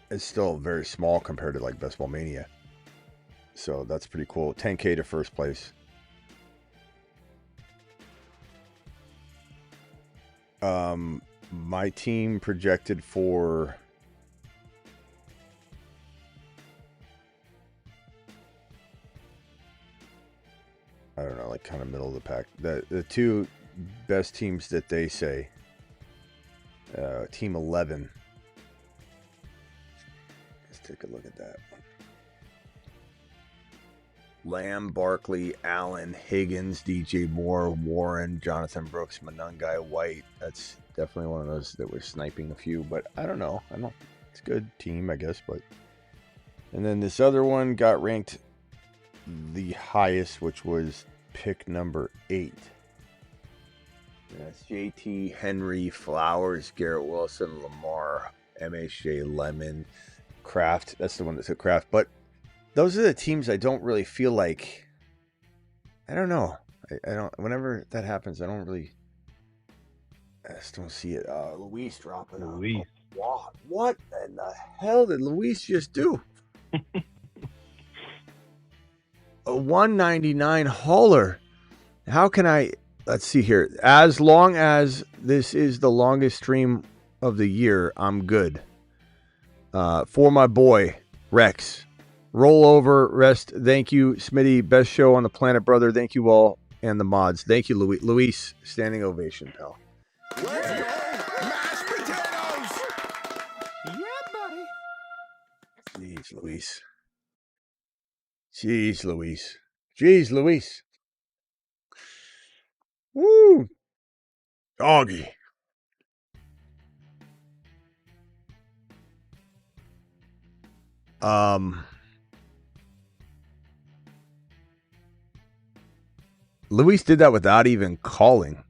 It's still very small compared to like Best Ball Mania. So that's pretty cool. 10K to first place. My team projected for I don't know, like kind of middle of the pack. The two best teams that they say, Team 11. Let's take a look at that. Lamb, Barkley, Allen, Higgins, DJ Moore, Warren, Jonathan Brooks, Monangai, White. That's definitely one of those that we're sniping a few, but I don't know. It's a good team, I guess, but. And then this other one got ranked the highest, which was pick number 8. That's JT, Henry, Flowers, Garrett Wilson, Lamar, MHJ, Lemon, Kraft. That's the one that took Kraft. But those are the teams I don't really feel like. I don't know. I don't. Whenever that happens, I don't really. I just don't see it. Luis dropping Luis. What in the hell did Luis just do? A 199 hauler. How can I? Let's see here. As long as this is the longest stream of the year, I'm good. For my boy, Rex. Roll over, rest. Thank you, Smitty. Best show on the planet, brother. Thank you all and the mods. Thank you, Luis. Luis, standing ovation, pal. Let's go, mashed potatoes. Yeah, buddy. Jeez, Luis. Jeez, Luis. Jeez, Luis. Woo. Doggy. Luis did that without even calling.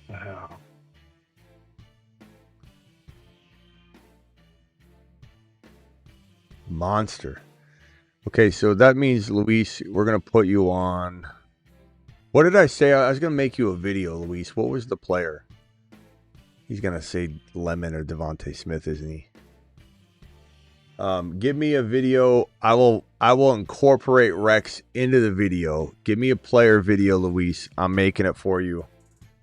Wow. Monster. Okay, so that means, Luis, we're going to put you on. What did I say? I was going to make you a video, Luis. What was the player? He's going to say Lemon or Devontae Smith, isn't he? Give me a video. I will incorporate Rex into the video. Give me a player video, Luis. I'm making it for you.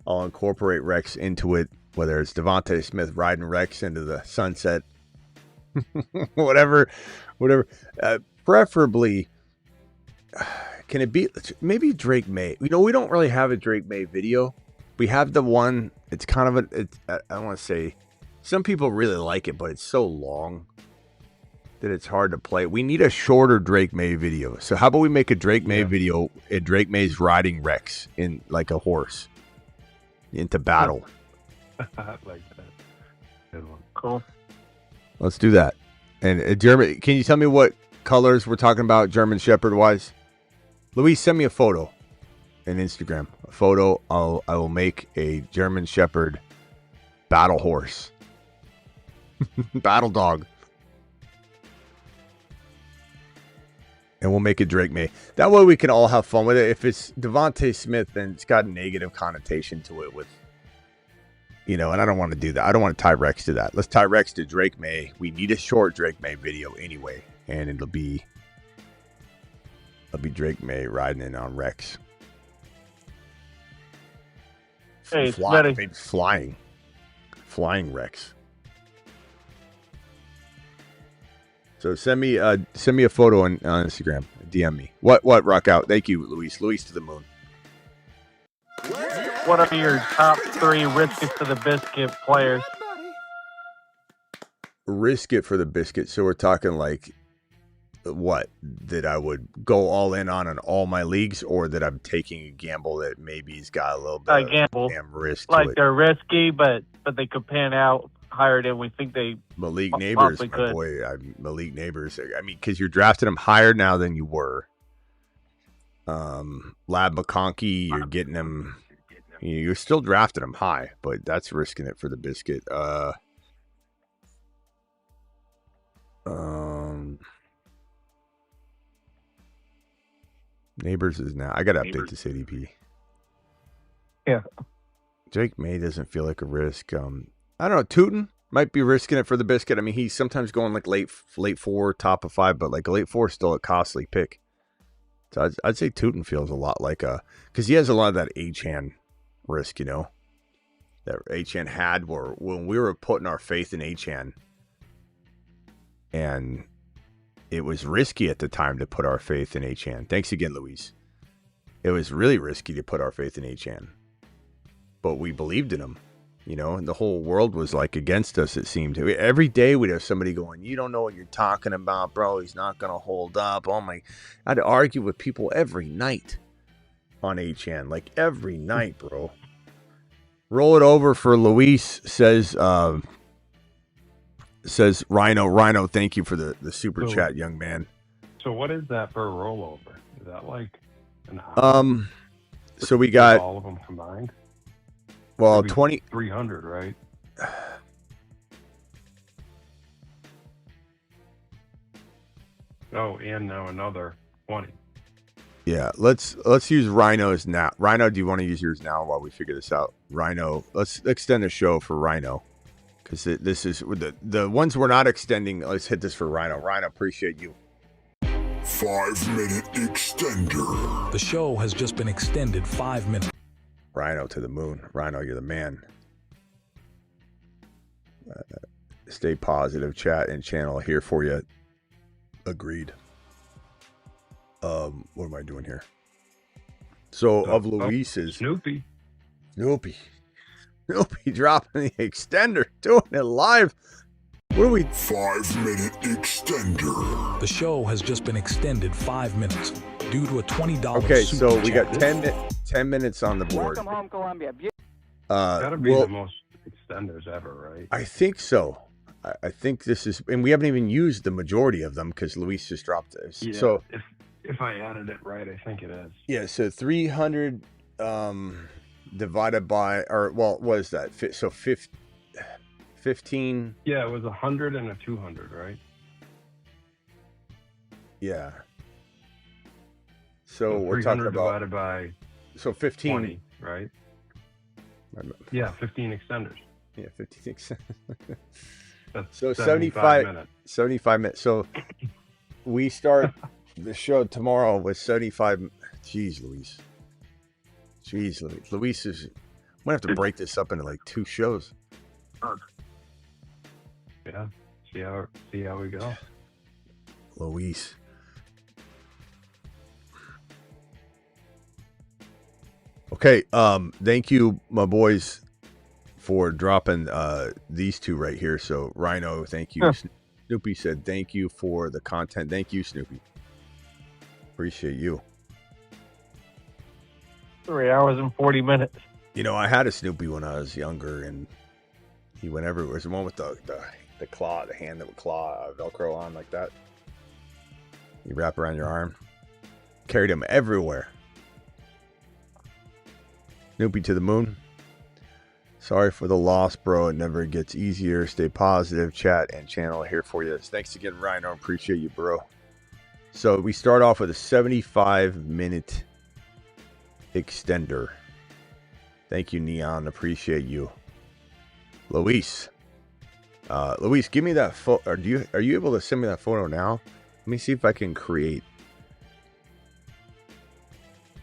I'll incorporate Rex into it, whether it's Devontae Smith riding Rex into the sunset. whatever. Preferably, can it be maybe Drake May? We don't really have a Drake May video. We have the one. It's kind of I don't want to say. Some people really like it, but it's so long that it's hard to play. We need a shorter Drake May video. So how about we make a Drake May video and Drake May's riding Rex in like a horse into battle. I like that. Good one. Cool. Let's do that. And Jeremy, can you tell me what colors we're talking about German Shepherd wise? Luis, send me a photo in Instagram. A photo. I will make a German Shepherd battle horse. Battle dog. And we'll make it Drake May. That way we can all have fun with it. If it's Devontae Smith, then it's got a negative connotation to it with, and I don't want to do that. I don't want to tie Rex to that. Let's tie Rex to Drake May. We need a short Drake May video anyway. And it'll be Drake May riding in on Rex. Hey, Smitty. Maybe flying Rex. So send me a photo on Instagram. DM me. What rock out? Thank you, Luis. Luis to the moon. What are your top 3 risk it for the biscuit players? Risk it for the biscuit. So we're talking like what? That I would go all in on all my leagues, or that I'm taking a gamble that maybe he's got a little bit of damn risk like to it. they're risky, but they could pan out higher than we think they Malik Neighbors, my boy. Malik Neighbors. I mean, because you're drafting him higher now than you were. Lab McConkey, you're getting him. You're still drafting him high, but that's risking it for the biscuit. Neighbors is now. I got to update this ADP. Yeah. Drake May doesn't feel like a risk. I don't know. Tootin might be risking it for the biscuit. I mean, he's sometimes going like late 4, top of 5, but like a late 4 is still a costly pick. So I'd say Tootin feels a lot like because he has a lot of that H-hand risk, that H-hand had when we were putting our faith in H-hand, and it was risky at the time to put our faith in H-hand. Thanks again, Luis. It was really risky to put our faith in H-hand, but we believed in him. And the whole world was like against us, it seemed. Every day we'd have somebody going, you don't know what you're talking about, bro. He's not going to hold up. Oh, my. I had to argue with people every night on HN. Like every night, bro. Roll it over for Luis, says Rhino, thank you for the super chat, young man. So what is that for a rollover? Is that like an hour? So we got all of them combined? Well, 300, right? Oh, and now another 20. Yeah, let's use Rhino's now. Rhino, do you want to use yours now while we figure this out? Rhino, let's extend the show for Rhino because this is the ones we're not extending. Let's hit this for Rhino. Rhino, appreciate you. 5-minute extender. The show has just been extended 5 minutes. Rhino to the moon. Rhino, you're the man. Stay positive, chat and channel here for you. Agreed. What am I doing here? So of Luis's Snoopy dropping the extender, doing it live. What are we? 5-minute extender. The show has just been extended 5 minutes due to a $20 Okay, super so we got chat. 10 minutes on the board. Welcome home, Columbia. Gotta be the most extenders ever, right? I think so. I think this is, and we haven't even used the majority of them because Luis just dropped this. Yeah, So if I added it right, I think it is. yeah, so 300 divided by, or well, what is that? So 15. Yeah, it was 100 and a 200, right? Yeah. So we're talking about divided by 15, 20, right? Yeah, 15 extenders. Yeah, 15 extenders. That's So 75 minutes. 75 minutes. So we start the show tomorrow with 75. Jeez, Luis. Luis is. I'm gonna have to break this up into like 2 shows. Yeah. See how we go. Luis. Okay. Thank you, my boys, for dropping these 2 right here. So Rhino, thank you. Snoopy said thank you for the content. Thank you, Snoopy. Appreciate you. 3 hours and 40 minutes. You know, I had a Snoopy when I was younger, and he went everywhere. It was the one with the claw, the hand that would claw Velcro on like that. You wrap around your arm. Carried him everywhere. Snoopy to the moon. Sorry for the loss, bro. It never gets easier. Stay positive. Chat and channel here for you. Thanks again, Rhino. Appreciate you, bro. So we start off with a 75-minute extender. Thank you, Neon. Appreciate you. Luis. Luis, give me that photo. Are you able to send me that photo now? Let me see if I can create.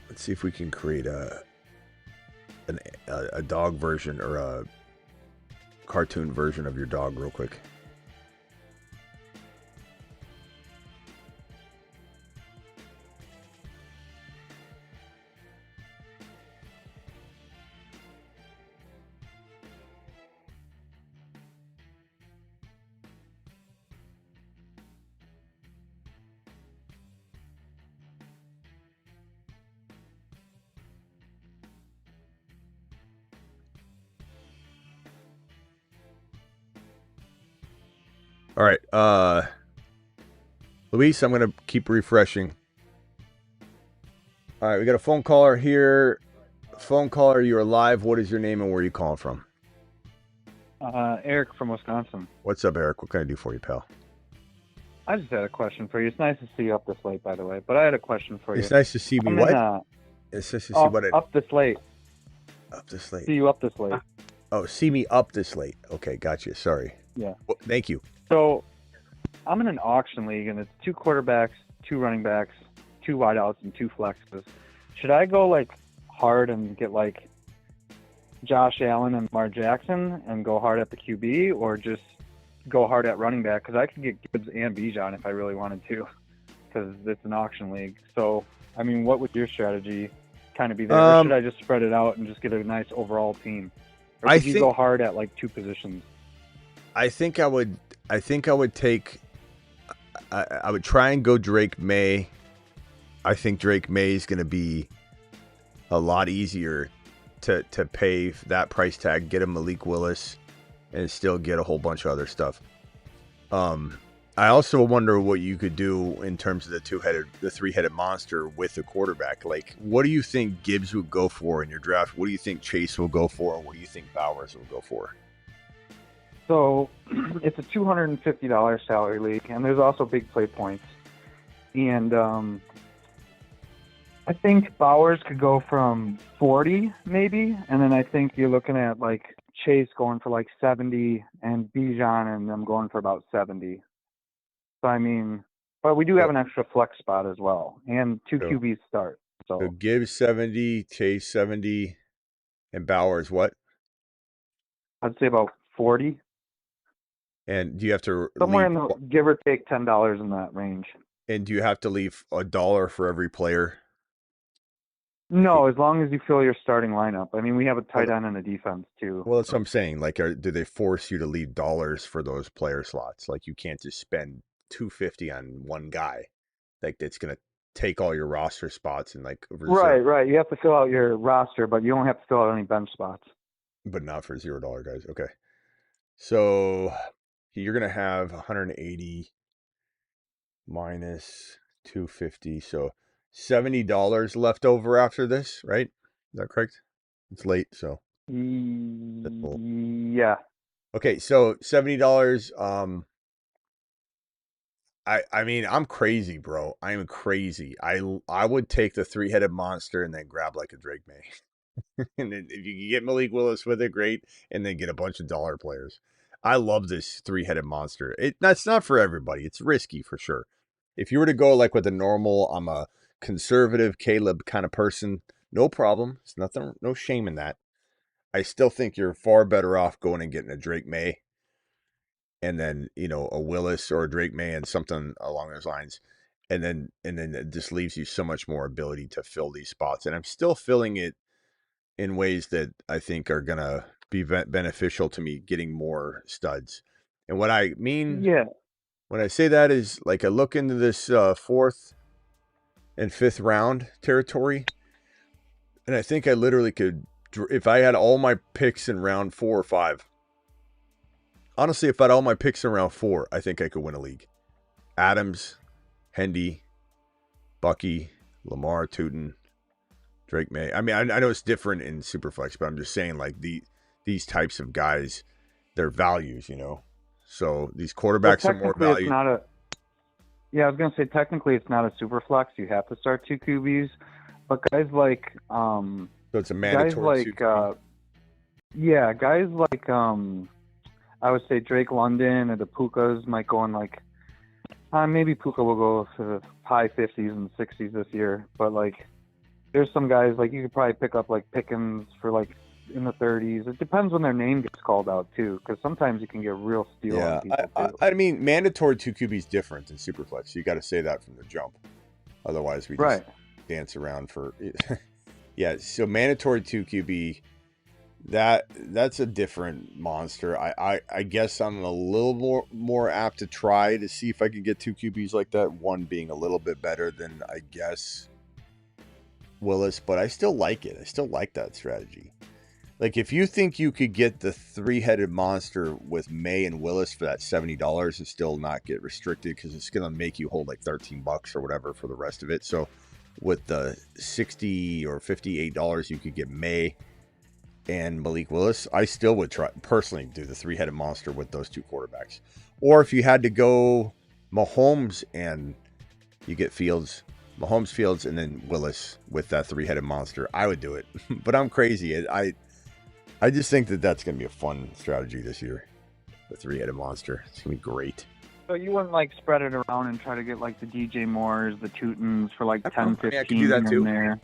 Let's see if we can create a dog version or a cartoon version of your dog real quick. All right, Luis, I'm gonna keep refreshing. All right, we got a phone caller here. Phone caller, you are live. What is your name and where are you calling from? Eric from Wisconsin. What's up, Eric? What can I do for you, pal? I just had a question for you. It's nice to see you up this late, by the way. But I had a question for you. It's nice to see me. What? It's nice to see what? Up this late. Up this late. See you up this late. Oh, see me up this late. Okay, gotcha. Sorry. Yeah. Well, thank you. So, I'm in an auction league, and it's 2 quarterbacks, 2 running backs, 2 wideouts, and 2 flexes. Should I go like hard and get like Josh Allen and Lamar Jackson and go hard at the QB, or just go hard at running back? Because I could get Gibbs and Bijan if I really wanted to, because it's an auction league. So, I mean, what would your strategy kind of be there? Or should I just spread it out and just get a nice overall team? Or could you go hard at like 2 positions? I think I would take. I would try and go Drake May. I think Drake May is going to be a lot easier to pay that price tag, get him Malik Willis, and still get a whole bunch of other stuff. I also wonder what you could do in terms of the 3-headed monster with the quarterback. Like, what do you think Gibbs would go for in your draft? What do you think Chase will go for? And what do you think Bowers will go for? So it's a $250 salary league, and there's also big play points. And I think Bowers could go from 40 maybe, and then I think you're looking at like Chase going for like 70 and Bijan and them going for about 70. So I mean, but we do have an extra flex spot as well, and two QBs start. So Gibbs 70, Chase 70, and Bowers what? I'd say about 40. And do you have to somewhere in the give or take $10 in that range? And do you have to leave $1 for every player? No, as long as you fill your starting lineup. I mean, we have a tight end and a defense too. Well, that's what I'm saying. Like, do they force you to leave dollars for those player slots? Like, you can't just spend $250 on one guy. Like, that's gonna take all your roster spots and like reserve. Right. You have to fill out your roster, but you don't have to fill out any bench spots. But not for $0 guys. Okay. So you're gonna have 180 minus 250, so $70 left over after this, right? Is that correct? It's late, so yeah. Okay, so $70. I mean, I'm crazy, bro. I am crazy. I would take the 3-headed monster and then grab like a Drake May. And then if you can get Malik Willis with it, great. And then get a bunch of dollar players. I love this 3-headed monster. That's not for everybody. It's risky for sure. If you were to go like with a normal, I'm a conservative Caleb kind of person, no problem. It's nothing, no shame in that. I still think you're far better off going and getting a Drake May and then, a Willis or a Drake May and something along those lines. And then it just leaves you so much more ability to fill these spots. And I'm still filling it in ways that I think are going to be beneficial to me getting more studs. And what I mean when I say that is like I look into this 4th and 5th round territory, and I think I literally could, if I had all my picks in round 4 or 5, honestly, if I had all my picks in round 4, I think I could win a league. Adams, Hendy, Bucky, Lamar, Tootin, Drake May. I mean, I know it's different in Superflex, but I'm just saying like these types of guys, their values, So these quarterbacks are more valued. I was going to say technically it's not a super flex. You have to start 2 QBs, but guys like so it's a mandatory. Guys like I would say Drake London or the Pukas might go in like maybe Puka will go to the high 50s and 60s this year, but like there's some guys like you could probably pick up like Pickens for like in the 30s. It depends when their name gets called out too, because sometimes you can get real steal on people too. I mean, mandatory 2 QB is different than Superflex. So you got to say that from the jump. Otherwise, we just dance around for. Yeah, so mandatory 2 QB, that's a different monster. I guess I'm a little more apt to try to see if I can get 2 QBs like that. One being a little bit better than I guess Willis, but I still like it. I still like that strategy. Like, if you think you could get the 3-headed monster with May and Willis for that $70 and still not get restricted, because it's going to make you hold like $13 or whatever for the rest of it. So with the $60 or $58, you could get May and Malik Willis. I still would try personally do the 3-headed monster with those 2 quarterbacks. Or if you had to go Mahomes and you get Mahomes, Fields, and then Willis with that 3-headed monster, I would do it. But I'm crazy. I just think that that's going to be a fun strategy this year. The 3-headed monster. It's going to be great. So you wouldn't like spread it around and try to get like the DJ Moores, the Tootens for like 10, 15 I could do that too. There.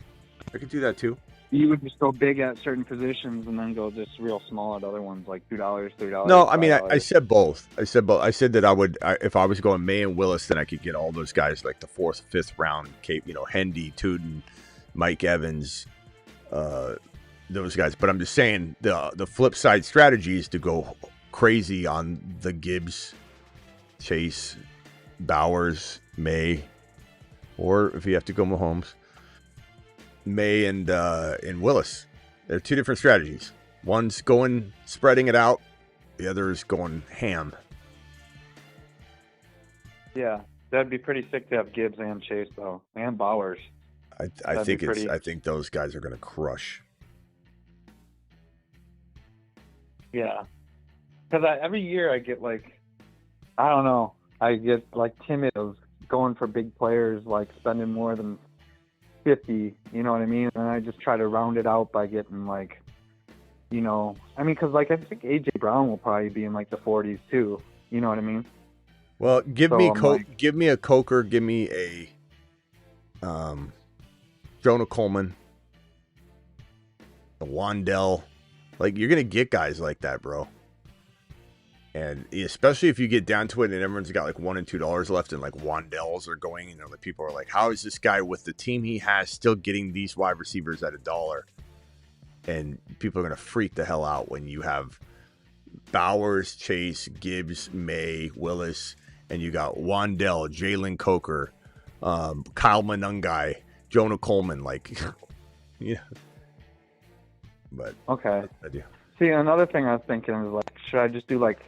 I could do that too. You would just go big at certain positions and then go just real small at other ones, like $2, $3. No, I mean, I said both. I said that I would, if I was going May and Willis, then I could get all those guys like the 4th, 5th round, Hendy, Tootin, Mike Evans, those guys. But I'm just saying the flip side strategy is to go crazy on the Gibbs, Chase, Bowers, May, or if you have to go Mahomes, May and Willis. They're 2 different strategies. One's spreading it out. The other is going ham. Yeah, that'd be pretty sick to have Gibbs and Chase though, and Bowers. I think those guys are going to crush. Yeah, because every year I get like, I don't know, I get like timid of going for big players, like spending more than 50. You know what I mean? And I just try to round it out by getting like, you know, I mean, because like I think AJ Brown will probably be in like the 40s too. You know what I mean? Well, give So me I'm like, give me a Coker, give me a Jonah Coleman, a Wandell. Like, you're gonna get guys like that, bro. And especially if you get down to it and everyone's got like $1 and $2 left and like Wandells are going, and like people are like, how is this guy with the team he has still getting these wide receivers at $1? And people are gonna freak the hell out when you have Bowers, Chase, Gibbs, May, Willis, and you got Wandell, Jalen Coker, Kyle Monungai, Jonah Coleman, like, yeah. But okay. See, another thing I was thinking is like, should I just do like,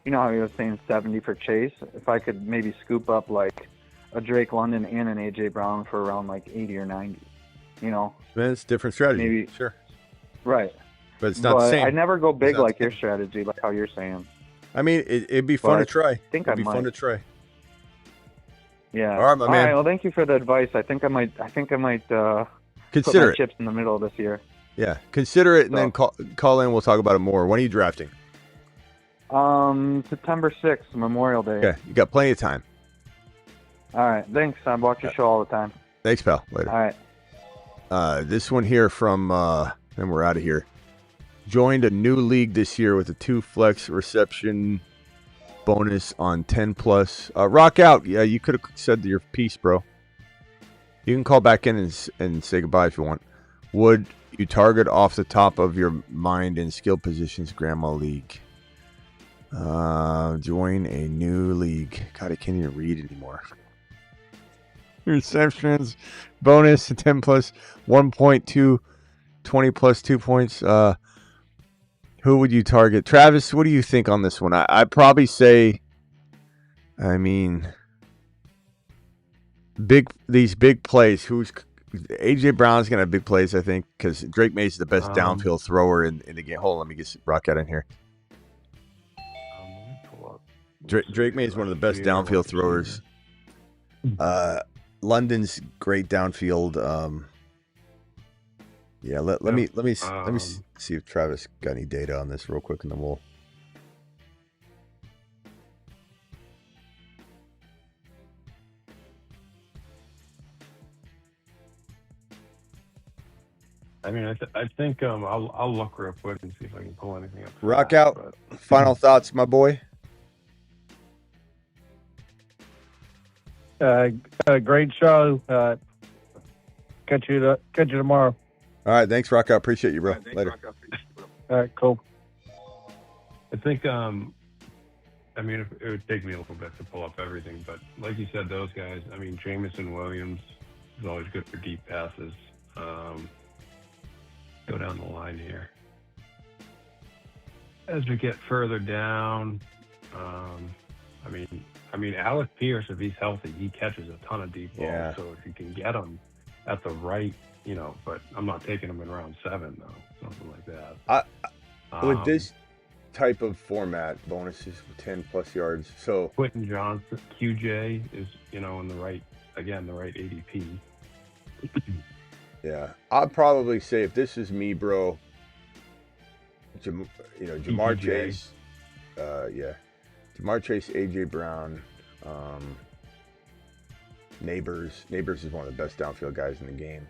you know how he was saying 70 for Chase? If I could maybe scoop up like a Drake London and an AJ Brown for around like 80 or 90, you know? Man, it's a different strategy. Maybe. Sure. Right. But it's not the same. I never go big like your strategy, like how you're saying. I mean, it'd be fun to try. It'd be fun to try. Yeah. All right, my man. All right, well, thank you for the advice. I think I might consider put my it. chips in the middle this year. Yeah, consider it, and then call in. We'll talk about it more. When are you drafting? September 6th, Memorial Day. Okay, you got plenty of time. All right, thanks. I watch your show all the time. Thanks, pal. Later. All right. This one here from, and we're out of here. Joined a new league this year with a 2 flex reception bonus on 10 plus. Rock out. Yeah, you could have said your piece, bro. You can call back in and say goodbye if you want. Would you target off the top of your mind in skill positions, Grandma League? Join a new league. God, I can't even read anymore. Receptions bonus 10 plus 1.2, 20 plus 2 points. Who would you target? Travis, what do you think on this one? I'd probably say, I mean, these big plays. AJ Brown's going to have big plays, I think, because Drake May's the best downfield thrower in the game. Hold on, let me get Rock out in here. Drake May is one of the best downfield throwers. London's great downfield. Yeah, let me see if Travis got any data on this real quick, and then we'll. I mean, I think I'll look real quick and see if I can pull anything up. Rock out. Final thoughts, my boy. Great show. Catch you tomorrow. All right, thanks, Rock out. Appreciate you, bro. Later. All right, cool. I think I mean, it would take me a little bit to pull up everything, but like you said, those guys. I mean, Jameson Williams is always good for deep passes. Go down the line here. As we get further down, I mean, Alec Pierce, if he's healthy, he catches a ton of deep balls. Yeah. So if you can get him at the right, you know, but I'm not taking him in round 7 though, something like that. With this type of format, bonuses for 10 plus yards. So Quentin Johnson, QJ is, you know, in the right ADP. Yeah, I'd probably say if this is me, bro, Jamar Chase, Jamar Chase, AJ Brown, Neighbors is one of the best downfield guys in the game.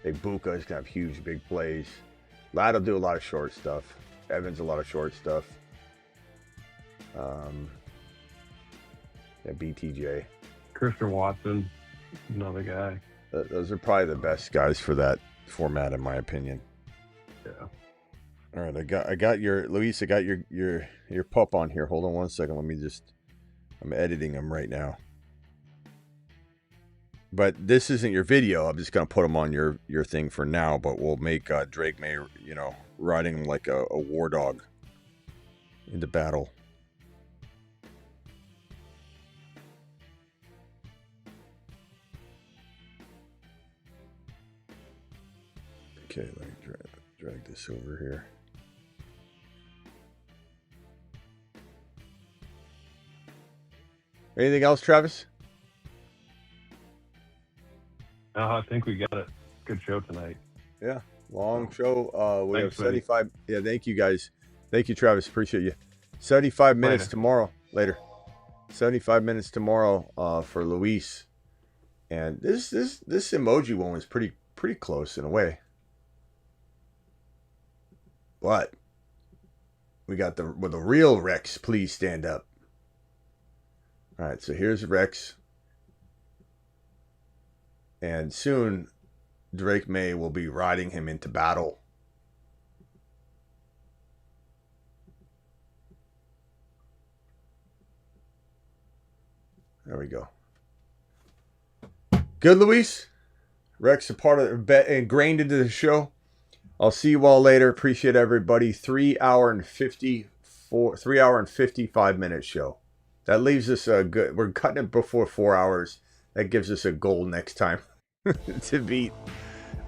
Buka is gonna have huge, big plays. Ladd will do a lot of short stuff. Evans a lot of short stuff. BTJ. Christian Watson, another guy. Those are probably the best guys for that format, in my opinion. Yeah. All right, I got your Luis. I got your pup on here. Hold on one second. I'm editing him right now. But this isn't your video. I'm just gonna put him on your thing for now. But we'll make Drake May, riding him like a war dog into battle. Okay, let me drag this over here. Anything else, Travis? I think we got it. Good show tonight. Yeah, long show. We Thanks, have 75. Yeah, thank you guys. Thank you, Travis. Appreciate you. 75 minutes tomorrow. Later. 75 minutes tomorrow for Luis. And this emoji one was pretty close in a way. What? We got the real Rex. Please stand up. All right, so here's Rex. And soon, Drake May will be riding him into battle. There we go. Good, Luis. Rex, a part of ingrained into the show. I'll see you all later. Appreciate everybody. 3 hour and 55 minute show. That leaves us a good. We're cutting it before 4 hours. That gives us a goal next time to beat.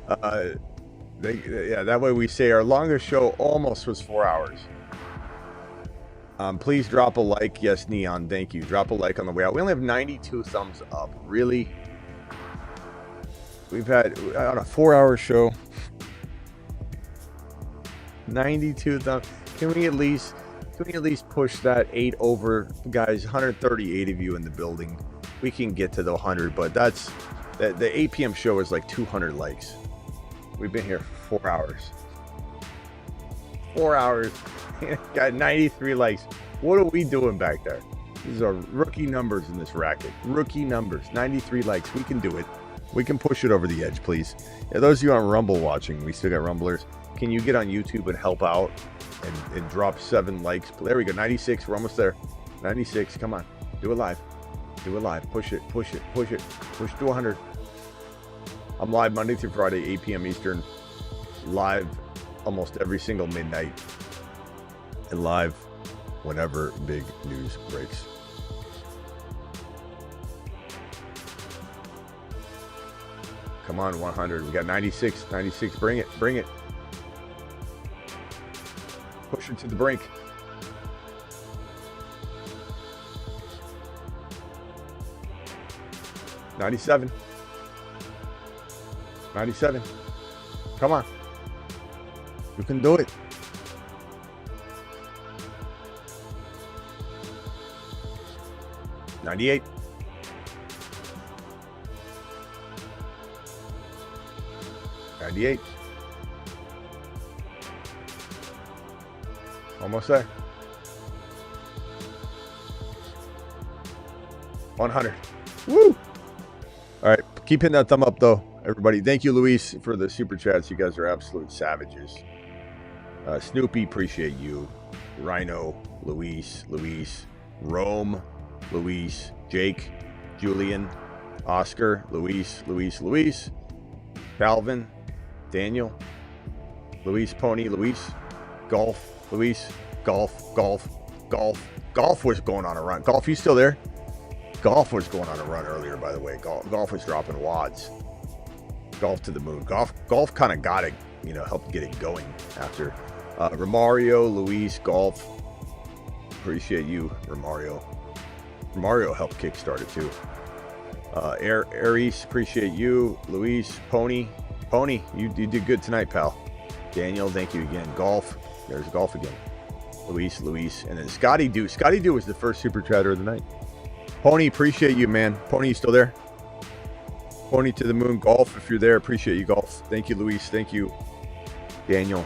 Yeah, that way we say our longest show almost was 4 hours. Please drop a like. Yes, Neon, thank you. Drop a like on the way out. We only have 92 thumbs up. Really? We've had on a 4 hour show. 92 thumbs. Can we at least push that 8 over, guys? 138 of you in the building. We can get to the 100, but that's the 8 p.m. show is like 200 likes. We've been here for 4 hours. 4 hours. Got 93 likes. What are we doing back there? These are rookie numbers in this racket. Rookie numbers. 93 likes. We can do it. We can push it over the edge, please. Yeah, those of you on Rumble watching, we still got Rumblers. Can you get on YouTube and help out and drop 7 likes? There we go. 96. We're almost there. 96. Come on. Do it live. Do it live. Push it. Push it. Push it. Push to 100. I'm live Monday through Friday, 8 p.m. Eastern. Live almost every single midnight. And live whenever big news breaks. Come on, 100. We got 96. 96. Bring it. Bring it. Push it to the brink. $97. 97. Come on. You can do it. $98. $98. Almost there. 100. Woo! All right, keep hitting that thumb up though, everybody. Thank you, Luis, for the super chats. You guys are absolute savages. Snoopy, appreciate you. Rhino, Luis, Rome, Luis, Jake, Julian, Oscar, Luis, Calvin, Daniel, Luis, Pony, Luis, Golf, Luis, Golf was going on a run. Golf, you still there? Golf was going on a run earlier, by the way. Golf was dropping wads. Golf to the moon. Golf kind of got it, helped get it going after. Romario, Luis, Golf. Appreciate you, Romario. Romario helped kickstart it too. Aries, appreciate you. Luis, Pony, you did good tonight, pal. Daniel, thank you again. Golf, there's Golf again. Luis, and then Scotty Do. Scotty Do was the first super chatter of the night. Pony, appreciate you, man. Pony, you still there? Pony to the moon. Golf, if you're there, appreciate you, Golf. Thank you, Luis. Thank you, Daniel.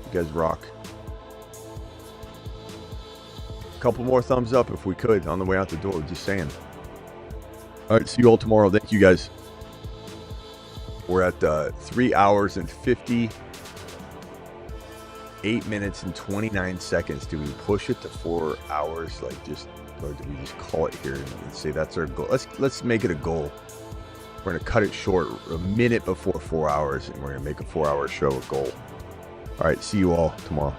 You guys rock. A couple more thumbs up if we could on the way out the door. Just saying. All right, see you all tomorrow. Thank you, guys. We're at 3 hours and 58 minutes and 29 seconds. Do we push it to 4 hours? Or do we just call it here and say that's our goal? Let's make it a goal. We're gonna cut it short a minute before 4 hours, and we're gonna make a 4 hour show a goal. All right, see you all tomorrow.